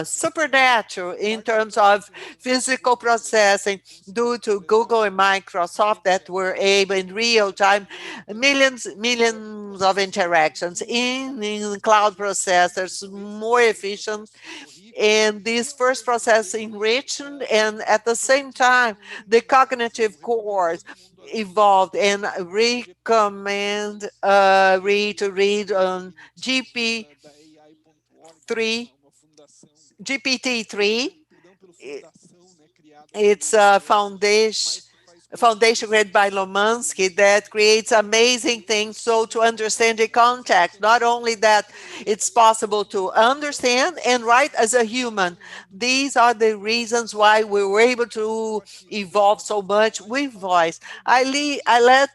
supernatural in terms of physical processing due to Google and Microsoft that were able in real time, millions of interactions in cloud processors, more efficient. And this first process enriched, and at the same time, the cognitive cores evolved, and recommend to read on GPT-3. It's a foundation read by Lomansky that creates amazing things. So to understand the context, not only that it's possible to understand and write as a human. These are the reasons why we were able to evolve so much with voice. I let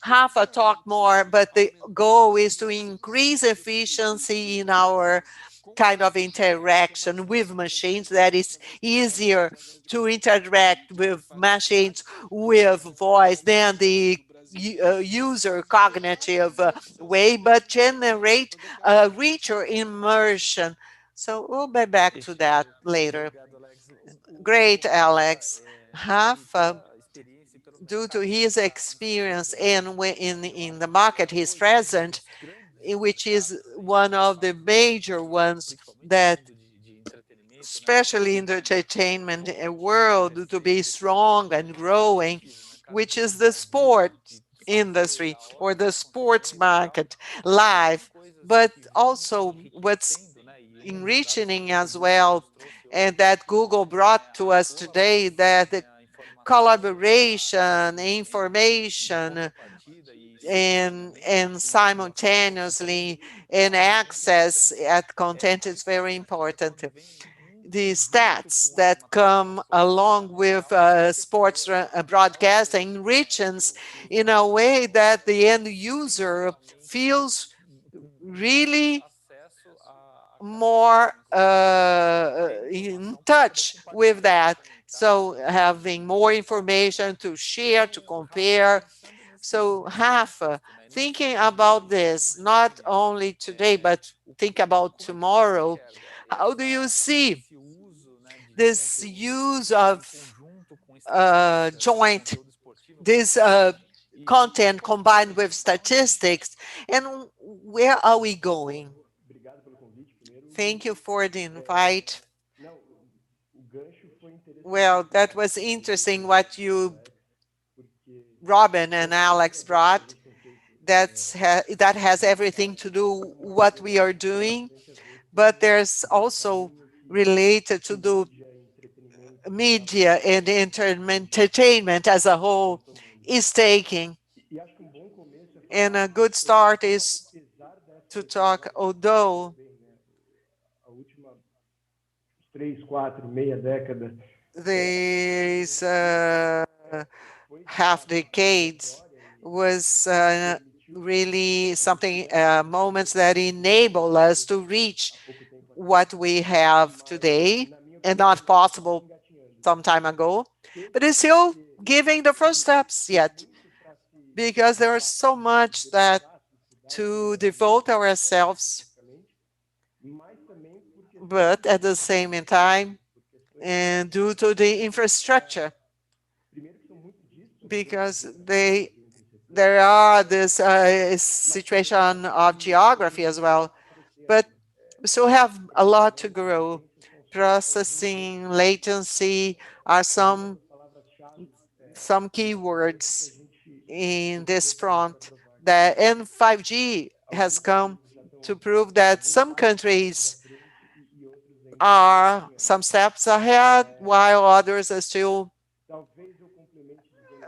Rafa talk more, but the goal is to increase efficiency in our kind of interaction with machines, that is easier to interact with machines with voice than the user cognitive way, but generate a richer immersion. So we'll be back to that later. Great, Alex. Rafa, due to his experience and in the market he's present, which is one of the major ones that, especially in the entertainment world, to be strong and growing, which is the sport industry or the sports market live, but also what's enriching as well and that Google brought to us today, that the collaboration, information, and simultaneously and access at content is very important. The stats that come along with sports broadcasting enriches in a way that the end user feels really more in touch with that. So having more information to share, to compare. So Rafa, thinking about this, not only today, but think about tomorrow, how do you see this use of this content combined with statistics, and where are we going? Thank you for the invite. Well, that was interesting what you, Robin and Alex brought. That has everything to do what we are doing, but there's also related to the media and entertainment as a whole is taking. And a good start is to talk, although this half decades was really something, moments that enable us to reach what we have today and not possible some time ago, but it's still giving the first steps yet, because there's so much that to devote ourselves, but at the same time, and due to the infrastructure, because there are this situation of geography as well, but we still have a lot to grow. Processing, latency are some keywords in this front. And 5G has come to prove that some countries are some steps ahead, while others are still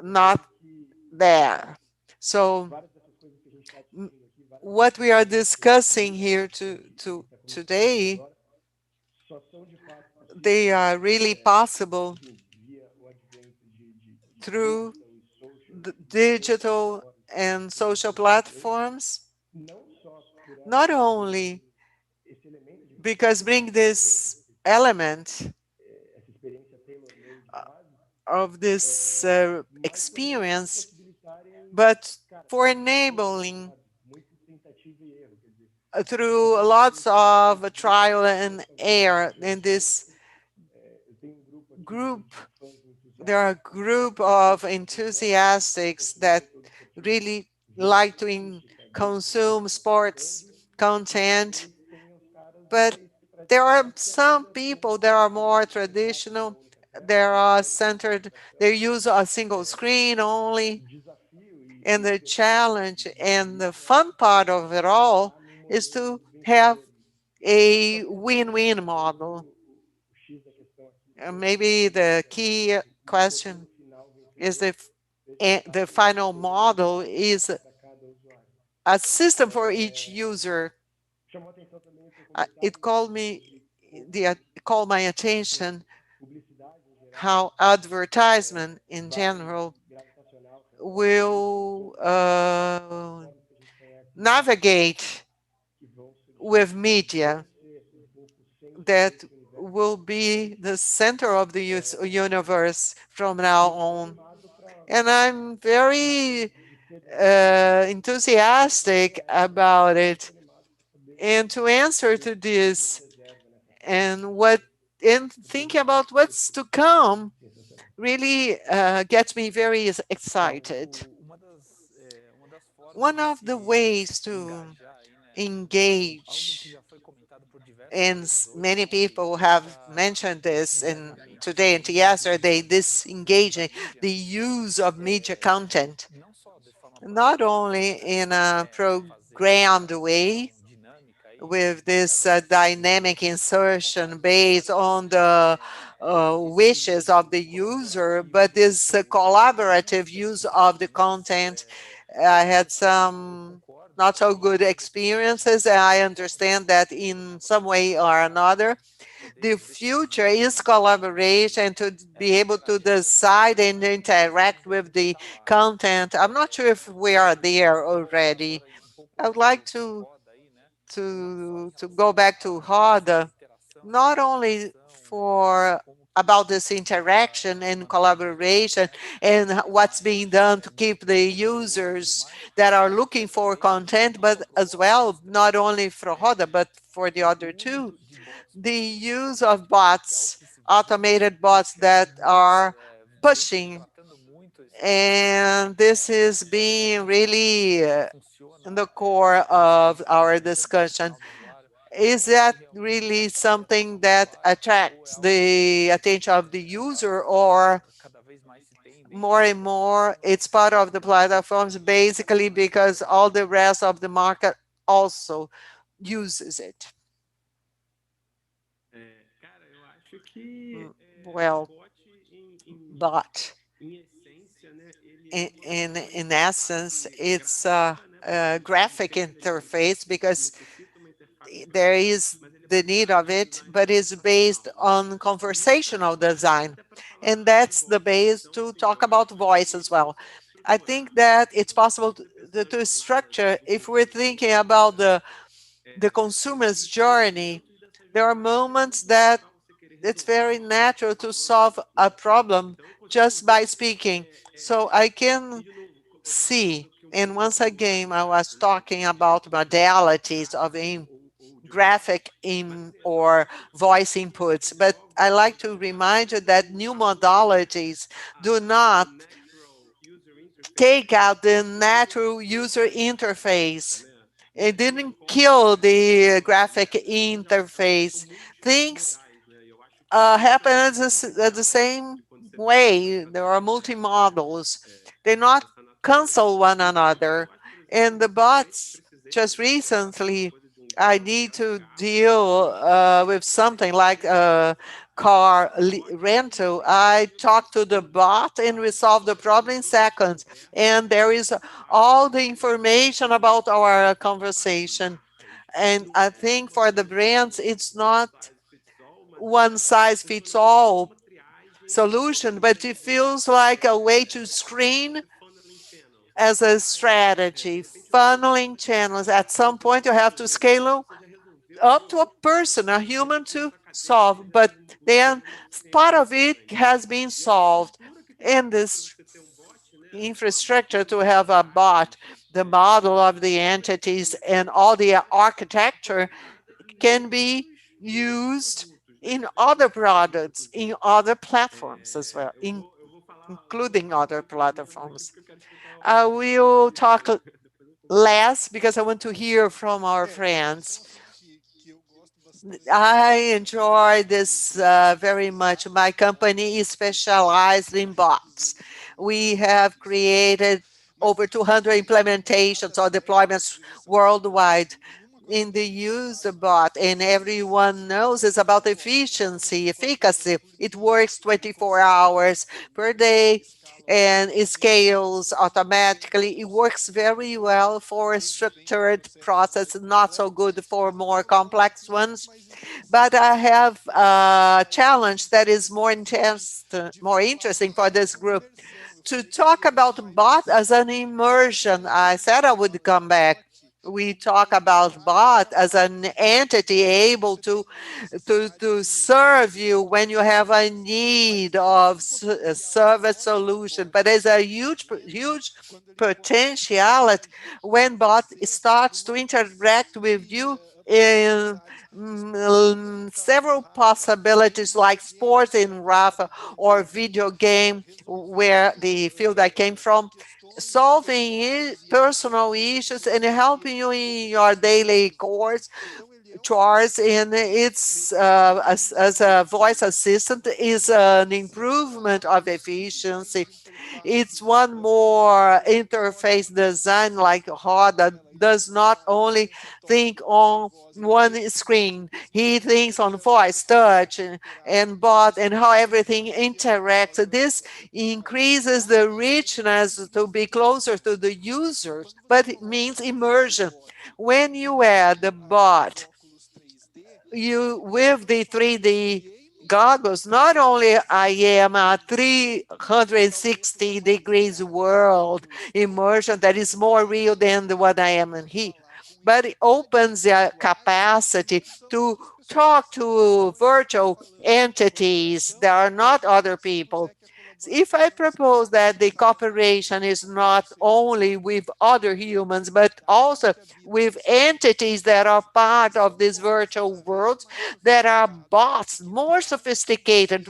not there. So what we are discussing here today, they are really possible through the digital and social platforms, not only because bring this element of this experience, but for enabling through lots of trial and error in this group. There are a group of enthusiasts that really like to consume sports content, but there are some people that are more traditional. They are centered, they use a single screen only. And the challenge and the fun part of it all is to have a win-win model. And maybe the key question is if the final model is a system for each user. It called my attention how advertisement in general will navigate with media that will be the center of the universe from now on. And I'm very enthusiastic about it. And to answer to this and thinking about what's to come really gets me very excited. One of the ways to engage, and many people have mentioned this today and yesterday, this engaging the use of media content, not only in a programmed way, with this dynamic insertion based on the wishes of the user, but this collaborative use of the content. I had some not so good experiences, and I understand that in some way or another, the future is collaboration, to be able to decide and interact with the content. I'm not sure if we are there already. I would like to go back to Roda, not only for about this interaction and collaboration and what's being done to keep the users that are looking for content, but as well, not only for Roda, but for the other two, the use of bots, automated bots that are pushing. And this is being really in the core of our discussion. Is that really something that attracts the attention of the user, or more and more it's part of the platforms basically because all the rest of the market also uses it? Well, but in essence, it's a graphic interface because there is the need of it, but it's based on conversational design. And that's the base to talk about voice as well. I think that it's possible to structure, if we're thinking about the consumer's journey, there are moments that it's very natural to solve a problem just by speaking. So I can see, and once again, I was talking about modalities of graphic or voice inputs, but I like to remind you that new modalities do not take out the natural user interface. It didn't kill the graphic interface. Things happen at the same way. There are multi-models. They not cancel one another. And the bots, just recently, I need to deal with something like car rental. I talk to the bot and we solve the problem in seconds. And there is all the information about our conversation. And I think for the brands, it's not one size fits all solution, but it feels like a way to screen as a strategy, funneling channels. At some point, you have to scale up to a person, a human to solve, but then part of it has been solved in this infrastructure to have a bot. The model of the entities and all the architecture can be used in other products, in other platforms as well, including other platforms. I will talk less because I want to hear from our friends. I enjoy this very much. My company is specialized in bots. We have created over 200 implementations or deployments worldwide in the use of bot, and everyone knows it's about efficiency, efficacy. It works 24 hours per day and it scales automatically. It works very well for a structured process, not so good for more complex ones. But I have a challenge that is more intense, more interesting for this group, to talk about bot as an immersion. I said I would come back. We talk about bot as an entity able to serve you when you have a need of a service solution. But there's a huge potentiality when bot starts to interact with you in several possibilities like sports in Rafa or video game, where the field I came from, solving personal issues and helping you in your daily chores. And it's as a voice assistant is an improvement of efficiency. It's one more interface design like Roda does not only think on one screen. He thinks on voice, touch, and bot, and how everything interacts. This increases the richness to be closer to the users, but it means immersion. When you add the bot, you with the 3D goggles, not only I am a 360 degrees world immersion that is more real than what I am in here, but it opens the capacity to talk to virtual entities that are not other people. If I propose that the cooperation is not only with other humans, but also with entities that are part of this virtual world, that are bots, more sophisticated,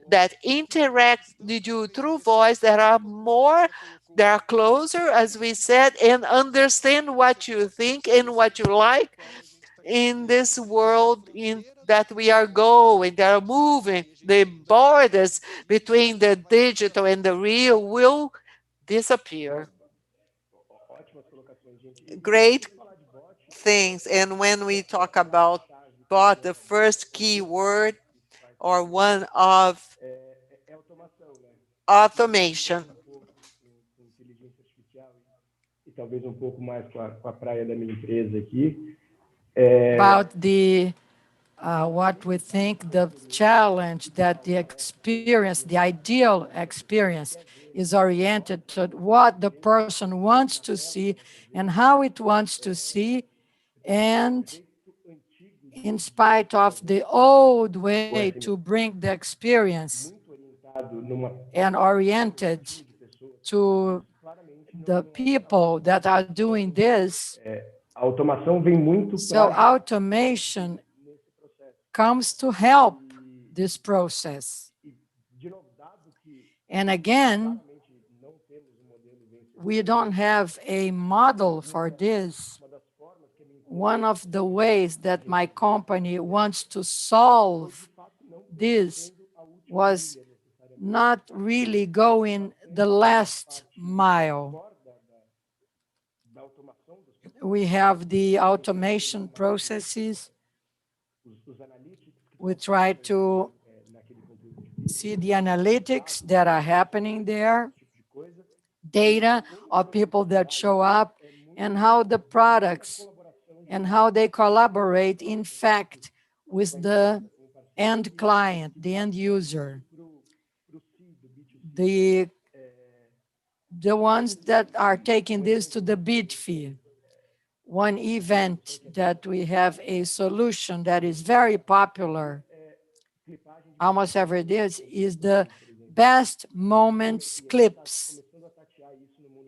that interact with you through voice, that are closer, as we said, and understand what you think and what you like in this world that we are going, that are moving. The borders between the digital and the real will disappear. Great things. And when we talk about bot, the first key word or one of automation. Talvez pouco mais com a praia da minha empresa aqui. About the what we think the challenge that the experience, the ideal experience, is oriented to what the person wants to see and how it wants to see, and in spite of the old way to bring the experience and oriented to the people that are doing this. So automation comes to help this process. And again, we don't have a model for this. One of the ways that my company wants to solve this was not really going the last mile. We have the automation processes. We try to see the analytics that are happening there, data of people that show up, and how the products and how they collaborate, in fact, with the end client, the end user. The ones that are taking this to the bid fee. One event that we have a solution that is very popular almost every day is the best moments clips.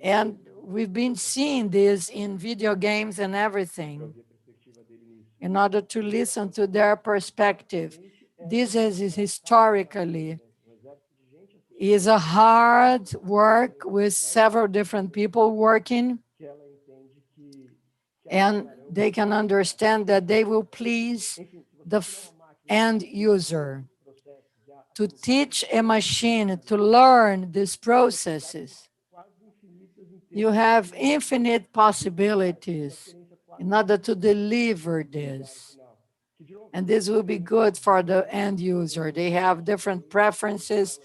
And we've been seeing this in video games and everything in order to listen to their perspective. This is historically is a hard work with several different people working, and they can understand that they will please the end user. To teach a machine to learn these processes, you have infinite possibilities in order to deliver this. And this will be good for the end user. They have different preferences,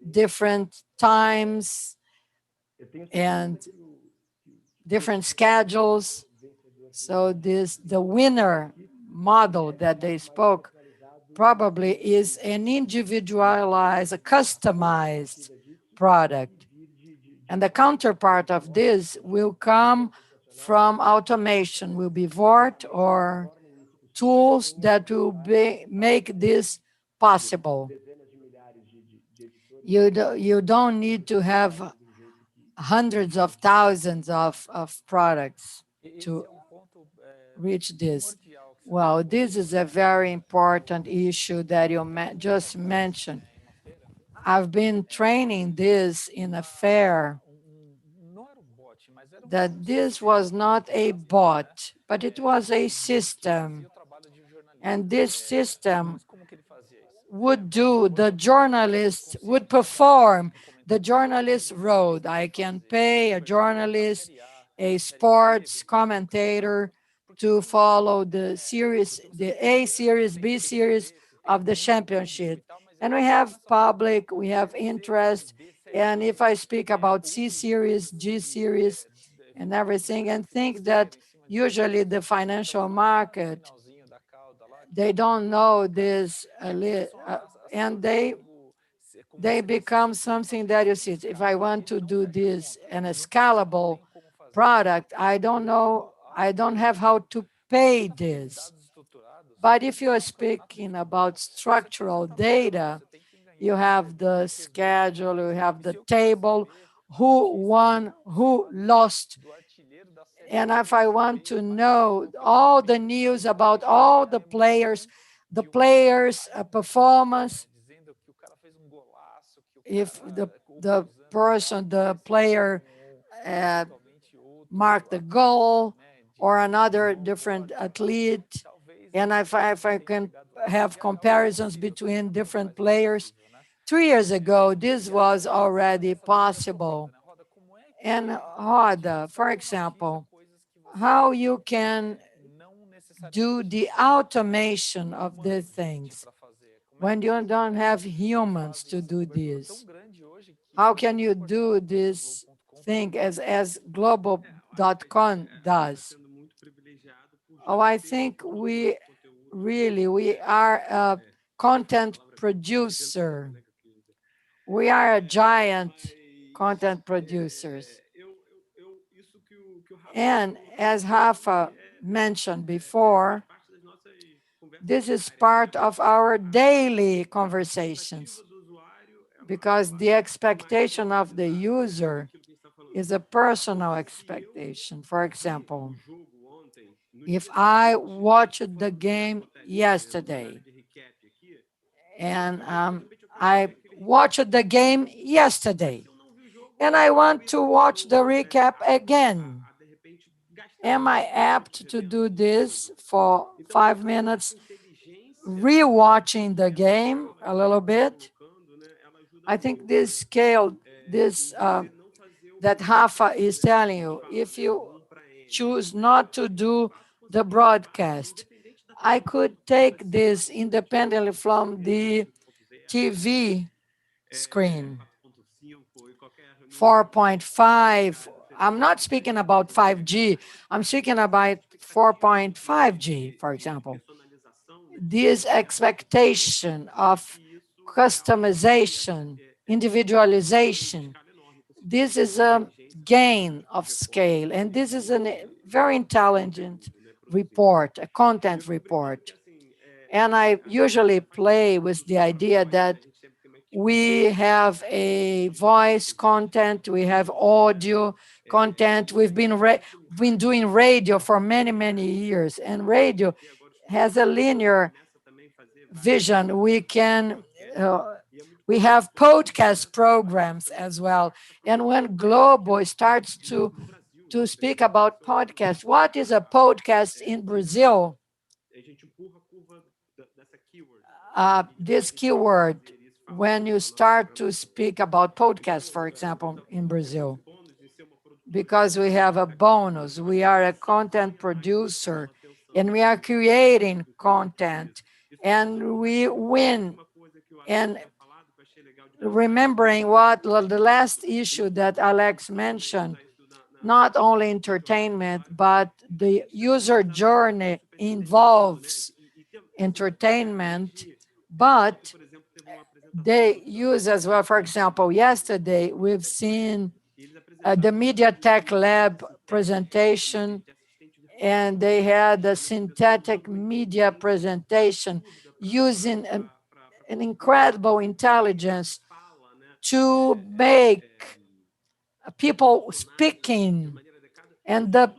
different times, and different schedules. So the winner model that they spoke probably is an individualized, a customized product. And the counterpart of this will come from automation, will be VORT or tools that will make this possible. You don't need to have hundreds of thousands of products to reach this. Well, this is a very important issue that you just mentioned. I've been training this in a fair, that this was not a bot, but it was a system. And this system would do, the journalist would perform the journalist role. I can pay a journalist a sports commentator to follow the series, the A series, B series of the championship. And we have public, we have interest. And if I speak about C series, G series, and everything, and think that usually the financial market, they don't know this, and they become something that you see. If I want to do this in a scalable product, I don't know, I don't have how to pay this. But if you are speaking about structural data, you have the schedule, you have the table, who won, who lost. And if I want to know all the news about all the players' performance, if the person, the player marked the goal or another different athlete, and if I can have comparisons between different players. 3 years ago, this was already possible. And Roda, for example, how you can do the automation of the things when you don't have humans to do this. How can you do this thing as global.com does? Oh, I think we are a content producer. We are a giant content producers. And as Rafa mentioned before, this is part of our daily conversations because the expectation of the user is a personal expectation. For example, if I watched the game yesterday and I watched the game yesterday and I want to watch the recap again, am I apt to do this for 5 minutes, rewatching the game a little bit? I think this scale, that Rafa is telling you, if you choose not to do the broadcast, I could take this independently from the TV screen. 4.5, I'm not speaking about 5G, I'm speaking about 4.5G, for example. This expectation of customization, individualization, this is a gain of scale, and this is a very intelligent report, a content report. And I usually play with the idea that we have a voice content, we have audio content. We've been doing radio for many, many years, and radio has a linear vision. We have podcast programs as well. And when Globo starts to speak about podcasts, what is a podcast in Brazil? This keyword, when you start to speak about podcasts, for example, in Brazil, because we have a bonus, we are a content producer, and we are creating content, and we win. And remembering what the last issue that Alex mentioned, not only entertainment, but the user journey involves entertainment, but they use as well. For example, yesterday we've seen the Media Tech Lab presentation, and they had a synthetic media presentation using an incredible intelligence to make people speaking, and the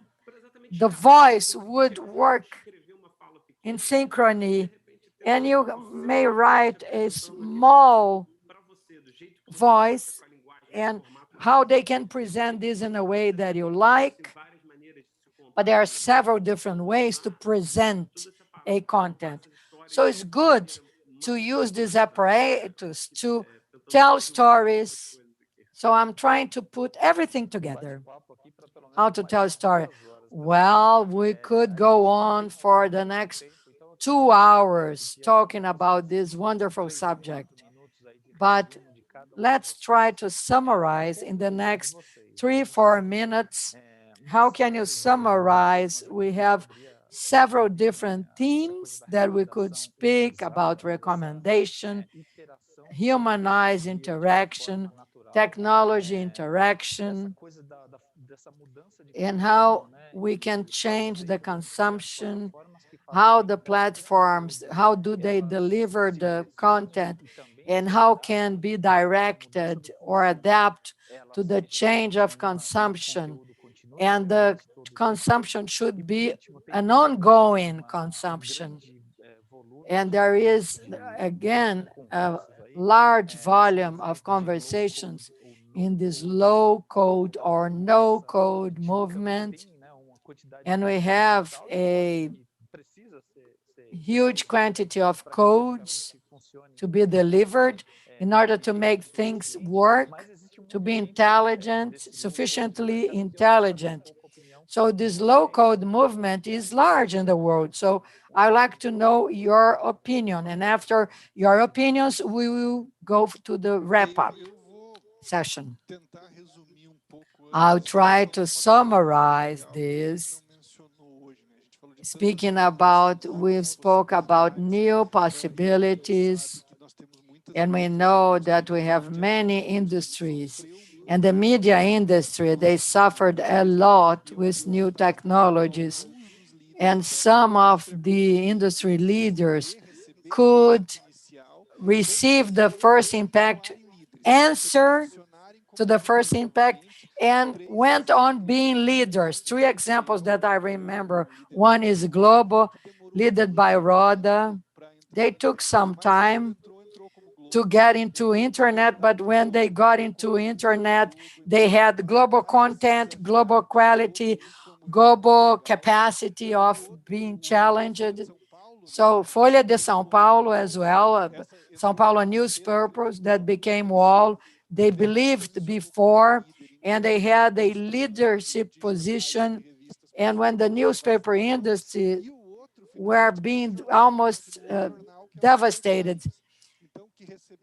voice would work in synchrony, and you may write a small voice and how they can present this in a way that you like. But there are several different ways to present a content. So it's good to use these apparatus to tell stories. So I'm trying to put everything together. how to tell a story. Well, we could go on for the next 2 hours talking about this wonderful subject, but let's try to summarize in the next 3-4 minutes. How can you summarize? We have several different themes that we could speak about: recommendation, humanized interaction, technology interaction, and how we can change the consumption, how the platforms, how do they deliver the content, and how can be directed or adapt to the change of consumption. And the consumption should be an ongoing consumption. And there is, again, a large volume of conversations in this low-code or no-code movement. And we have a huge quantity of codes to be delivered in order to make things work, to be intelligent, sufficiently intelligent. So this low-code movement is large in the world. So I'd like to know your opinion. And after your opinions, we will go to the wrap-up session. I'll try to summarize this. Speaking about, we spoke about new possibilities, and we know that we have many industries. And the media industry, they suffered a lot with new technologies. And some of the industry leaders could receive the first impact, answer to the first impact, and went on being leaders. 3 examples that I remember. One is Globo, led by Roda. They took some time to get into internet, but when they got into internet, they had global content, global quality, global capacity of being challenged. So Folha de São Paulo as well, São Paulo newspapers that became wall. They believed before, and they had a leadership position. And when the newspaper industry were being almost devastated,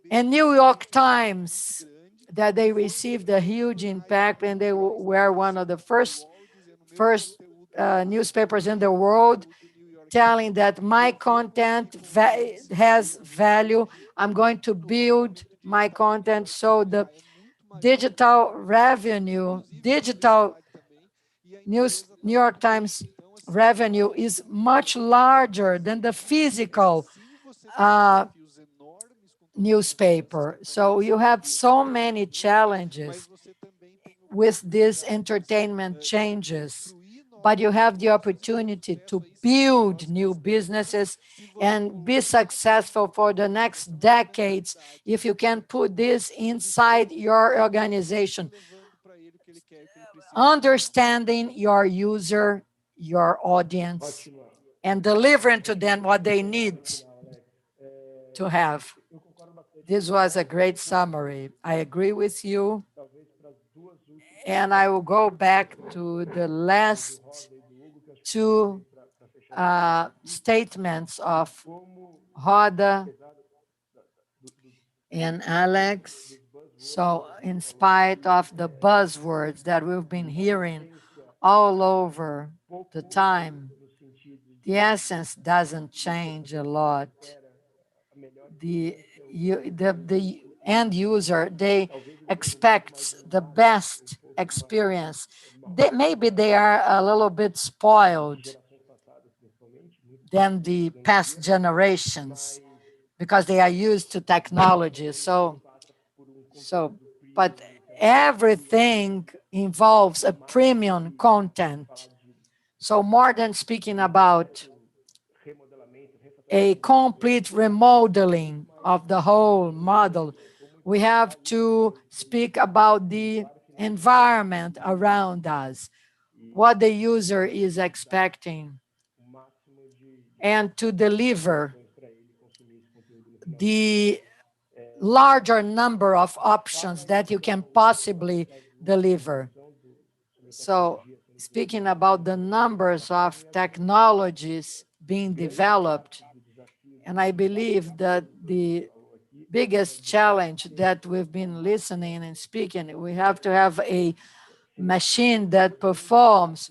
and New York Times, that they received a huge impact, and they were one of the first newspapers in the world telling that my content has value. I'm going to build my content. So the digital revenue, digital New York Times revenue is much larger than the physical newspaper. So you have so many challenges with these entertainment changes, but you have the opportunity to build new businesses and be successful for the next decades if you can put this inside your organization. Understanding your user, your audience, and delivering to them what they need to have. This was a great summary. I agree with you. And I will go back to the last 2 statements of Roda and Alex. So in spite of the buzzwords that we've been hearing all over the time, the essence doesn't change a lot. The end user, they expect the best experience. Maybe they are a little bit spoiled than the past generations because they are used to technology. But everything involves a premium content. So more than speaking about a complete remodeling of the whole model, we have to speak about the environment around us, what the user is expecting, and to deliver the larger number of options that you can possibly deliver. So speaking about the numbers of technologies being developed, and I believe that the biggest challenge that we've been listening and speaking, we have to have a machine that performs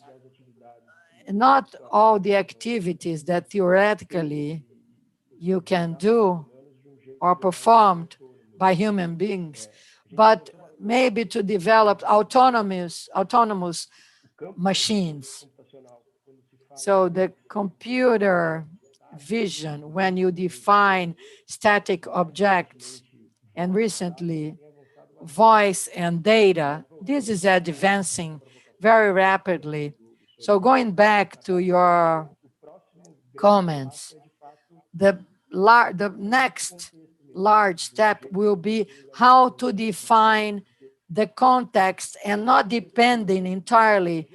not all the activities that theoretically you can do or performed by human beings, but maybe to develop autonomous machines. So the computer vision, when you define static objects, and recently voice and data, this is advancing very rapidly. So going back to your comments, the next large step will be how to define the context and not depending entirely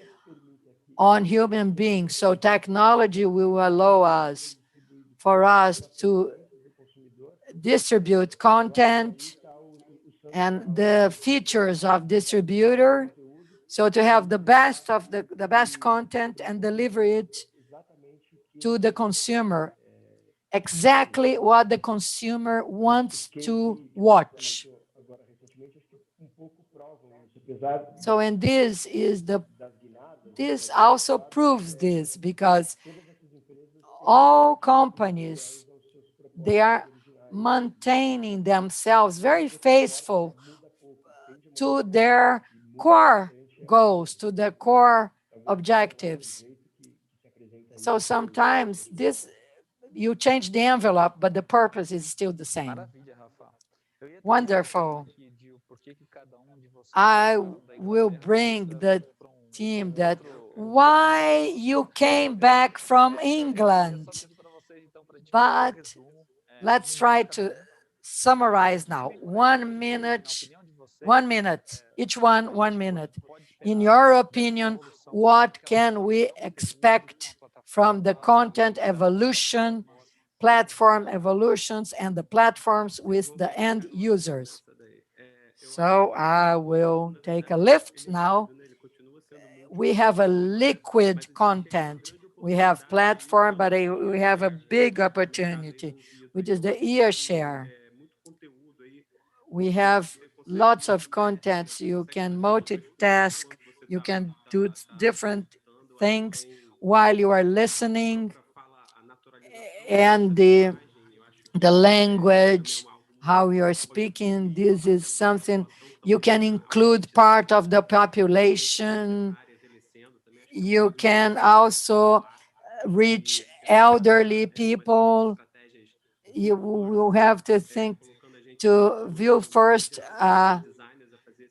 on human beings. So technology will allow us to distribute content and the features of distributor. So to have the best of the best content and deliver it to the consumer, exactly what the consumer wants to watch. So, and this also proves this, because all companies, they are maintaining themselves very faithful to their core goals, to their core objectives. So sometimes you change the envelope, but the purpose is still the same. Wonderful. I will bring the team that why you came back from England. But let's try to summarize now. 1 minute, each one 1 minute. In your opinion, what can we expect from the content evolution, platform evolutions, and the platforms with the end users? So I will take a lift now. We have a liquid content. We have platform, but we have a big opportunity, which is the ear share. We have lots of contents. You can multitask. You can do different things while you are listening. And the language, how you're speaking, this is something you can include part of the population. You can also reach elderly people. You will have to think to view first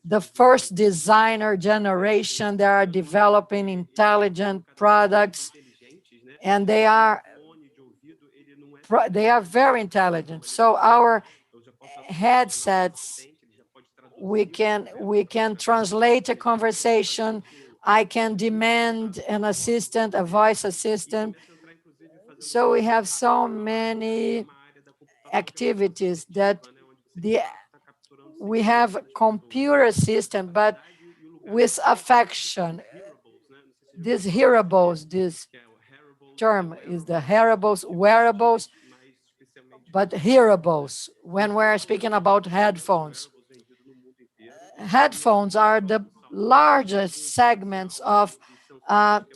the first designer generation. They are developing intelligent products, and they are very intelligent. So our headsets, we can translate a conversation. I can demand an assistant, a voice assistant. So we have so many activities that we have a computer system, but with affection. These hearables, this term is the hearables, wearables, but hearables, when we're speaking about headphones. Headphones are the largest segments of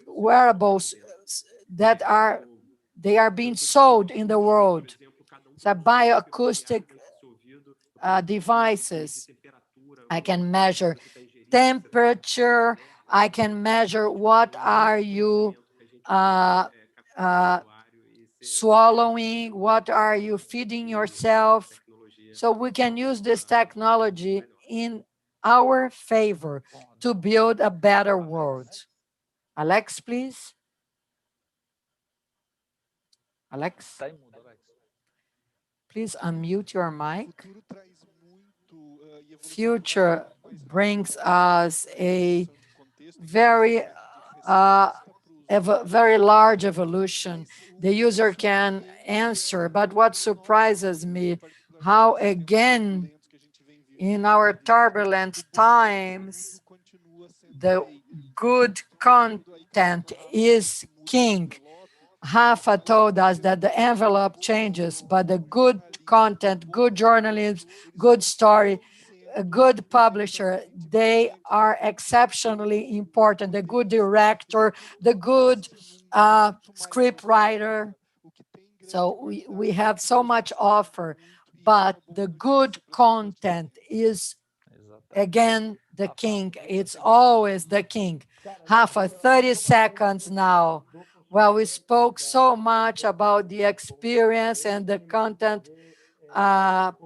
wearables that are being sold in the world. So bioacoustic devices. I can measure temperature. I can measure what are you swallowing, what are you feeding yourself. So we can use this technology in our favor to build a better world. Alex, please. Alex, please unmute your mic. Future brings us a very large evolution. The user can answer, but what surprises me, how again, in our turbulent times, the good content is king. Rafa told us that the envelope changes, but the good content, good journalism, good story, a good publisher, they are exceptionally important. The good director, the good script writer. So we have so much offer, but the good content is, again, the king. It's always the king. Rafa, 30 seconds now. Well, we spoke so much about the experience and the content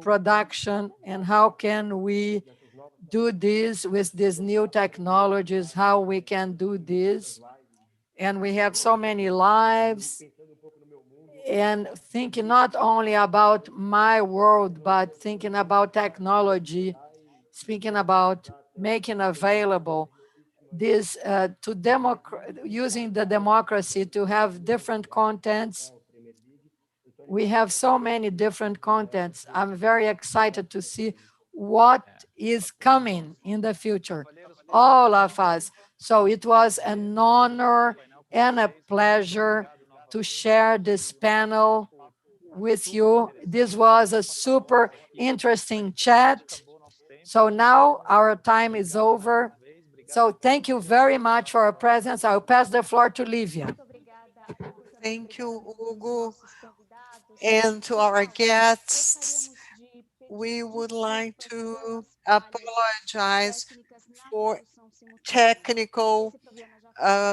production and how can we do this with these new technologies, how we can do this. And we have so many lives and thinking not only about my world, but thinking about technology, speaking about making available this using the democracy to have different contents. We have so many different contents. I'm very excited to see what is coming in the future, all of us. So it was an honor and a pleasure to share this panel with you. This was a super interesting chat. So now our time is over. So thank you very much for your presence. I'll pass the floor to Lívia. Thank you, Hugo. And to our guests, we would like to apologize for technical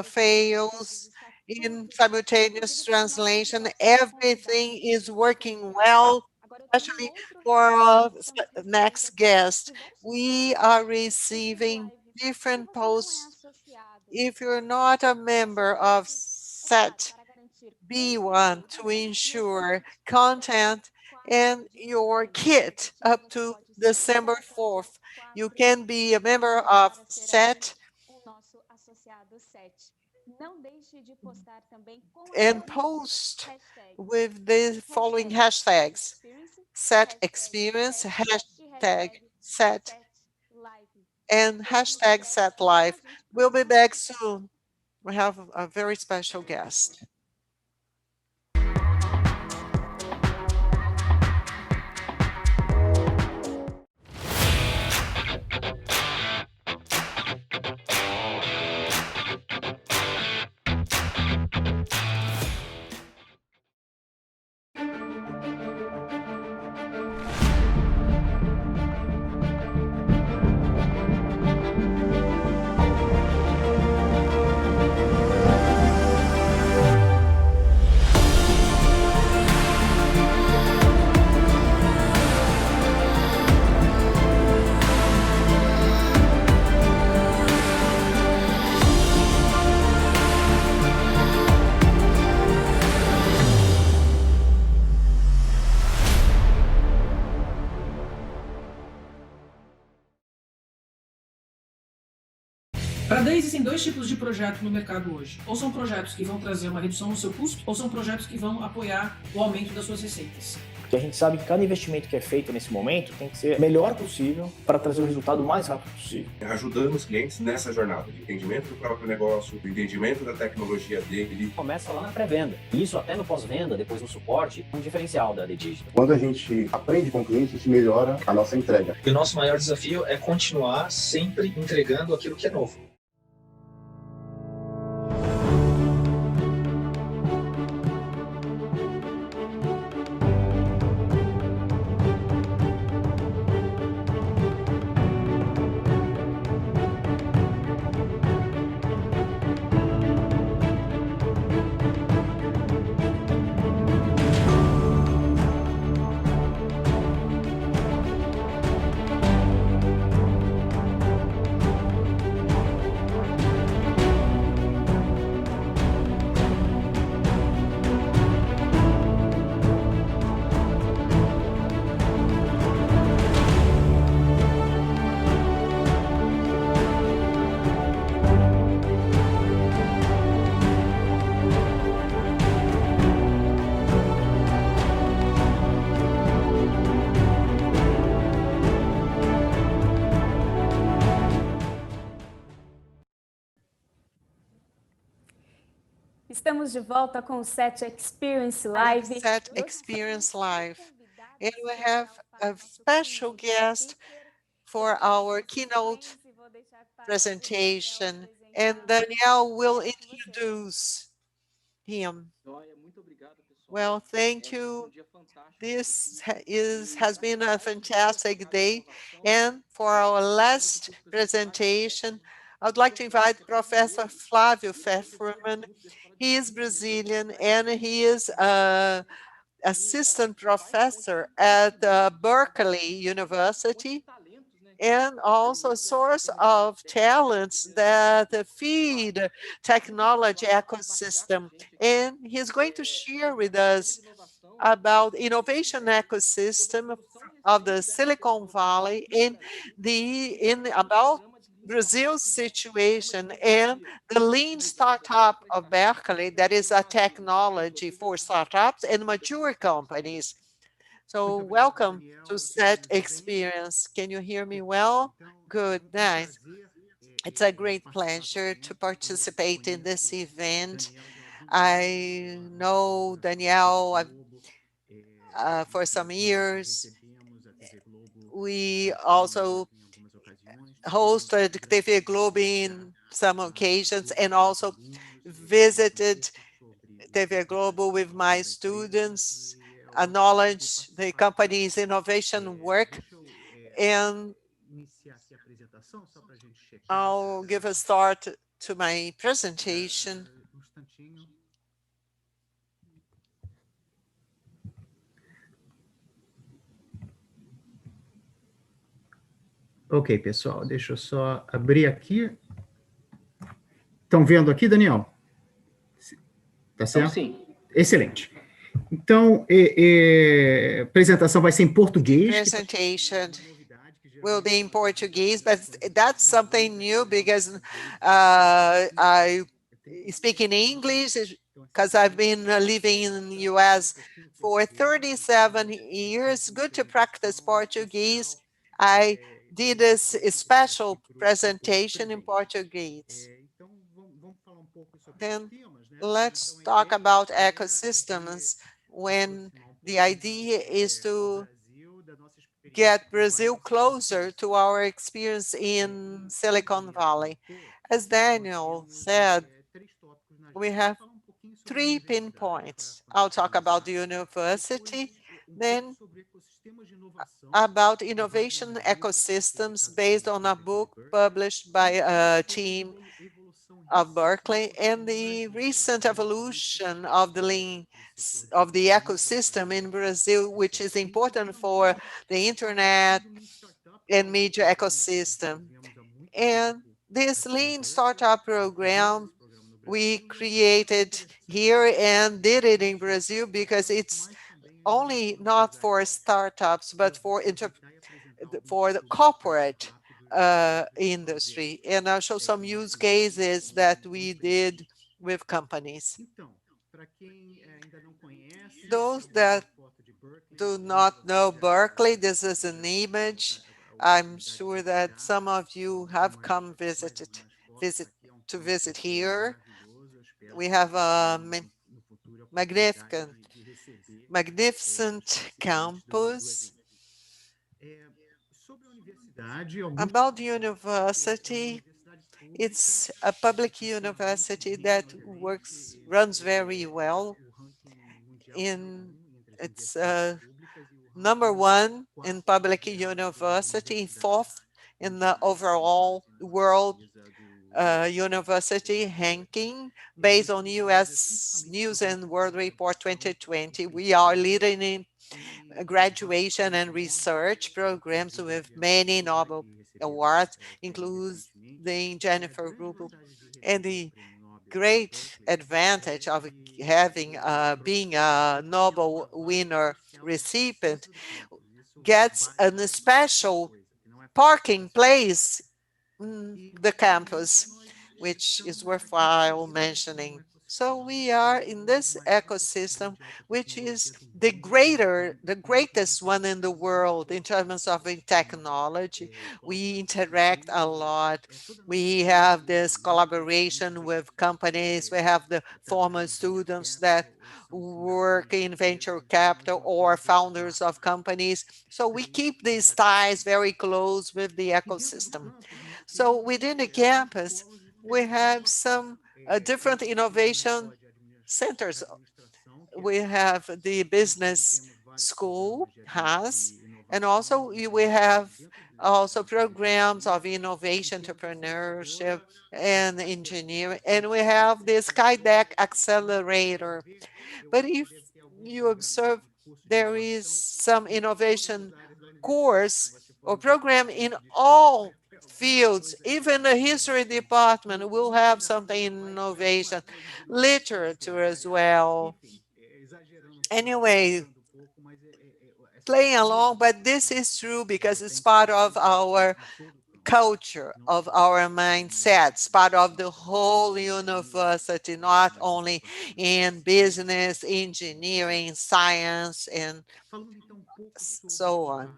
fails in simultaneous translation. Everything is working well, especially for our next guest. We are receiving different posts. If you're not a member of SET B1 to ensure content and your kit up to December 4th, you can be a member of SET and post with the following hashtags: SET Experience, hashtag SET, and hashtag SET Live. We'll be back soon. We have a very special guest. Para daí existem dois tipos de projeto no mercado hoje. Ou são projetos que vão trazer uma redução no seu custo, ou são projetos que vão apoiar o aumento das suas receitas. Porque a gente sabe que cada investimento que é feito nesse momento tem que ser o melhor possível para trazer o resultado o mais rápido possível. Ajudando os clientes nessa jornada de entendimento do próprio negócio, do entendimento da tecnologia dele. Começa lá na pré-venda. E isso até no pós-venda, depois no suporte, é um diferencial da Digital. Quando a gente aprende com o cliente, a gente melhora a nossa entrega. E o nosso maior desafio é continuar sempre entregando aquilo que é novo. Estamos de volta com o Set Experience Live. Set Experience Live. And we have a special guest for our keynote presentation, and Daniel will introduce him. Well, thank you. This has been a fantastic day. And for our last presentation, I would like to invite Professor Flávio Pfefferman. He is Brazilian and he is assistant professor at Berkeley University, and also a source of talents that feed technology ecosystem. And he's going to share with us about innovation ecosystem of the Silicon Valley about Brazil's situation and the lean startup of Berkeley, that is a technology for startups and mature companies. So welcome to Set Experience. Can you hear me well? Good, nice. It's a great pleasure to participate in this event. I know Daniel for some years. We also hosted TV Globo in some occasions and also visited TV Globo with my students, acknowledge the company's innovation work, and I'll give a start to my presentation. Ok, pessoal, deixa eu só abrir aqui. Estão vendo aqui, Daniel? Tá certo? Sim. Excelente. Então, a apresentação vai ser em português. Presentation will be in Portuguese, but that's something new because I speak in English because I've been living in the US for 37 years. Good to practice Portuguese. I did a special presentation in Portuguese. Then let's talk about ecosystems when the idea is to get Brazil closer to our experience in Silicon Valley. As Daniel said, we have 3 pinpoints. I'll talk about the university, then about innovation ecosystems based on a book published by a team of Berkeley, and the recent evolution of the ecosystem in Brazil, which is important for the internet and media ecosystem. And this Lean Startup Program we created here and did it in Brazil because it's only not for startups, but for the corporate industry. And I'll show some use cases that we did with companies. Those that do not know Berkeley, this is an image. I'm sure that some of you have come to visit here. We have a magnificent campus. About the university, it's a public university that runs very well. It's #1 in public university, 4th in the overall world university ranking based on US News and World Report 2020. We are leading in graduation and research programs with many Nobel awards, including Jennifer Rubel, and the great advantage of having being a Nobel winner recipient gets a special parking place the campus, which is worthwhile mentioning. So we are in this ecosystem, which is the greatest one in the world in terms of technology. We interact a lot. We have this collaboration with companies. We have the former students that work in venture capital or founders of companies. So we keep these ties very close with the ecosystem. So within the campus, we have some different innovation centers. We have the business school has, and also we have also programs of innovation, entrepreneurship, and engineering, and we have the Skydeck Accelerator. But if you observe, there is some innovation course or program in all fields. Even the history department will have something in innovation, literature as well. Anyway, playing along, but this is true because it's part of our culture, of our mindsets, part of the whole university, not only in business, engineering, science, and so on.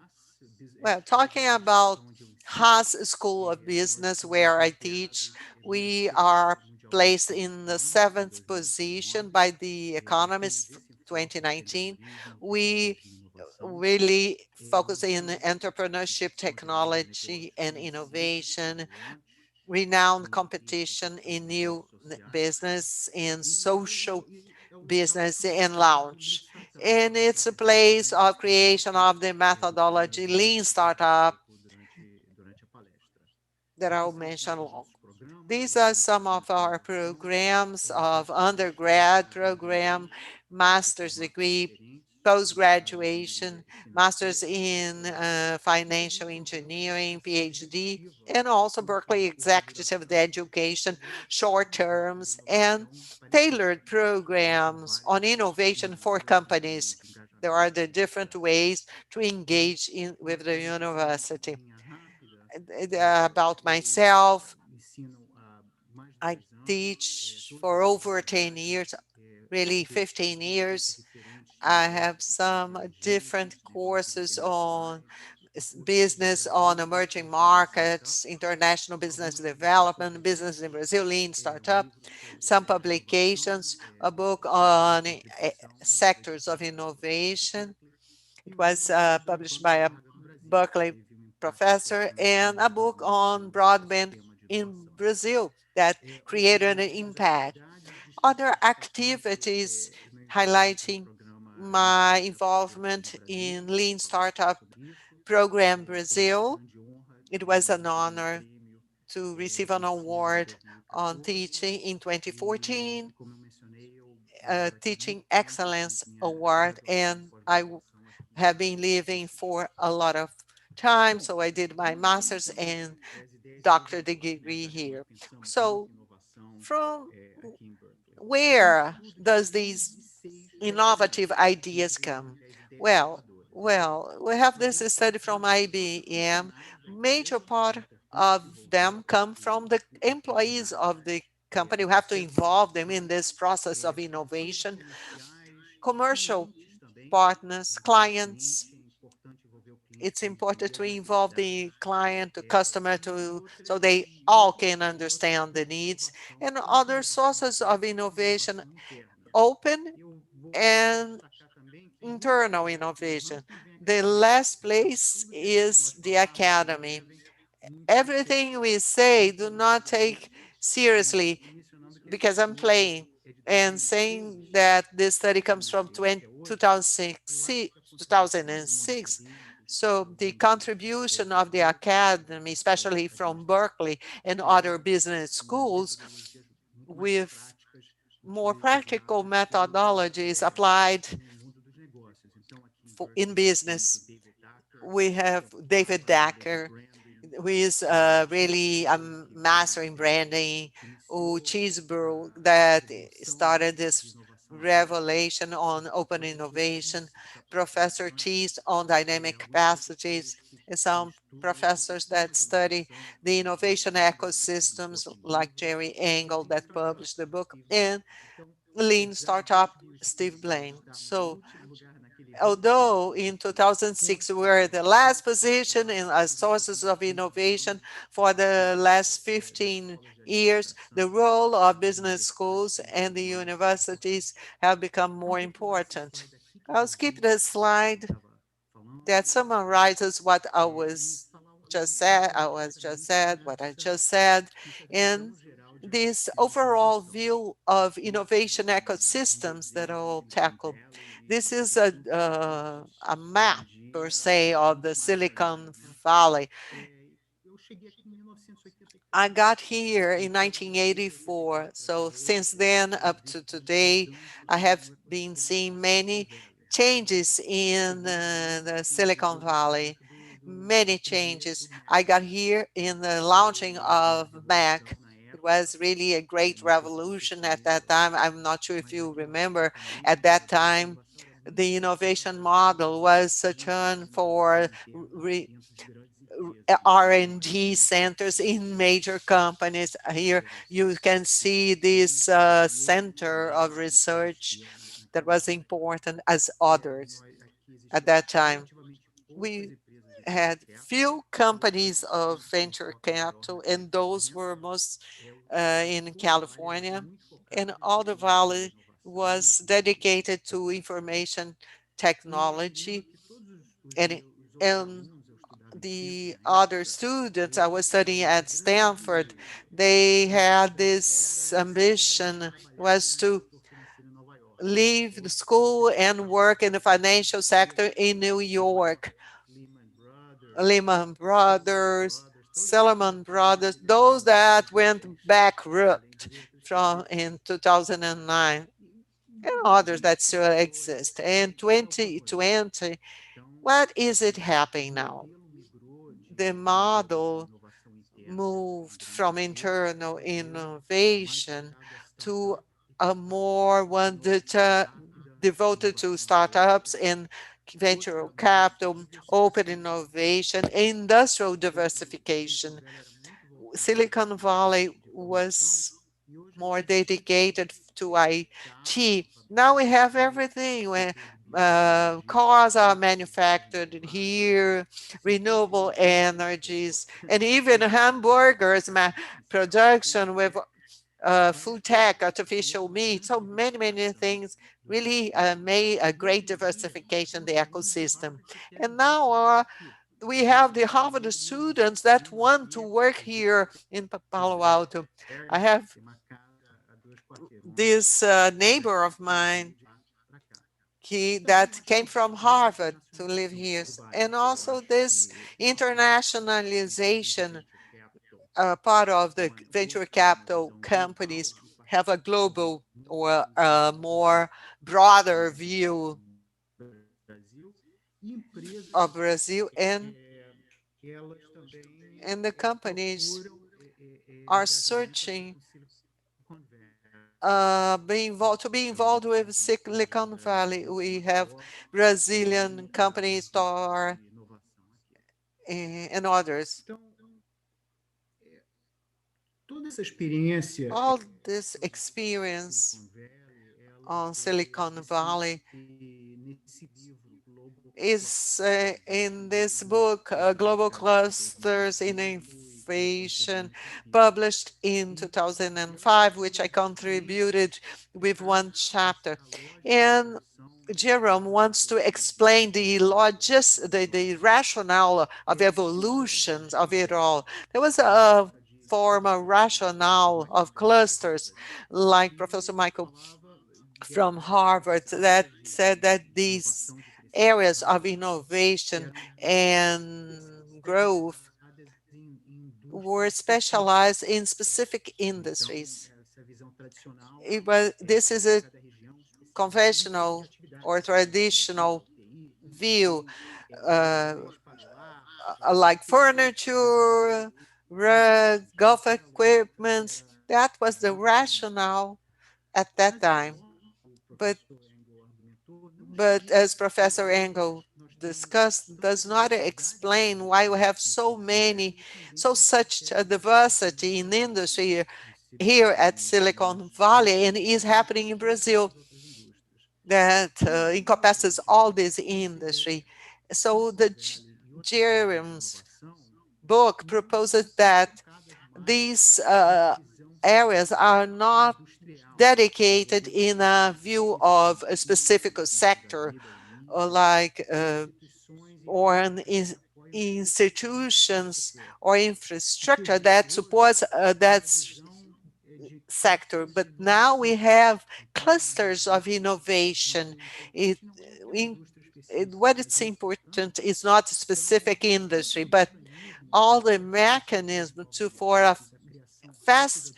Well, talking about Haas School of Business, where I teach, we are placed in the 7th position by the Economist 2019. We really focus in entrepreneurship, technology, and innovation, renowned competition in new business, in social business, and launch. And it's a place of creation of the methodology Lean Startup that I'll mention along. These are some of our programs of undergrad program, master's degree, post-graduation, master's in financial engineering, PhD, and also Berkeley Executive Education, short terms, and tailored programs on innovation for companies. There are the different ways to engage with the university. About myself, I teach for over 10 years, really 15 years. I have some different courses on business on emerging markets, international business development, business in Brazil, lean startup, some publications, a book on sectors of innovation. It was published by a Berkeley professor, and a book on broadband in Brazil that created an impact. Other activities highlighting my involvement in Lean Startup Program Brazil. It was an honor to receive an award on teaching in 2014, Teaching Excellence Award, and I have been living for a lot of time, so I did my master's and doctorate degree here. So from where does these innovative ideas come? Well, we have this study from IBM. Major part of them come from the employees of the company. We have to involve them in this process of innovation. Commercial partners, clients, it's important to involve the client, the customer, so they all can understand the needs, and other sources of innovation, open and internal innovation. The last place is the academy. Everything we say, do not take seriously, because I'm playing and saying that this study comes from 2006. So the contribution of the academy, especially from Berkeley and other business schools, with more practical methodologies applied in business. We have David Dacker, who is really a master in branding, who Cheeseborough that started this revelation on open innovation, Professor Tees on dynamic capacities, and some professors that study the innovation ecosystems like Jerry Engel that published the book, and Lean Startup, Steve Blaine. So although in 2006 we were the last position in as sources of innovation for the last 15 years, the role of business schools and the universities have become more important. I'll skip the slide that summarizes what I just said, what I just said, and this overall view of innovation ecosystems that I'll tackle. This is a map, per se, of the Silicon Valley. I got here in 1984, so since then up to today, I have been seeing many changes in the Silicon Valley, many changes. I got here in the launching of Mac. It was really a great revolution at that time. I'm not sure if you remember, at that time, the innovation model was a turn for R&D centers in major companies. Here you can see this center of research that was important as others at that time. We had few companies of venture capital, and those were most in California, and all the valley was dedicated to information technology, and the other students I was studying at Stanford, they had this ambition was to leave the school and work in the financial sector in New York. Lehman Brothers, Salomon Brothers, those that went bankrupt from in 2009, and others that still exist. In 2020, what is it happening now? The model moved from internal innovation to a more one that devoted to startups and venture capital, open innovation, industrial diversification. Silicon Valley was more dedicated to IT. Now we have everything where cars are manufactured here, renewable energies, and even hamburgers production with food tech, artificial meat, so many things really made a great diversification the ecosystem. And now we have the Harvard students that want to work here in Palo Alto. I have this neighbor of mine that came from Harvard to live here. And also this internationalization part of the venture capital companies have a global or a more broader view of Brazil, and the companies are searching to be involved with Silicon Valley. We have Brazilian companies, Star, and others. All this experience on Silicon Valley is in this book, Global Clusters in Innovation, published in 2005, which I contributed with one chapter. And Jerome wants to explain the rationale of evolutions of it all. There was a formal rationale of clusters, like Professor Michael from Harvard, that said that these areas of innovation and growth were specialized in specific industries. This is a conventional or traditional view, like furniture, rug, golf equipment. That was the rationale at that time. but as Professor Engel discussed, does not explain why we have such a diversity in industry here at Silicon Valley, and is happening in Brazil that encompasses all this industry. So the Jerem's book proposes that these areas are not dedicated in a view of a specific sector, or like or an institutions or infrastructure that supports that sector. But now we have clusters of innovation. What is important is not a specific industry, but all the mechanisms for a fast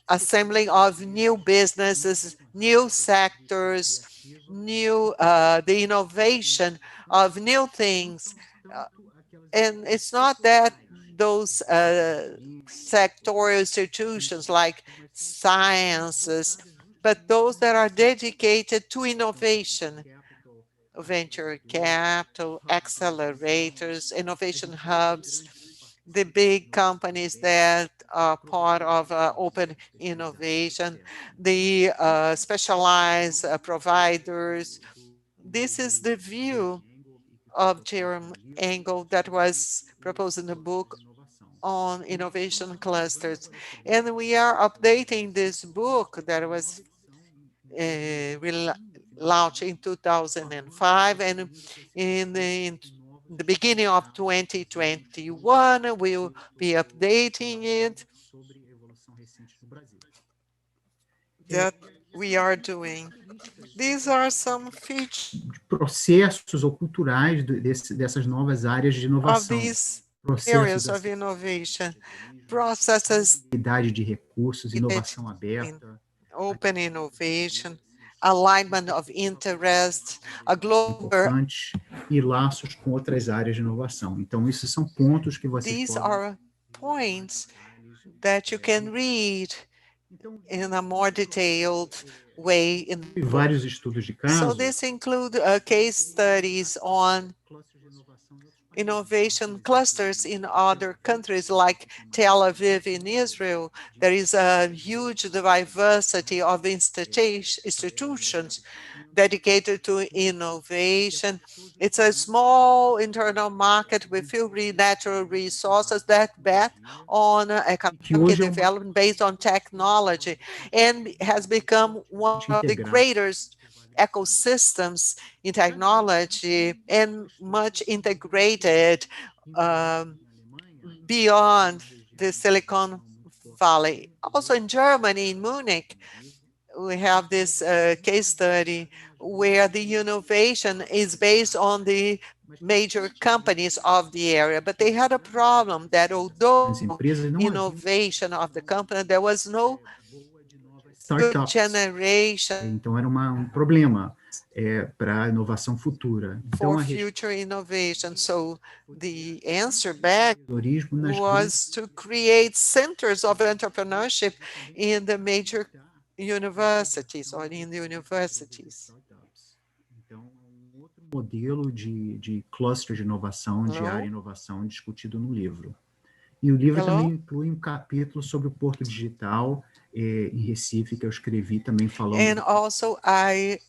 assembling of new businesses, new sectors, the innovation of new things. And it's not that those sectorial institutions like sciences, but those that are dedicated to innovation, venture capital, accelerators, innovation hubs, the big companies that are part of open innovation, the specialized providers. This is the view of Jerome Engel that was proposed in the book on innovation clusters. And we are updating this book that was launched in 2005, and in the beginning of 2021, we'll be updating it. That we are doing. These are some features processos ou culturais dessas novas áreas de inovação. Areas of innovation, processes, de recursos, inovação aberta, open innovation, alignment of interest, a global e laços com outras áreas de inovação. Então, esses são pontos que vocês These are points that you can read in a more detailed way. Vários estudos de caso. So this include case studies on innovation clusters in other countries like Tel Aviv in Israel. There is a huge diversity of institutions dedicated to innovation. It's a small internal market with few natural resources that bet on economic development based on technology, and has become one of the greatest ecosystems in technology and much integrated beyond the Silicon Valley. Also in Germany, in Munich, we have this case study where the innovation is based on the major companies of the area, but they had a problem that although innovation of the company, there was no good generation. Então era problema para a inovação futura. For future innovation. So the answer back was to create centers of entrepreneurship in the major universities or in the universities. Então, outro modelo de cluster de inovação, de área de inovação discutido no livro. E o livro também inclui capítulo sobre o Porto Digital em Recife, que eu escrevi também falando. And also I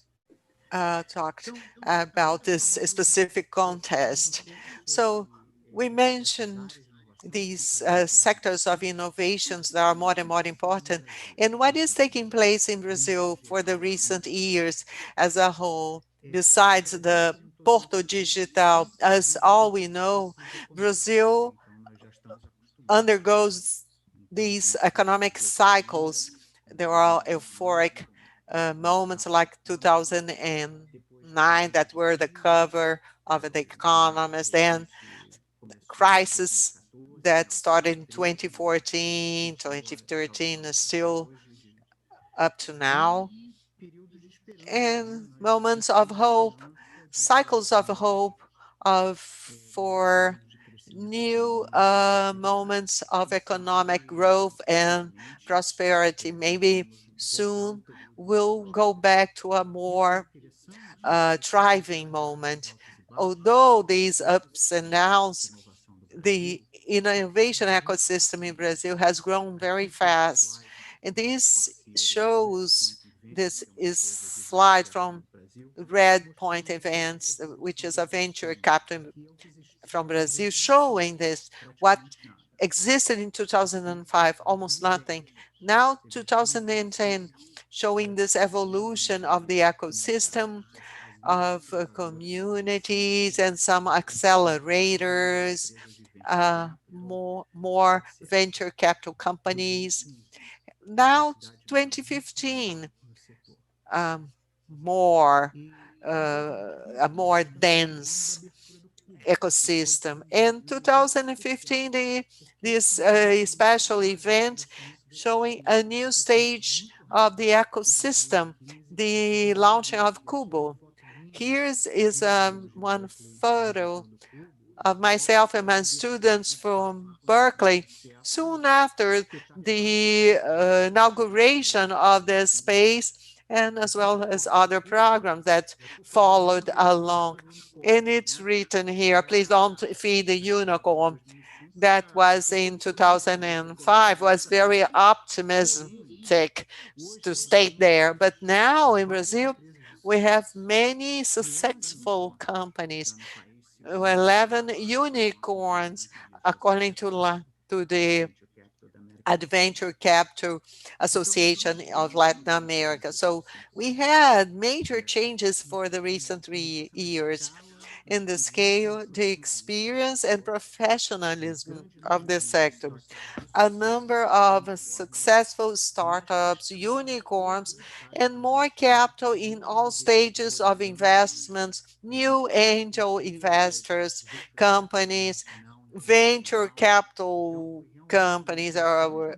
talked about this specific contest. So we mentioned these sectors of innovations that are more and more important. And what is taking place in Brazil for the recent years as a whole, besides the Porto Digital? As all we know, Brazil undergoes these economic cycles. There are euphoric moments like 2009 that were the cover of The Economist, then crisis that started in 2014, 2013 is still up to now, and moments of hope, cycles of hope for new moments of economic growth and prosperity, maybe soon will go back to a more thriving moment. Although these ups and downs, the innovation ecosystem in Brazil has grown very fast. And this shows, this is slide from Red Point Events, which is a venture capital from Brazil, showing this, what existed in 2005, almost nothing. Now 2010, showing this evolution of the ecosystem, of communities and some accelerators, more venture capital companies. Now 2015, a more dense ecosystem. In 2015, this special event showing a new stage of the ecosystem, the launching of Cubo. Here is one photo of myself and my students from Berkeley soon after the inauguration of this space, and as well as other programs that followed along. And it's written here, please don't feed the unicorn. That was in 2005, was very optimistic to state there. But now in Brazil, we have many successful companies, 11 unicorns, according to the Adventure Capital Association of Latin America. So we had major changes for the recent 3 years in the scale, the experience and professionalism of this sector. A number of successful startups, unicorns, and more capital in all stages of investments, new angel investors, companies, venture capital companies are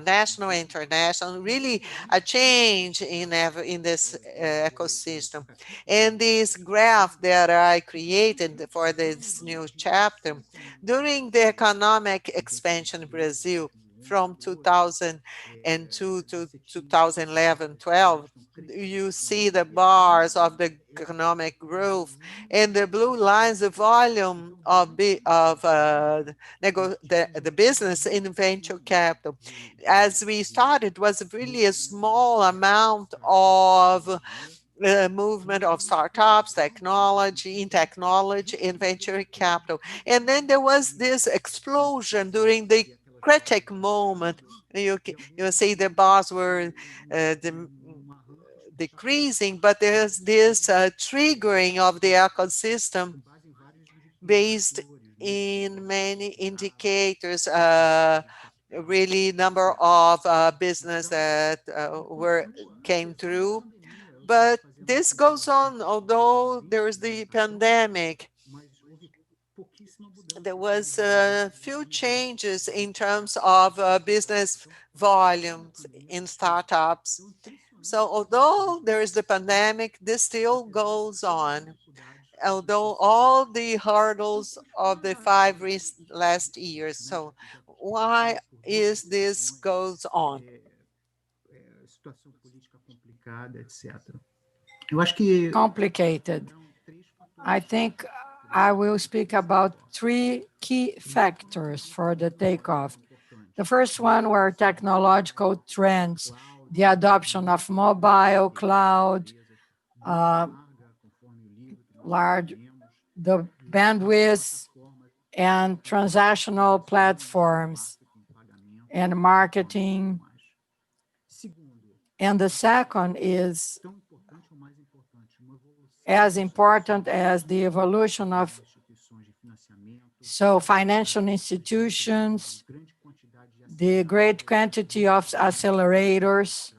national, international, really a change in this ecosystem. And this graph that I created for this new chapter, during the economic expansion in Brazil from 2002 to 2011-12, you see the bars of the economic growth, and the blue lines, the volume of the business in venture capital. As we started, it was really a small amount of movement of startups, technology, in venture capital. And then there was this explosion during the critic moment. You see the bars were decreasing, but there's this triggering of the ecosystem based in many indicators, really number of business that came through. But this goes on, although there is the pandemic. There was a few changes in terms of business volumes in startups. So although there is the pandemic, this still goes on. Although all the hurdles of the 5 last years. So why is this goes on? Complicated. I think I will speak about 3 key factors for the takeoff. The first one were technological trends, the adoption of mobile, cloud, the bandwidth, and transactional platforms and marketing. And the second is as important as the evolution of financial institutions, the great quantity of accelerators,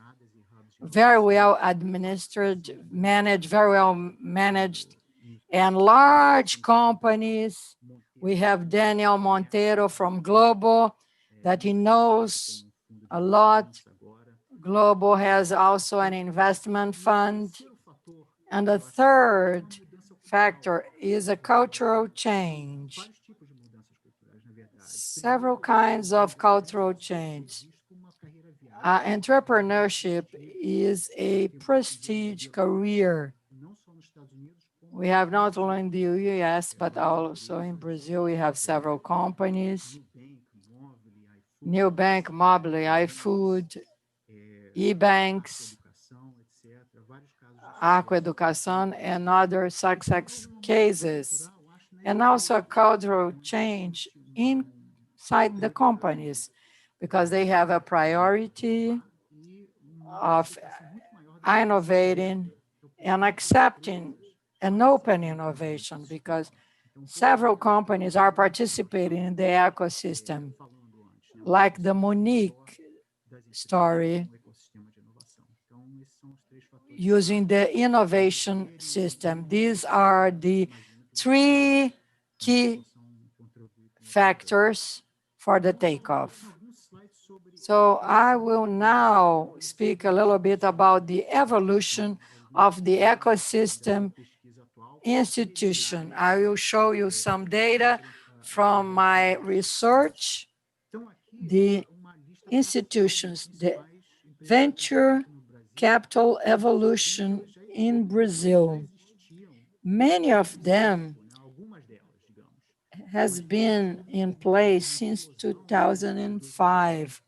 very well administered, very well managed, and large companies. We have Daniel Monteiro from Globo, that he knows a lot. Globo has also an investment fund. And the third factor is a cultural change. Several kinds of cultural change. Entrepreneurship is a prestige career. We have not only in the US, but also in Brazil, we have several companies. Nubank, Mobile, iFood, eBanks, Educação, and other success cases. And also a cultural change inside the companies, because they have a priority of innovating and accepting an open innovation, because several companies are participating in the ecosystem, like the Monique story, using the innovation system. These are the 3 key factors for the takeoff. So I will now speak a little bit about the evolution of the ecosystem institution. I will show you some data from my research, the institutions, the venture capital evolution in Brazil. Many of them has been in place since 2005.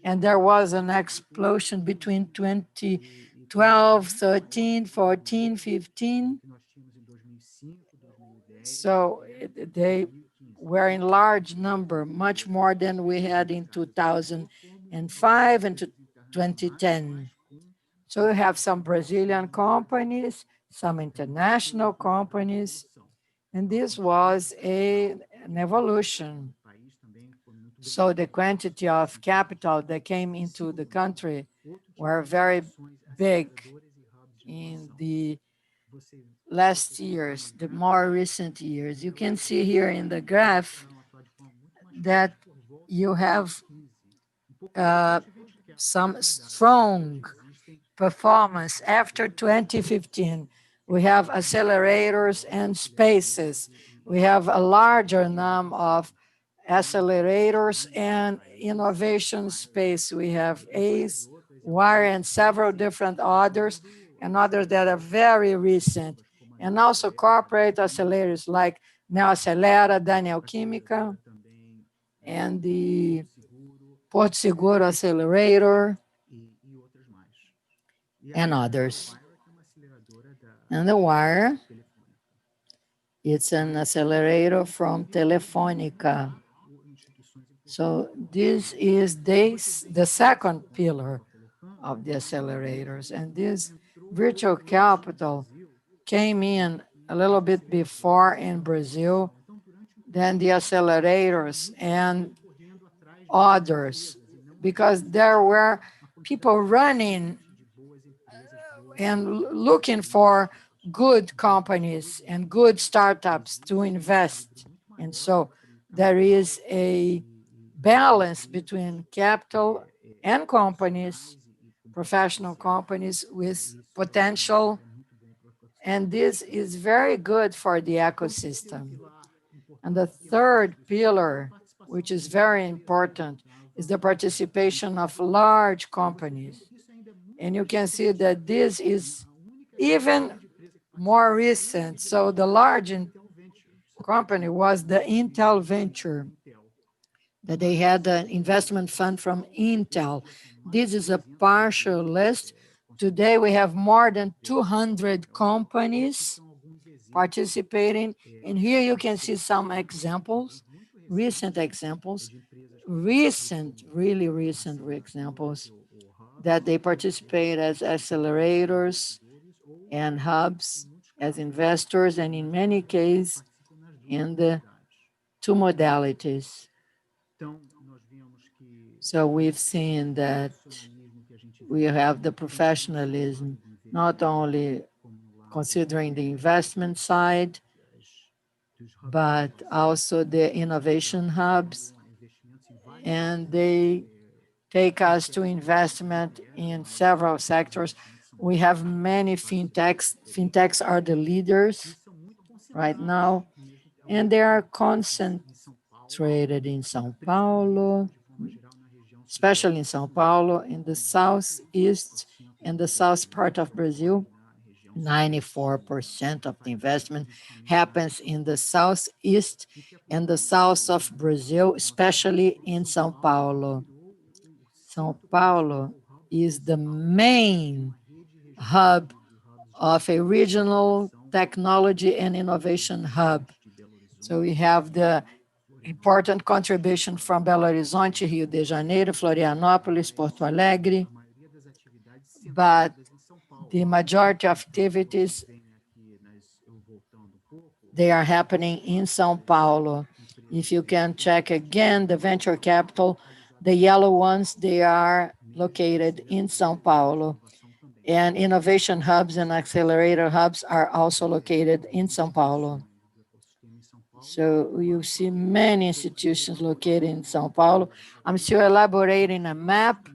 And there was an explosion between 2012, 13, 14, 15. So they were in large number, much more than we had in 2005 and 2010. So we have some Brazilian companies, some international companies, and this was an evolution. So the quantity of capital that came into the country were very big in the last years, the more recent years. You can see here in the graph that you have some strong performance after 2015. We have accelerators and spaces. We have a larger number of accelerators and innovation space. We have ACE, WIRE, and several different others, and others that are very recent. And also corporate accelerators like Neoacelera, Daniel Química, and the Porto Seguro Accelerator, and others. And the WIRE, it's an accelerator from Telefónica. So this is the second pillar of the accelerators. And this virtual capital came in a little bit before in Brazil than the accelerators and others, because there were people running and looking for good companies and good startups to invest. And so there is a balance between capital and companies, professional companies with potential. And this is very good for the ecosystem. And the third pillar, which is very important, is the participation of large companies. And you can see that this is even more recent. So the large company was the Intel Venture, that they had an investment fund from Intel. This is a partial list. Today we have more than 200 companies participating. And here you can see some examples, recent examples, really recent examples that they participate as accelerators and hubs, as investors, and in many cases in the 2 modalities. So we've seen that we have the professionalism, not only considering the investment side, but also the innovation hubs, and they take us to investment in several sectors. We have many fintechs. Fintechs are the leaders right now, and they are concentrated in São Paulo, especially in São Paulo, in the southeast and the south part of Brazil. 94% of the investment happens in the southeast and the south of Brazil, especially in São Paulo. São Paulo is the main hub of a regional technology and innovation hub. So we have the important contribution from Belo Horizonte, Rio de Janeiro, Florianópolis, Porto Alegre, but the majority of activities, they are happening in São Paulo. If you can check again the venture capital, the yellow ones, they are located in São Paulo. And innovation hubs and accelerator hubs are also located in São Paulo. So you see many institutions located in São Paulo. I'm still elaborating a map,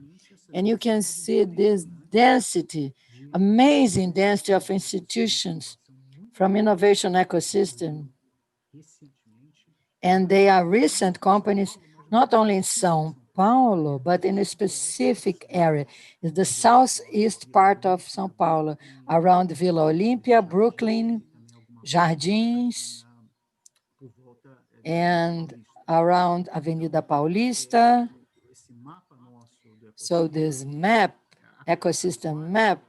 and you can see this density, amazing density of institutions from innovation ecosystem. And they are recent companies, not only in São Paulo, but in a specific area. It's the southeast part of São Paulo, around Vila Olímpia, Brooklyn, Jardins, and around Avenida Paulista. So this map, ecosystem map,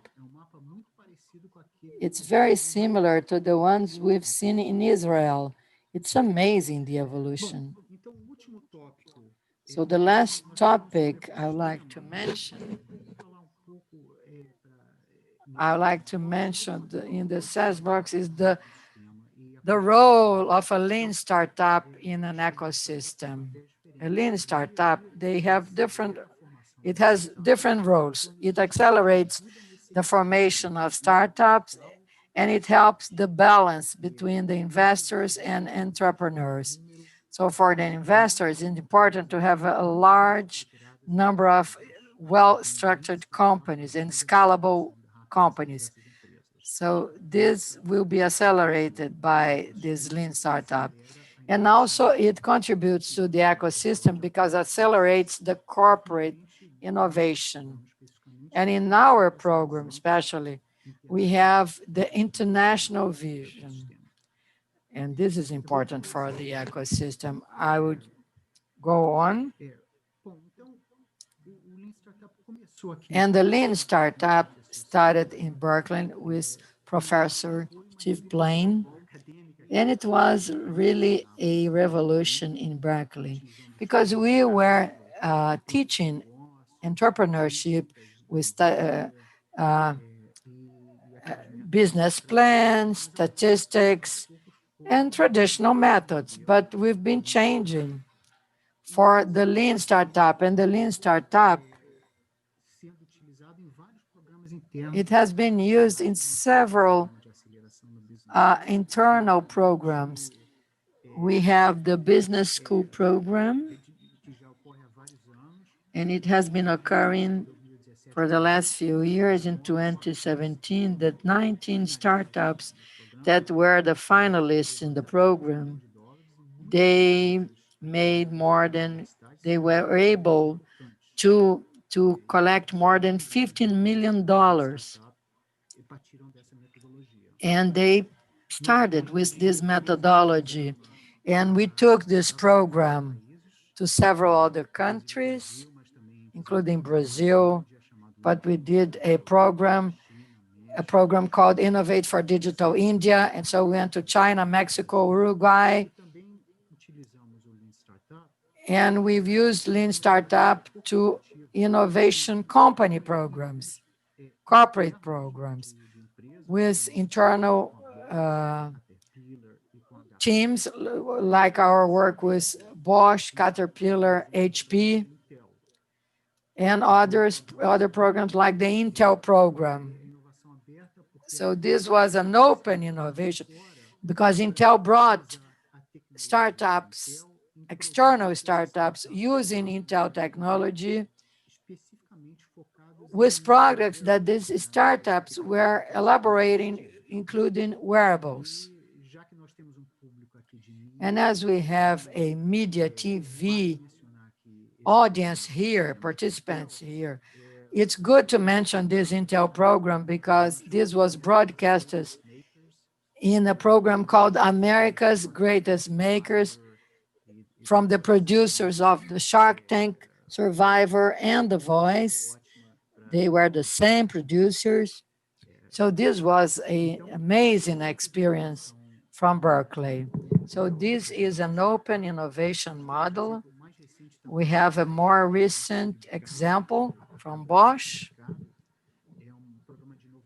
it's very similar to the ones we've seen in Israel. It's amazing, the evolution. So the last topic I would like to mention, in the SAS box is the role of a lean startup in an ecosystem. A lean startup, it has different roles. It accelerates the formation of startups, and it helps the balance between the investors and entrepreneurs. So for the investors, it's important to have a large number of well-structured companies and scalable companies. So this will be accelerated by this lean startup. And also it contributes to the ecosystem because it accelerates the corporate innovation. And in our program, especially, we have the international vision. And this is important for the ecosystem. I would go on. And the lean startup started in Berkeley with Professor Steve Blaine. And it was really a revolution in Berkeley because we were teaching entrepreneurship with business plans, statistics, and traditional methods. But we've been changing for the lean startup. And the lean startup, it has been used in several internal programs. We have the business school program, and it has been occurring for the last few years. In 2017, that 19 startups that were the finalists in the program, they were able to collect more than $15 million. And they started with this methodology. And we took this program to several other countries, including Brazil, but we did a program called Innovate for Digital India. And so we went to China, Mexico, Uruguay. And we've used Lean Startup to innovation company programs, corporate programs, with internal teams like our work with Bosch, Caterpillar, HP, and other programs like the Intel program. So this was an open innovation because Intel brought startups, external startups using Intel technology with products that these startups were elaborating, including wearables. And as we have a media TV audience here, participants here, it's good to mention this Intel program because this was broadcasted in a program called America's Greatest Makers from the producers of the Shark Tank, Survivor, and The Voice. They were the same producers. So this was an amazing experience from Berkeley. So this is an open innovation model. We have a more recent example from Bosch.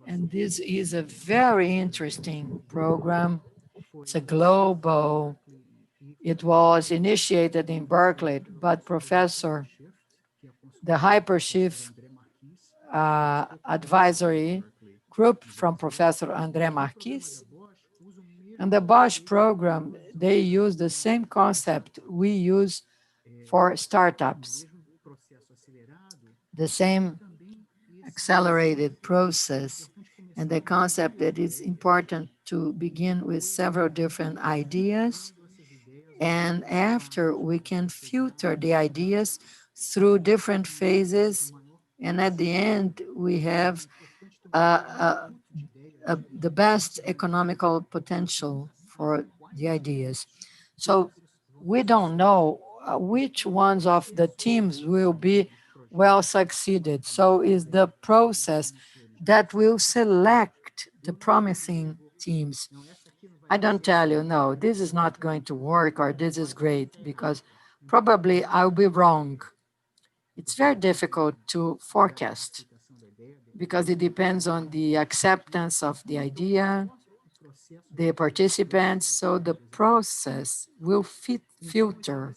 And this is a very interesting program. It's a global, it was initiated in Berkeley, but the Hypershift advisory group from Professor André Marquis. And the Bosch program, they use the same concept we use for startups, the same accelerated process, and the concept that it's important to begin with several different ideas, and after we can filter the ideas through different phases, and at the end we have the best economical potential for the ideas. So we don't know which ones of the teams will be well succeeded. So is the process that will select the promising teams. I don't tell you, no, this is not going to work or this is great, because probably I'll be wrong. It's very difficult to forecast because it depends on the acceptance of the idea, the participants, so the process will filter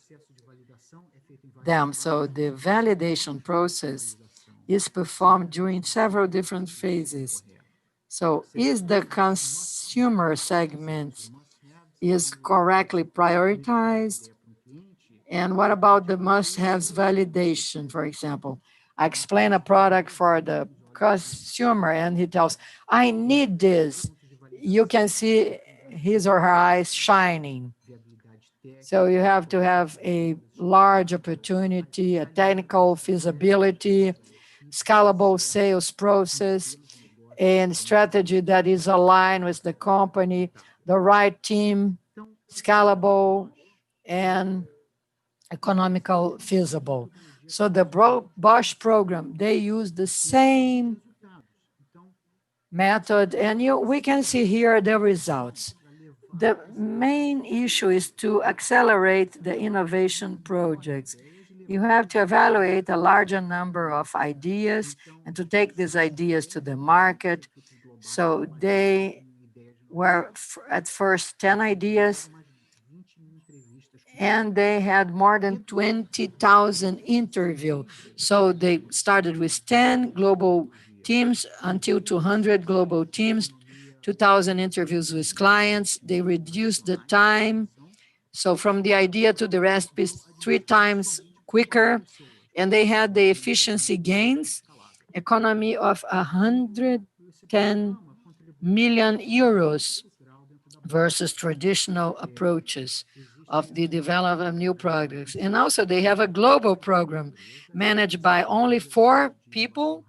them. So the validation process is performed during several different phases. So is the consumer segment is correctly prioritized? And what about the must-haves validation, for example? I explain a product for the consumer and he tells, I need this. You can see his or her eyes shining. So you have to have a large opportunity, a technical feasibility, scalable sales process, and strategy that is aligned with the company, the right team, scalable, and economical feasible. So the Bosch program, they use the same method, and we can see here the results. The main issue is to accelerate the innovation projects. You have to evaluate a larger number of ideas and to take these ideas to the market. So they were at first 10 ideas, and they had more than 20,000 interviews. So they started with 10 global teams until 200 global teams, 2,000 interviews with clients. They reduced the time. So from the idea to the recipe, 3 times quicker. And they had the efficiency gains, economy of 110 million euros versus traditional approaches of the development of new products. And also they have a global program managed by only 4 people,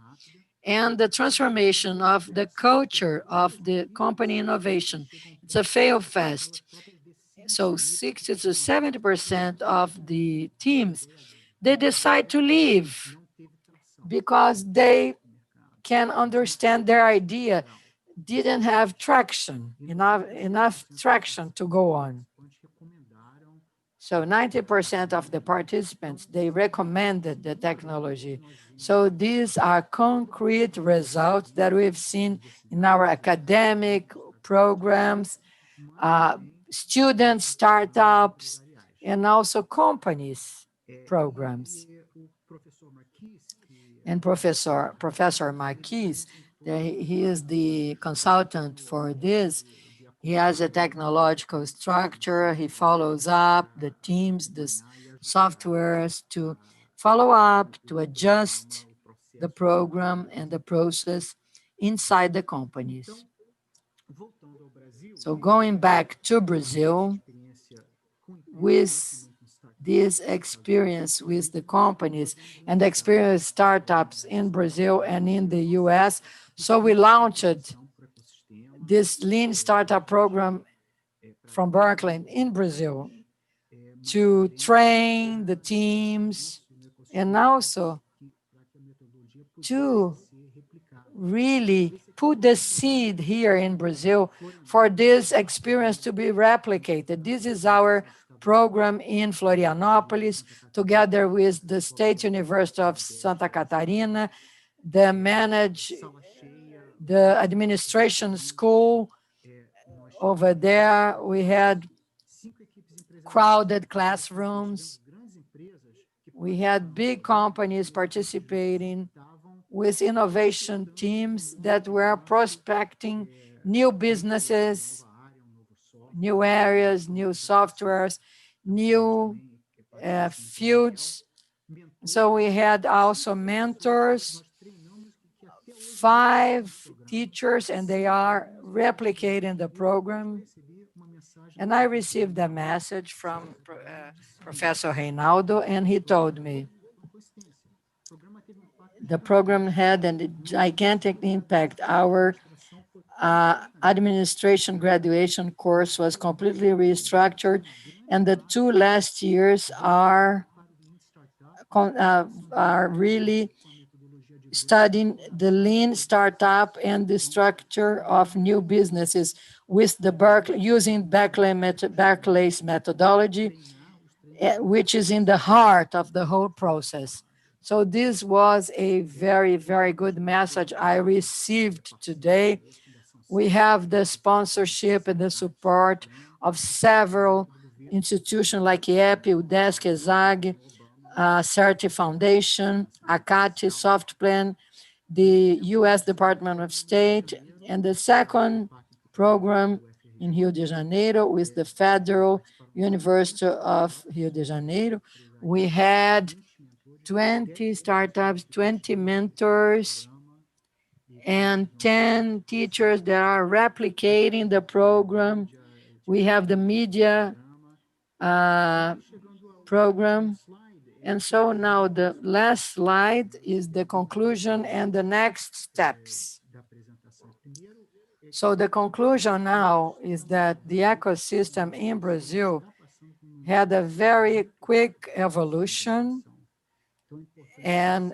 and the transformation of the culture of the company innovation. It's a fail fast. So 60 to 70% of the teams, they decide to leave because they can understand their idea didn't have traction, enough traction to go on. So 90% of the participants, they recommended the technology. So these are concrete results that we've seen in our academic programs, student startups, and also companies programs. And Professor Marquis, he is the consultant for this. He has a technological structure. He follows up the teams, the softwares to follow up, to adjust the program and the process inside the companies. So going back to Brazil, with this experience with the companies and experience startups in Brazil and in the US. So we launched this Lean Startup Program from Berkeley in Brazil to train the teams and also to really put the seed here in Brazil for this experience to be replicated. This is our program in Florianópolis, together with the State University of Santa Catarina, the administration school over there. We had crowded classrooms. We had big companies participating with innovation teams that were prospecting new businesses, new areas, new softwares, new fields. So we had also mentors, 5 teachers, and they are replicating the program. And I received a message from Professor Reinaldo, and he told me, the program had a gigantic impact. Our administration graduation course was completely restructured, and the 2 last years are really studying the lean startup and the structure of new businesses with the using Berkeley's methodology, which is in the heart of the whole process. So this was a very, very good message I received today. We have the sponsorship and the support of several institutions like IEP, UDESC, ESAG, CERTI Foundation, ACATI, SoftPlan, the US Department of State, and the second program in Rio de Janeiro with the Federal University of Rio de Janeiro. We had 20 startups, 20 mentors, and 10 teachers that are replicating the program. We have the media program. And so now the last slide is the conclusion and the next steps. So the conclusion now is that the ecosystem in Brazil had a very quick evolution, and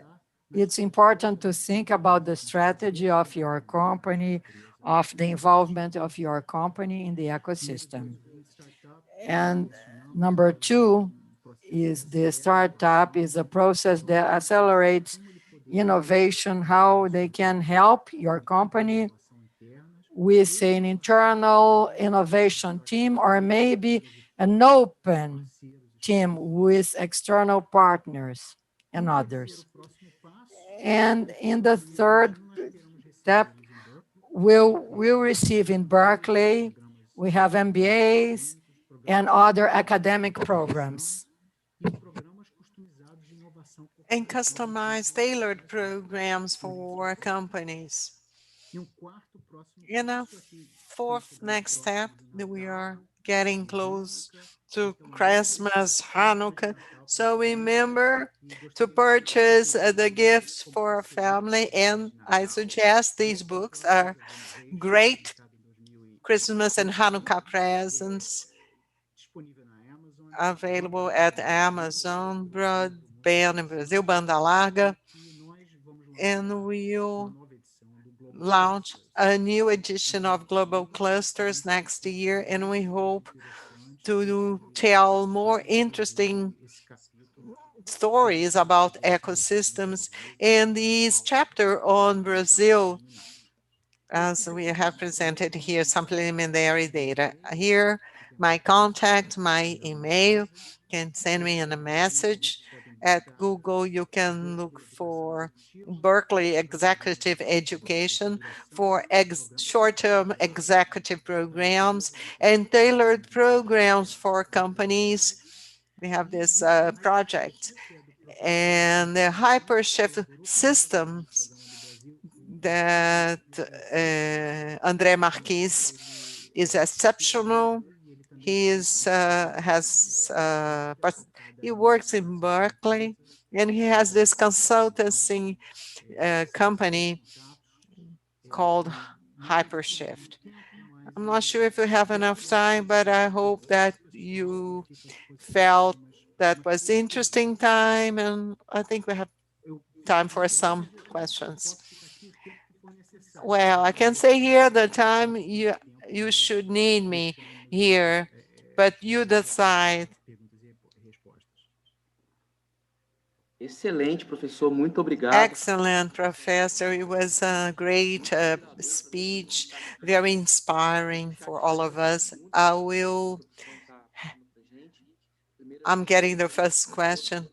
it's important to think about the strategy of your company, of the involvement of your company in the ecosystem. And number 2 is the startup is a process that accelerates innovation, how they can help your company with an internal innovation team or maybe an open team with external partners and others. And in the third step, we'll receive in Berkeley, we have MBAs and other academic programs. And customized, tailored programs for companies. In a 4th next step, that we are getting close to Christmas, Hanukkah. So remember to purchase the gifts for a family, and I suggest these books are great Christmas and Hanukkah presents available at Amazon, Broadband in Brazil, Banda Larga, and we'll launch a new edition of Global Clusters next year, and we hope to tell more interesting stories about ecosystems. And this chapter on Brazil, as we have presented here, some preliminary data. Here, my contact, my email, can send me a message. At Google, you can look for Berkeley Executive Education for short-term executive programs and tailored programs for companies. We have this project. And the hypershift systems that André Marquis is exceptional. He is He works in Berkeley, and he has this consultancy company called Hypershift. I'm not sure if we have enough time, but I hope that you felt that was interesting time, and I think we have time for some questions. Well, I can say here the time you should need me here, but you decide. Excelente, professor. Muito obrigado. Excellent, Professor. It was a great speech, very inspiring for all of us. I'm getting the first question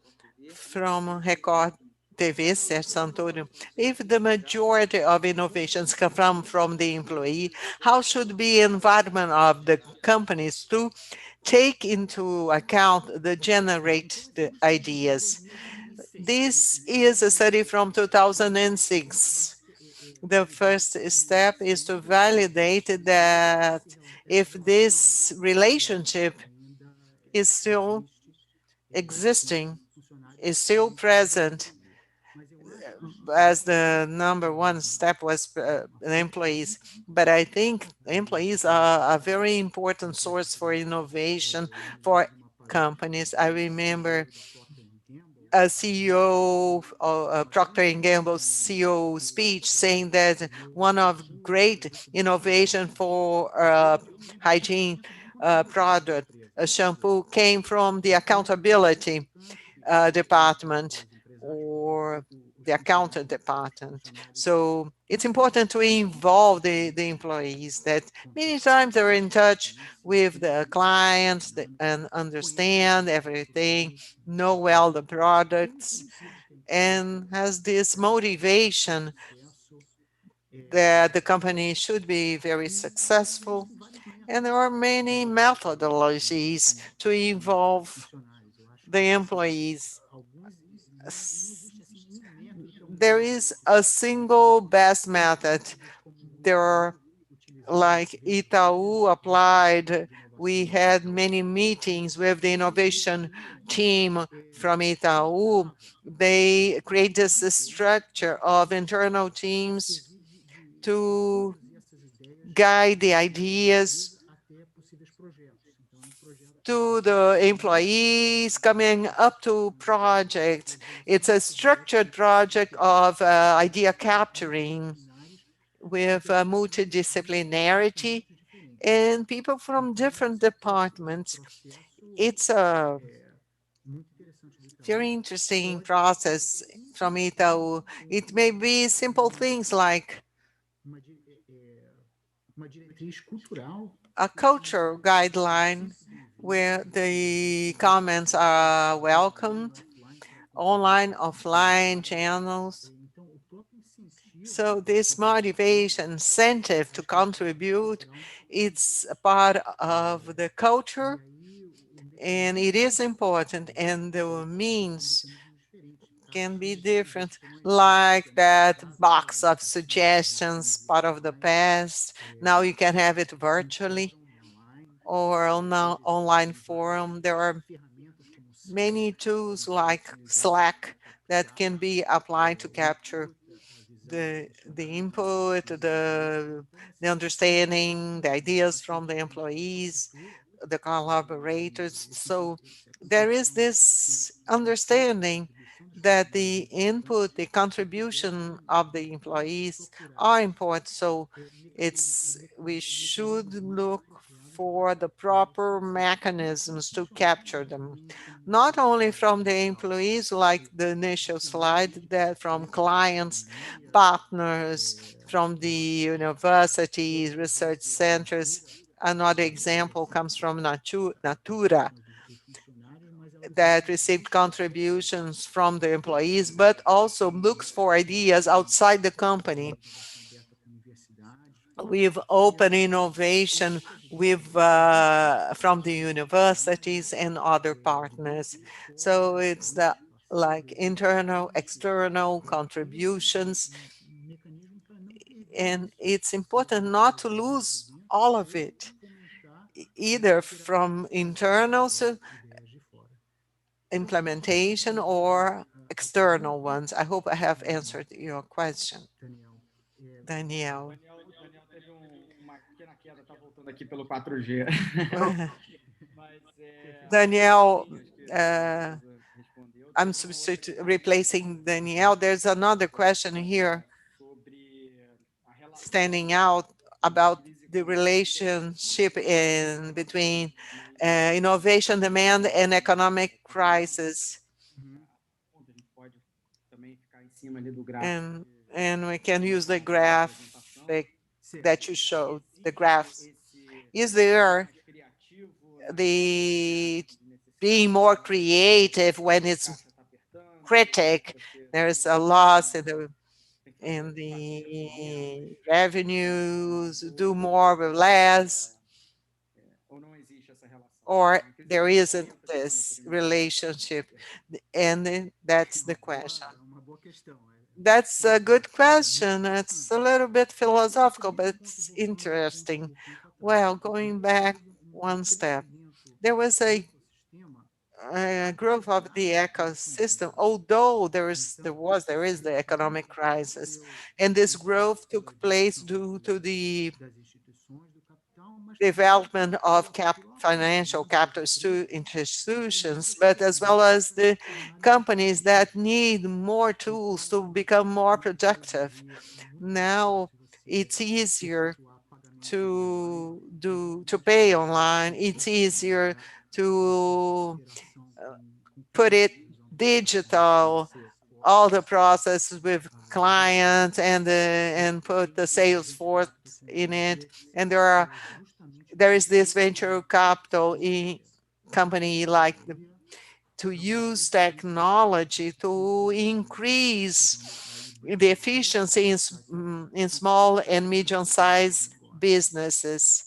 from Record TV, Sérgio Santoro. If the majority of innovations come from the employee, how should be environment of the companies to take into account the generate the ideas? This is a study from 2006. The first step is to validate that if this relationship is still existing, is still present, as the number one step was the employees. But I think employees are a very important source for innovation for companies. I remember a CEO, Procter & Gamble's CEO speech saying that one of great innovation for hygiene product, a shampoo, came from the accountability department or the accountant department. So it's important to involve the employees that many times they're in touch with the clients and understand everything, know well the products, and has this motivation that the company should be very successful. And there are many methodologies to involve the employees. There is a single best method. There are, like Itaú applied, we had many meetings with the innovation team from Itaú. They create this structure of internal teams to guide the ideas to the employees coming up to projects. It's a structured project of idea capturing with multidisciplinarity and people from different departments. It's a very interesting process from Itaú. It may be simple things like a cultural guideline where the comments are welcomed, online, offline channels. So this motivation, incentive to contribute, it's a part of the culture, and it is important, and the means can be different, like that box of suggestions, part of the past. Now you can have it virtually or on an online forum. There are many tools like Slack that can be applied to capture the input, the understanding, the ideas from the employees, the collaborators. So there is this understanding that the input, the contribution of the employees are important. So we should look for the proper mechanisms to capture them, not only from the employees, like the initial slide, that from clients, partners, from the universities, research centers. Another example comes from Natura, that received contributions from the employees, but also looks for ideas outside the company. We've open innovation with from the universities and other partners. So it's the like internal, external contributions. And it's important not to lose all of it, either from internal implementation or external ones? I hope I have answered your question. Daniel. Aqui pelo 4G. Daniel, I'm replacing Daniel. There's another question here standing out about the relationship between innovation demand and economic crisis. And we can use the graphic that you showed, the graphs. Is there the being more creative when it's critic? There's a loss in the revenues, do more with less, or there isn't this relationship? And that's the question. That's a good question. It's a little bit philosophical, but it's interesting. Well, going back one step, there was a growth of the ecosystem, although there is the economic crisis, and this growth took place due to the development of financial capital institutions, but as well as the companies that need more tools to become more productive. Now it's easier to pay online. It's easier to put it digital, all the processes with clients and put the sales force in it. And there is this venture capital in company to use technology to increase the efficiency in small and medium-sized businesses.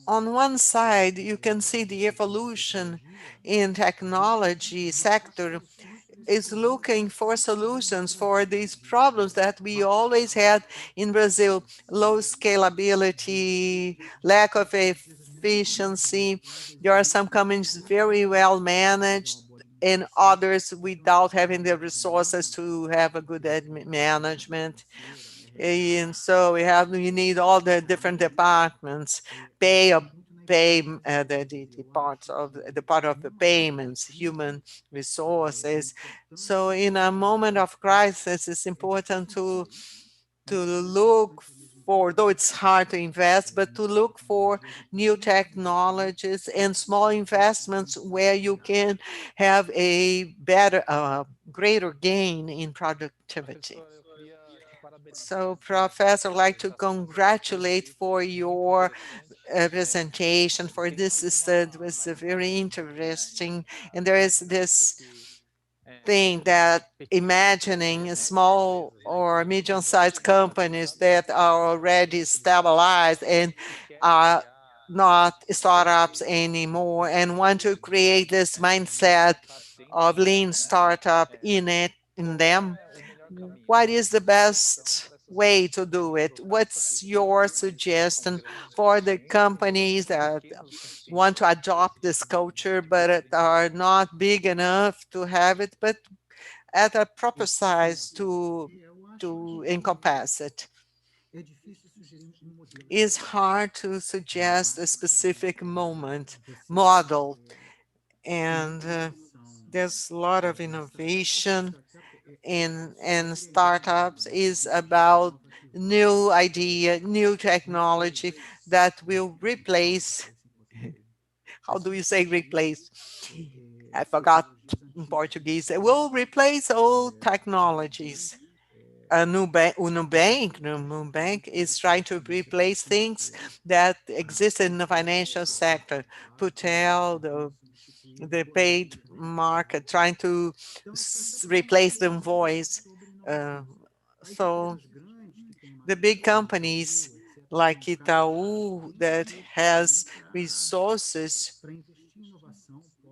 On one side, you can see the evolution in technology sector is looking for solutions for these problems that we always had in Brazil: low scalability, lack of efficiency. There are some companies very well managed and others without having the resources to have a good management. And so we need all the different departments, the part of the payments, human resources. So in a moment of crisis, it's important to look for, though it's hard to invest, but to look for new technologies and small investments where you can have a better, greater gain in productivity. So, Professor, I'd like to congratulate for your presentation, for this study. It was very interesting. And there is this thing that imagining small or medium-sized companies that are already stabilized and are not startups anymore and want to create this mindset of lean startup in them. What is the best way to do it? What's your suggestion for the companies that want to adopt this culture but are not big enough to have it, but at a proper size to encompass it? It's hard to suggest a specific model, and there's a lot of innovation in startups is about new idea, new technology that will replace, how do you say replace? I forgot in Portuguese. It will replace old technologies. Nubank is trying to replace things that exist in the financial sector. Putel, the paid market, trying to replace the voice. So the big companies like Itaú that has resources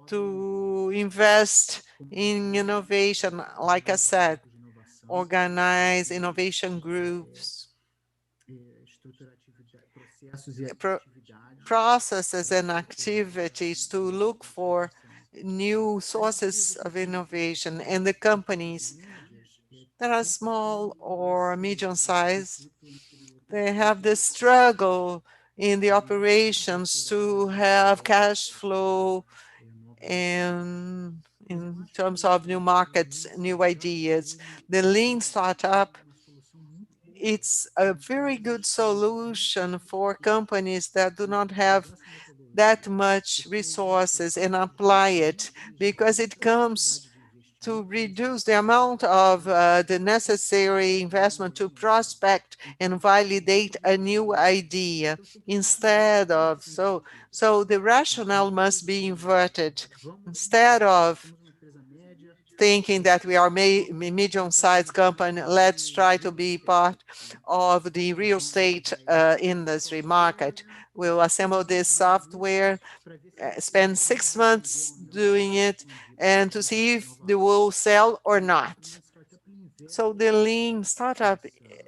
to invest in innovation, like I said, organize innovation groups, processes and activities to look for new sources of innovation, and the companies that are small or medium-sized, they have this struggle in the operations to have cash flow and in terms of new markets, new ideas. The lean startup, it's a very good solution for companies that do not have that much resources and apply it, because it comes to reduce the amount of the necessary investment to prospect and validate a new idea instead of, so the rationale must be inverted. Instead of thinking that we are a medium-sized company, let's try to be part of the real estate industry market. We'll assemble this software, spend 6 months doing it, and to see if they will sell or not. So the lean startup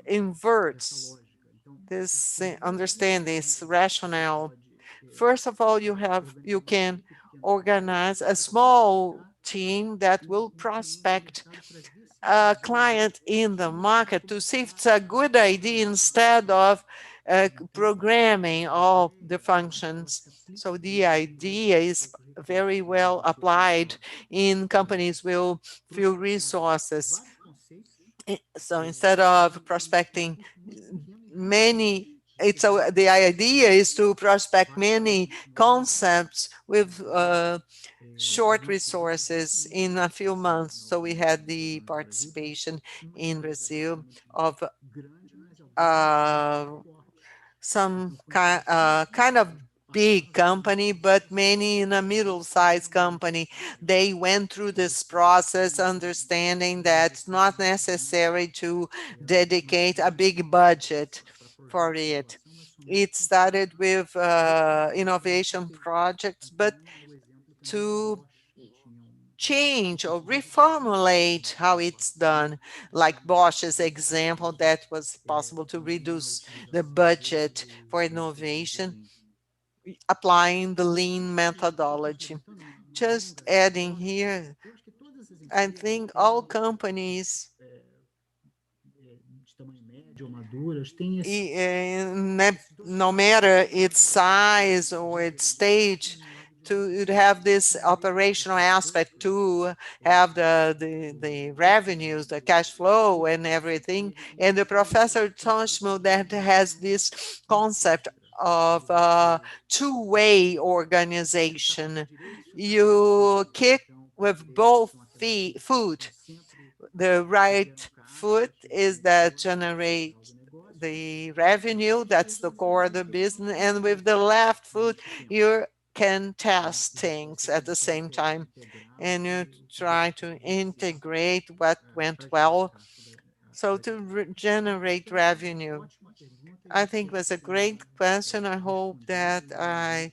inverts this understand this rationale. First of all, you can organize a small team that will prospect a client in the market to see if it's a good idea instead of programming all the functions. So the idea is very well applied in companies with few resources. So instead of prospecting many, the idea is to prospect many concepts with short resources in a few months. So we had the participation in Brazil of some kind of big company, but many in a middle-sized company. They went through this process understanding that it's not necessary to dedicate a big budget for it. It started with innovation projects, but to change or reformulate how it's done, like Bosch's example, that was possible to reduce the budget for innovation, applying the lean methodology. Just adding here, I think all companies no matter its size or its stage, to have this operational aspect, to have the revenues, the cash flow and everything. And the Professor Toshmo that has this concept of two-way organization. You kick with both foot. The right foot is that generates the revenue, that's the core of the business, and with the left foot, you can test things at the same time, and you try to integrate what went well, so to generate revenue. I think it was a great question. I hope that I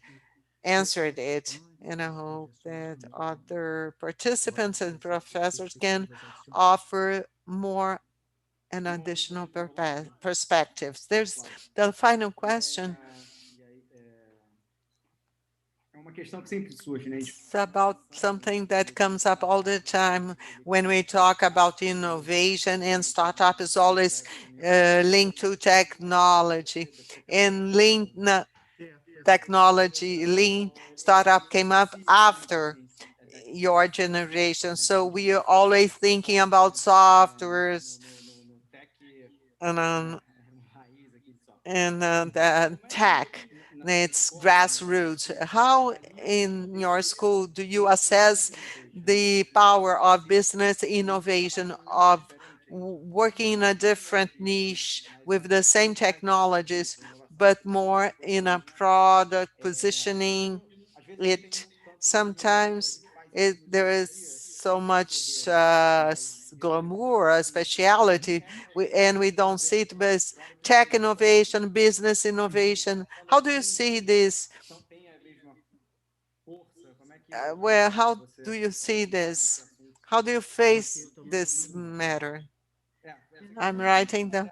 answered it, and I hope that other participants and professors can offer more and additional perspectives. There's the final question. It's about something that comes up all the time when we talk about innovation, and startup is always linked to technology. And lean technology, lean startup came up after your generation. So we are always thinking about softwares and the tech. It's grassroots. How in your school do you assess the power of business innovation, of working in a different niche with the same technologies, but more in a product positioning it? Sometimes there is so much glamour, speciality, and we don't see it as tech innovation, business innovation. How do you see this? Well, how do you see this? How do you face this matter? I'm writing them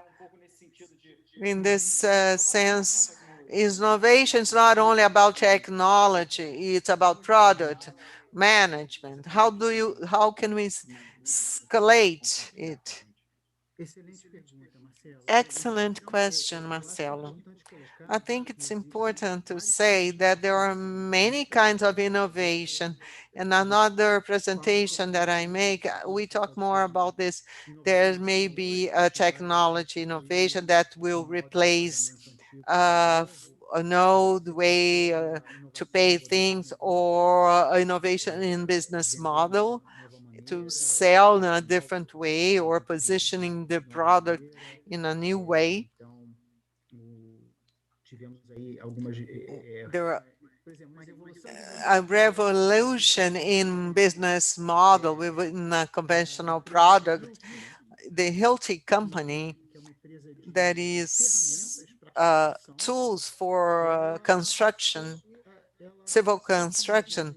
in this sense. Innovation is not only about technology, it's about product management. How can we escalate it? Excellent question, Marcelo. I think it's important to say that there are many kinds of innovation. And another presentation that I make, we talk more about this. There may be a technology innovation that will replace an old way to pay things, or innovation in business model to sell in a different way, or positioning the product in a new way. There are a revolution in business model within a conventional product. The healthy company that is tools for construction, civil construction,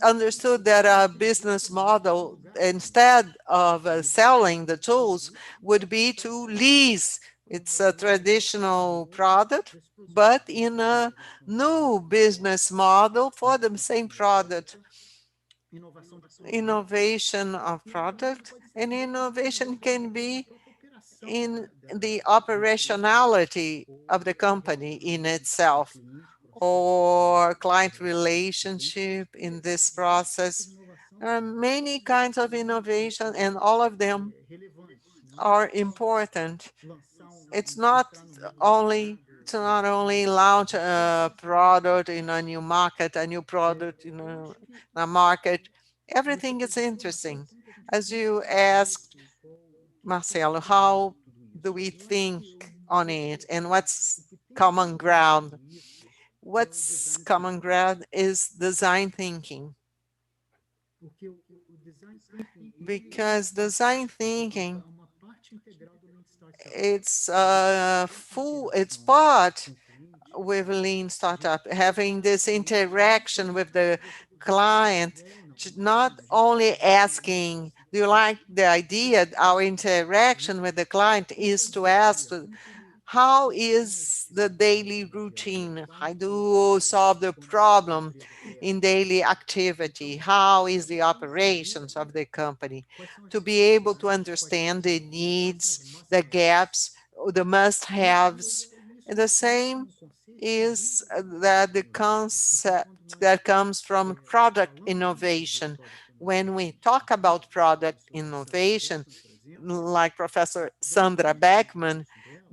understood that a business model, instead of selling the tools, would be to lease. It's a traditional product, but in a new business model for the same product. Innovation of product, and innovation can be in the operationality of the company in itself, or client relationship in this process. There are many kinds of innovation, and all of them are important. It's not only to not only launch a product in a new market, a new product in a market. Everything is interesting. As you asked, Marcelo, how do we think on it, and what's common ground? What's common ground is design thinking. Because design thinking, it's part with Lean Startup, having this interaction with the client, not only asking, do you like the idea? Our interaction with the client is to ask, how is the daily routine? How do you solve the problem in daily activity? How is the operations of the company? To be able to understand the needs, the gaps, the must-haves. And the same is that the concept that comes from product innovation. When we talk about product innovation, like Professor Sandra Beckman,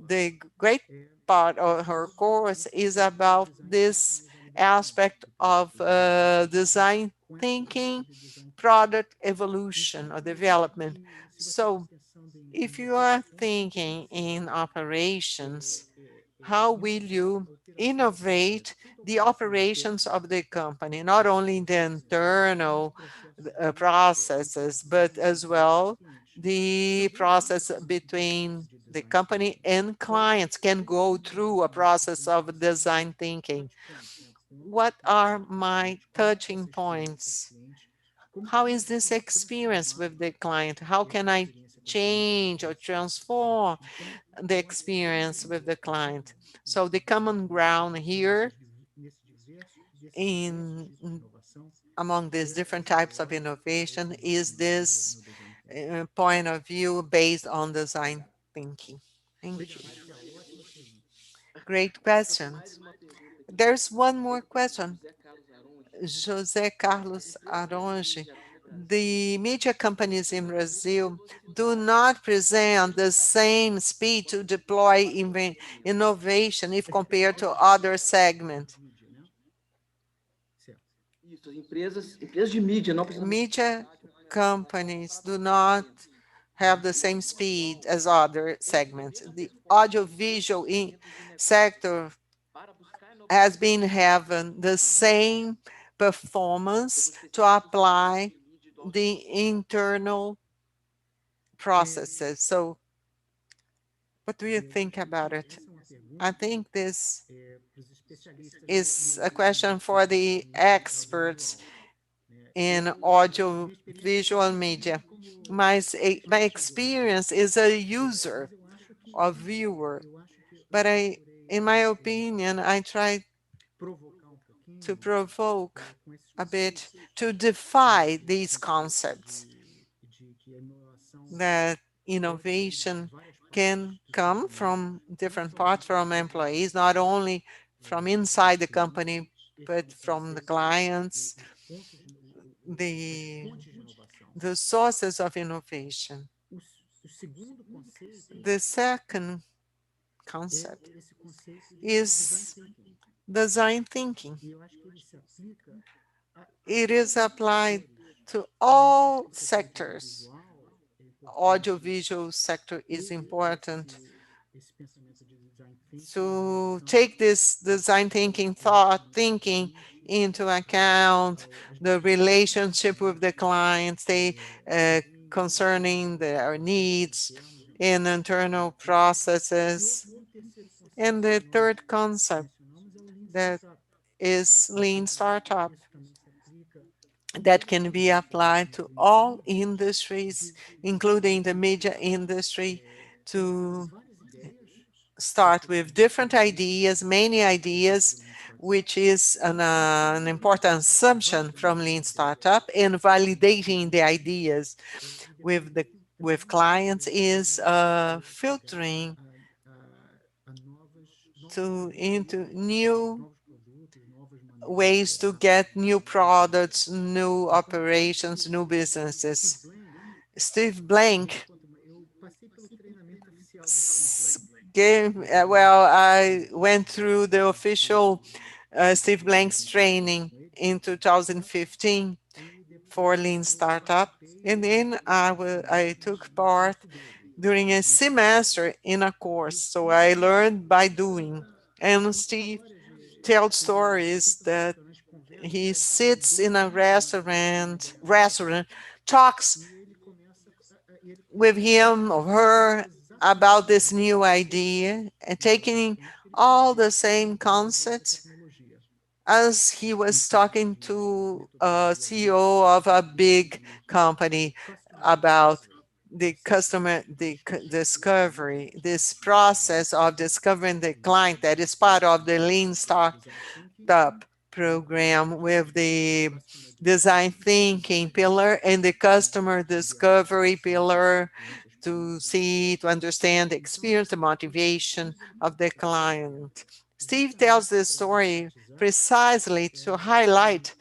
the great part of her course is about this aspect of design thinking, product evolution or development. So if you are thinking in operations, how will you innovate the operations of the company, not only the internal processes, but as well the process between the company and clients can go through a process of design thinking. What are my touching points? How is this experience with the client? How can I change or transform the experience with the client? So the common ground here among these different types of innovation is this point of view based on design thinking. Thank you. Great questions. There's one more question. José Carlos Aronge. The media companies in Brazil do not present the same speed to deploy innovation if compared to other segments. Media companies do not have the same speed as other segments. The audiovisual sector has been having the same performance to apply the internal processes. So what do you think about it? I think this is a question for the experts in audio visual media. My experience is a user or viewer, but I In my opinion, I try to provoke a bit to defy these concepts that innovation can come from different parts from employees, not only from inside the company, but from the clients, the sources of innovation. The second concept is design thinking. It is applied to all sectors. Audiovisual sector is important to take this design thinking, thinking into account, the relationship with the clients, concerning their needs in internal processes. And the third concept that is lean startup that can be applied to all industries, including the media industry, to start with different ideas, many ideas, which is an important assumption from lean startup, and validating the ideas with clients is filtering into new ways to get new products, new operations, new businesses. Steve Blank I went through the official Steve Blank's training in 2015 for Lean Startup. And then I took part during a semester in a course. So I learned by doing. And Steve tells stories that he sits in a restaurant, talks with him or her about this new idea and taking all the same concepts as he was talking to a CEO of a big company about the customer discovery, this process of discovering the client that is part of the lean startup program with the design thinking pillar and the customer discovery pillar to understand the experience, the motivation of the client. Steve tells this story precisely to highlight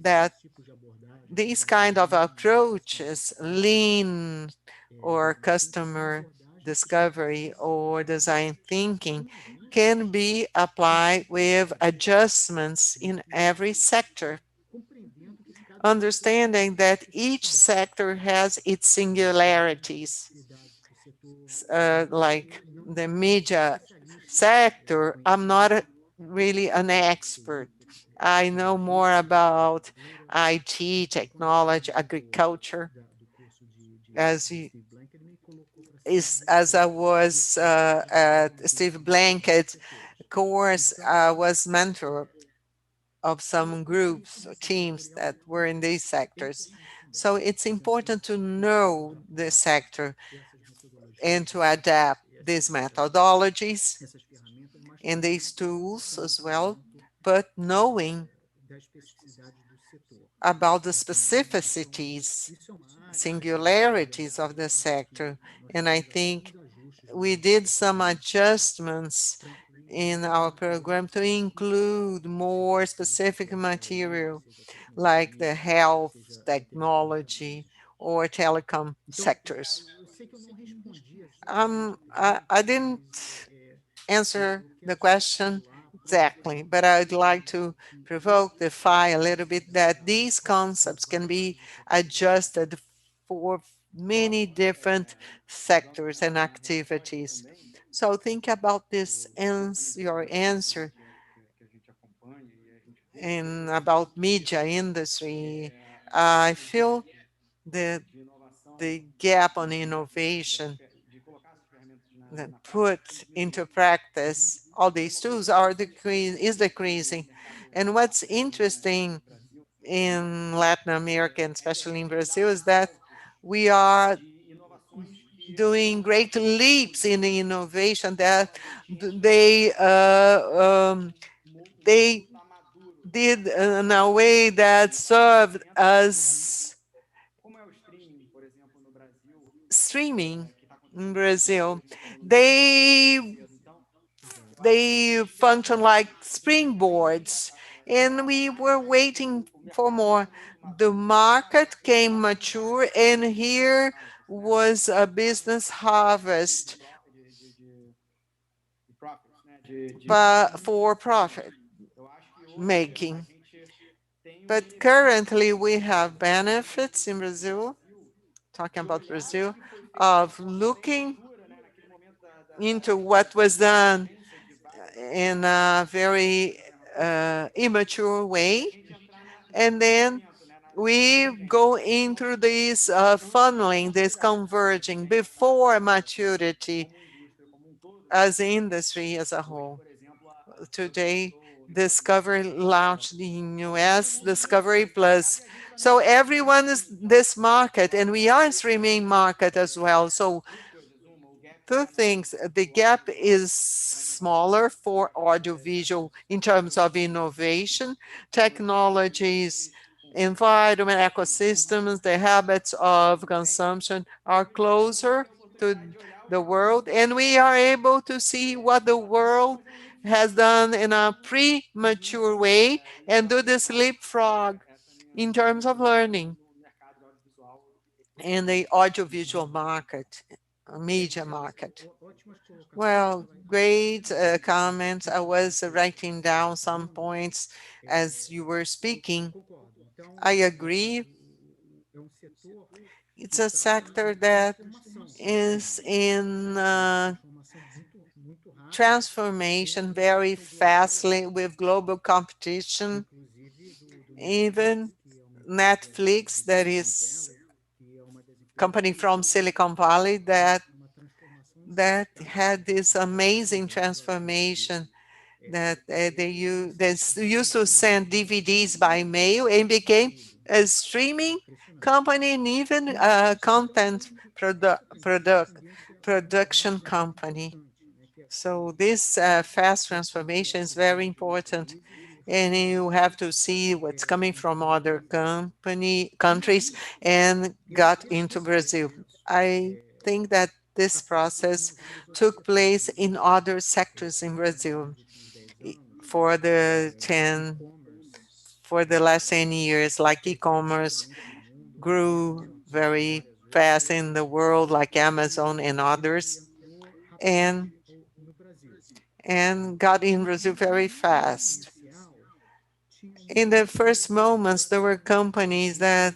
that these kind of approaches, lean or customer discovery or design thinking, can be applied with adjustments in every sector, understanding that each sector has its singularities. Like the media sector, I'm not really an expert. I know more about IT, technology, agriculture, as I was at Steve Blankett's course, I was mentor of some groups or teams that were in these sectors. So it's important to know the sector and to adapt these methodologies and these tools as well, but knowing about the specificities, singularities of the sector. And I think we did some adjustments in our program to include more specific material like the health, technology, or telecom sectors. I didn't answer the question exactly, but I'd like to provoke, defy a little bit that these concepts can be adjusted for many different sectors and activities. So think about this, your answer, and about media industry. I feel that the gap on innovation that put into practice all these tools is decreasing. And what's interesting in Latin America, and especially in Brazil, is that we are doing great leaps in innovation that they did in a way that served as streaming in Brazil. They function like springboards, and we were waiting for more. The market came mature, and here was a business harvest for profit making. But currently we have benefits in Brazil, talking about Brazil, of looking into what was done in a very immature way. And then we go into this funneling, this converging before maturity as industry as a whole. Today, Discovery launched in US, Discovery Plus. So everyone is this market, and we are streaming market as well. So two things, the gap is smaller for audiovisual in terms of innovation, technologies, environment, ecosystems, the habits of consumption are closer to the world, and we are able to see what the world has done in a premature way and do this leapfrog in terms of learning in the audiovisual market, media market. Well, great comments. I was writing down some points as you were speaking. I agree. It's a sector that is in transformation very fastly with global competition. Even Netflix, that is company from Silicon Valley that had this amazing transformation that they used to send DVDs by mail and became a streaming company and even a content production company. So this fast transformation is very important, and you have to see what's coming from other countries and got into Brazil. I think that this process took place in other sectors in Brazil for the last 10 years, like e-commerce grew very fast in the world, like Amazon and others, and got in Brazil very fast. In the first moments, there were companies that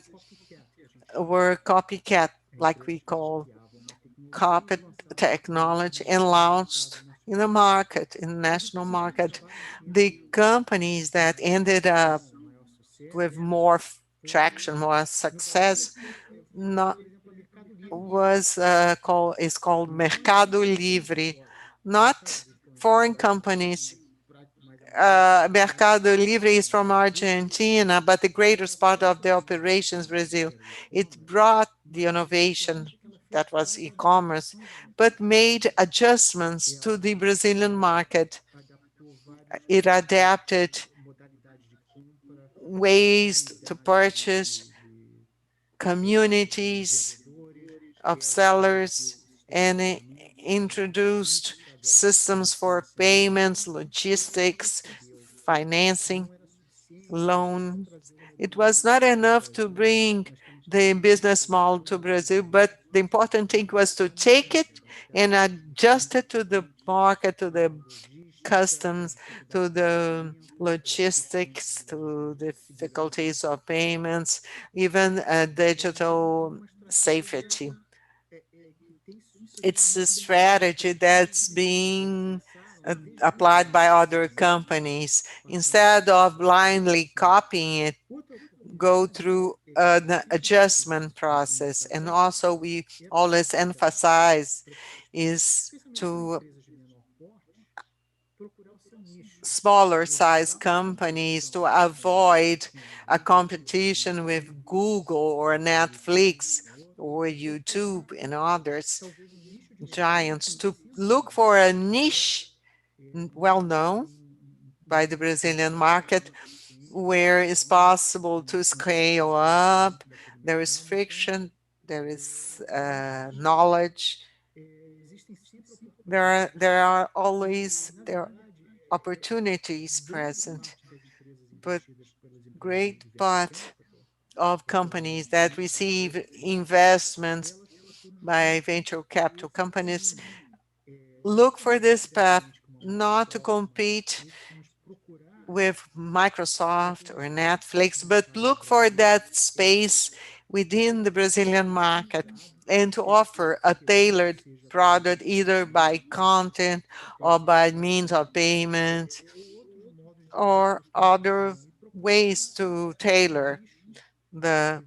were copycat, like we call copied technology, and launched in the market, in the national market. The companies that ended up with more traction, more success, is called Mercado Livre, not foreign companies. Mercado Livre is from Argentina, but the greatest part of the operations Brazil. It brought the innovation that was e-commerce, but made adjustments to the Brazilian market. It adapted ways to purchase, communities of sellers, and introduced systems for payments, logistics, financing, loans. It was not enough to bring the business model to Brazil, but the important thing was to take it and adjust it to the market, to the customs, to the logistics, to the difficulties of payments, even digital safety. It's a strategy that's being applied by other companies. Instead of blindly copying it, go through an adjustment process. And also we always emphasize is to smaller size companies to avoid a competition with Google or Netflix or YouTube and others, giants, to look for a niche well known by the Brazilian market where it's possible to scale up, there is friction, there is knowledge. There are always opportunities present, but great part of companies that receive investments by venture capital companies look for this path not to compete with Microsoft or Netflix, but look for that space within the Brazilian market and to offer a tailored product either by content or by means of payment or other ways to tailor the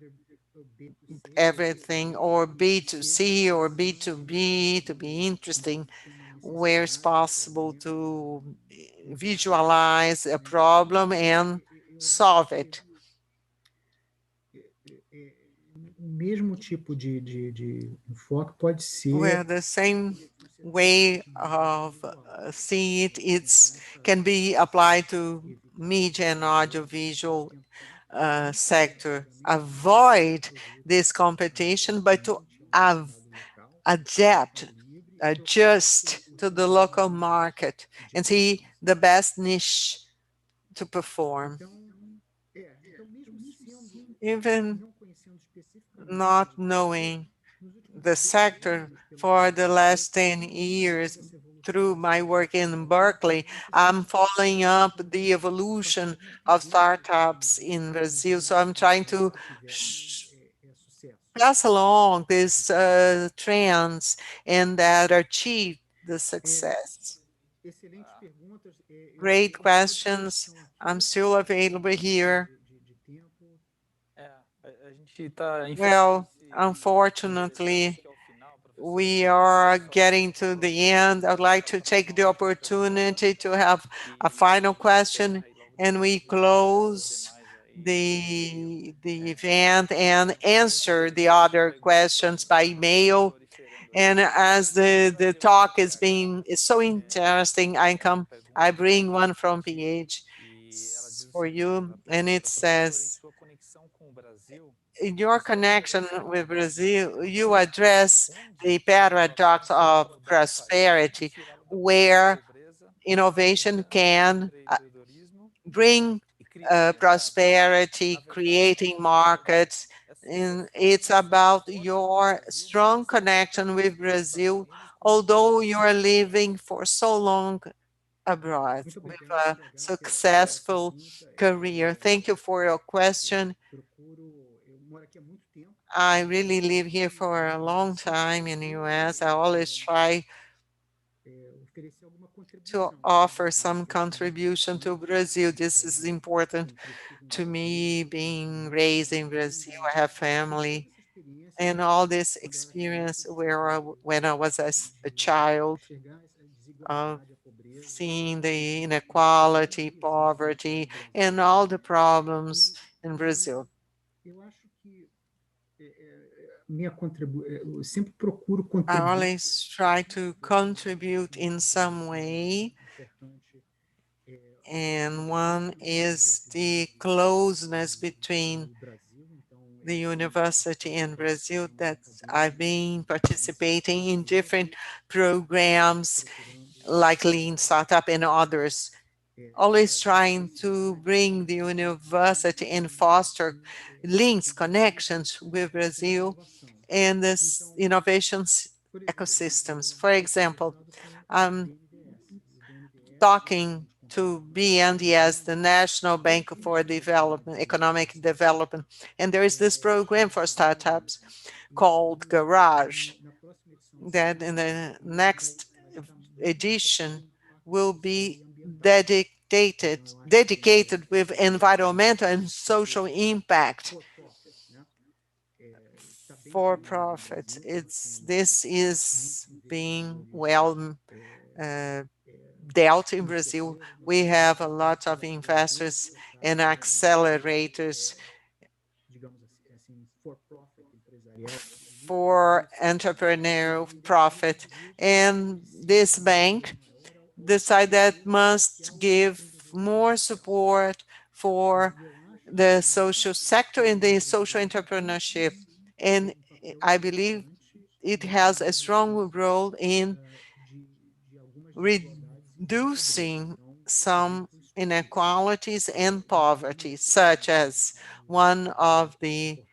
everything, or B2C or B2B, to be interesting where it's possible to visualize a problem and solve it. Mesmo tipo de enfoque pode ser. Well, the same way of seeing it can be applied to media and audiovisual sector. Avoid this competition, but to adapt, adjust to the local market and see the best niche to perform. Even not knowing the sector for the last 10 years through my work in Berkeley, I'm following up the evolution of startups in Brazil. So I'm trying to pass along these trends and that achieve the success. Great questions. I'm still available here. Well, unfortunately, we are getting to the end. I'd like to take the opportunity to have a final question, and we close the event and answer the other questions by email. And as the talk is so interesting, I bring one from PH for you, and it says, in your connection with Brazil, you address the paradox of prosperity, where innovation can bring prosperity, creating markets. And it's about your strong connection with Brazil, although you are living for so long abroad with a successful career. Thank you for your question. I really live here for a long time in the US. I always try to offer some contribution to Brazil. This is important to me, being raised in Brazil. I have family and all this experience when I was a child of seeing the inequality, poverty, and all the problems in Brazil. Eu sempre procuro contribuir. I always try to contribute in some way, and one is the closeness between the university and Brazil, that I've been participating in different programs like Lean Startup and others, always trying to bring the university and foster links, connections with Brazil and this innovations ecosystems. For example, I'm talking to BNDES, the National Bank for Development, Economic Development, and there is this program for startups called Garage that in the next edition will be dedicated with environmental and social impact for profit. This is being well dealt in Brazil. We have a lot of investors and accelerators for entrepreneurial profit. And this bank decided that must give more support for the social sector and the social entrepreneurship. And I believe it has a strong role in reducing some inequalities and poverty, such as one of the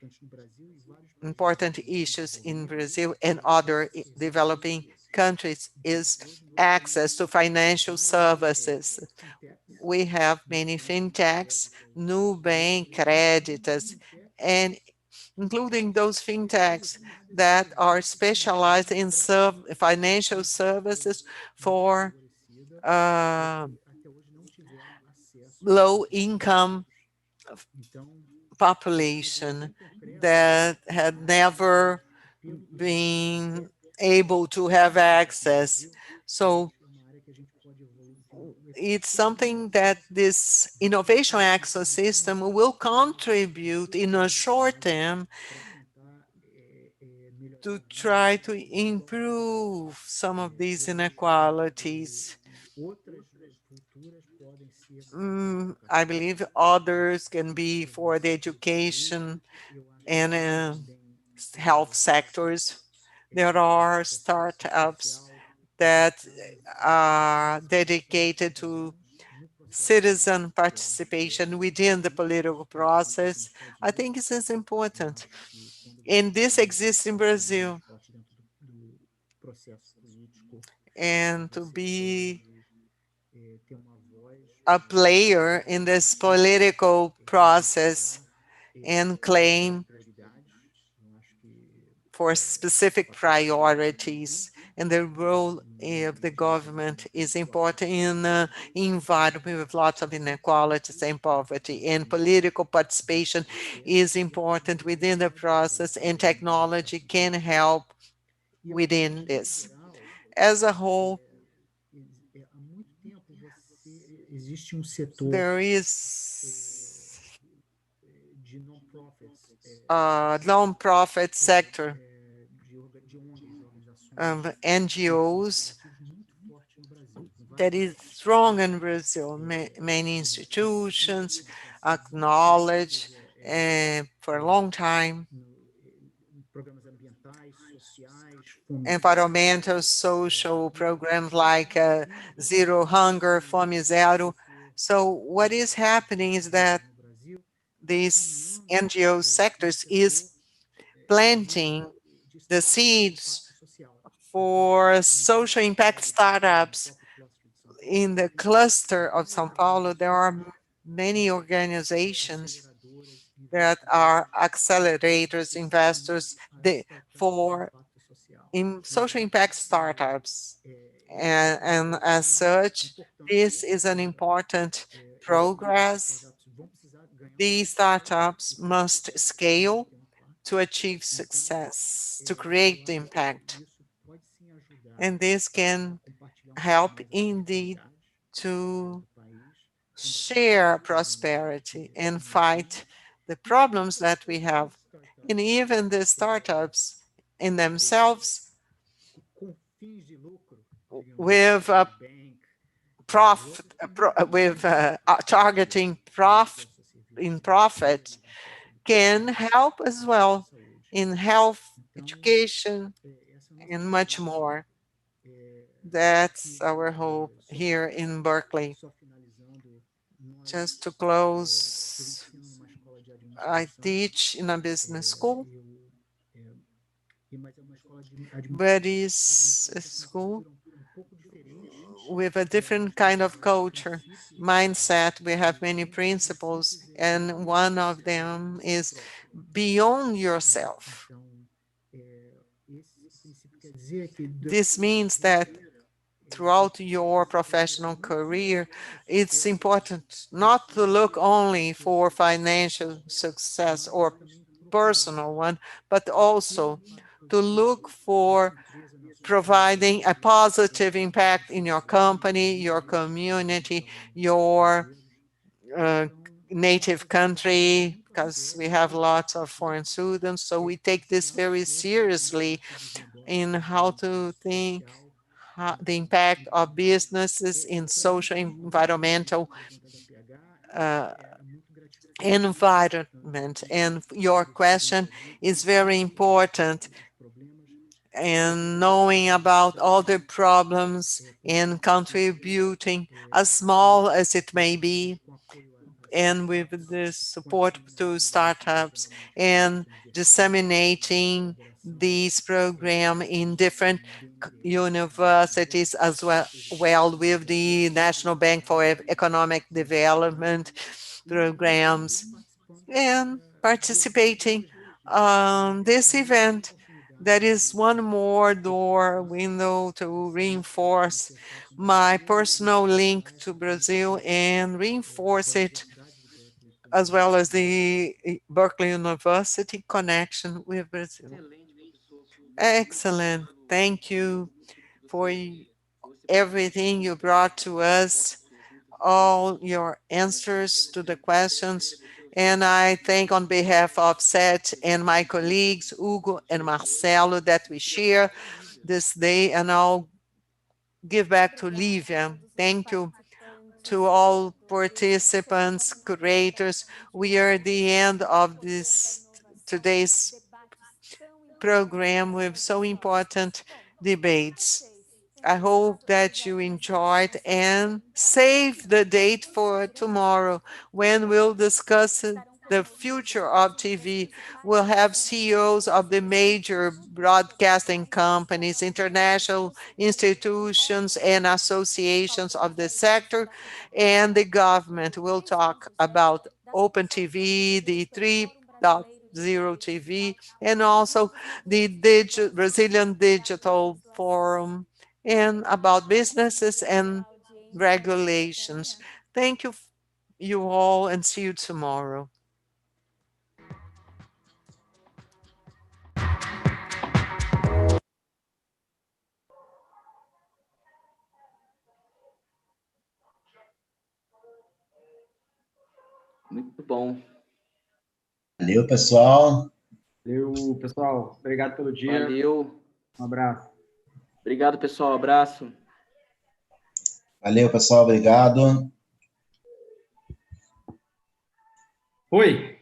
important issues in Brazil and other developing countries is access to financial services. We have many fintechs, Nubank, Creditas, and including those fintechs that are specialized in financial services for low-income population that had never been able to have access. So it's something that this innovation ecosystem will contribute in a short term to try to improve some of these inequalities. I believe others can be for the education and health sectors. There are startups that are dedicated to citizen participation within the political process. I think this is important. And this exists in Brazil. And to be a player in this political process and claim for specific priorities, and the role of the government is important in an environment with lots of inequalities and poverty, and political participation is important within the process, and technology can help within this. As a whole, there is a non-profit sector of NGOs that is strong in Brazil. Many institutions acknowledge for a long time environmental, social programs like Zero Hunger, Fome Zero. So what is happening is that these NGO sectors is planting the seeds for social impact startups. In the cluster of São Paulo, there are many organizations that are accelerators, investors for social impact startups. And as such, this is an important progress. These startups must scale to achieve success, to create the impact. And this can help indeed to share prosperity and fight the problems that we have. And even the startups in themselves with targeting profit can help as well in health, education, and much more. That's our hope here in Berkeley. Just to close, I teach in a business school, but it's a school with a different kind of culture, mindset. We have many principles, and one of them is beyond yourself. This means that throughout your professional career, it's important not to look only for financial success or personal one, but also to look for providing a positive impact in your company, your community, your native country, because we have lots of foreign students, so we take this very seriously in how to think the impact of businesses in social, environmental environment. And your question is very important, and knowing about all the problems and contributing, as small as it may be, and with the support to startups and disseminating these programs in different universities as well with the National Bank for Economic Development programs, and participating on this event that is one more window to reinforce my personal link to Brazil and reinforce it, as well as the Berkeley University connection with Brazil. Excellent. Thank you for everything you brought to us, all your answers to the questions. And I thank on behalf of Seth and my colleagues, Hugo and Marcelo, that we share this day. And I'll give back to Lívia. Thank you to all participants, curators. We are at the end of today's program with so important debates. I hope that you enjoyed, and save the date for tomorrow when we'll discuss the future of TV. We'll have CEOs of the major broadcasting companies, international institutions and associations of the sector, and the government. We'll talk about Open TV, the 3.0 TV, and also the Brazilian Digital Forum, and about businesses and regulations. Thank you all, and see you tomorrow. Muito bom. Valeu, pessoal. Valeu, pessoal. Obrigado pelo dia. Valeu. Um abraço. Obrigado, pessoal. Abraço. Valeu, pessoal. Obrigado. Oi.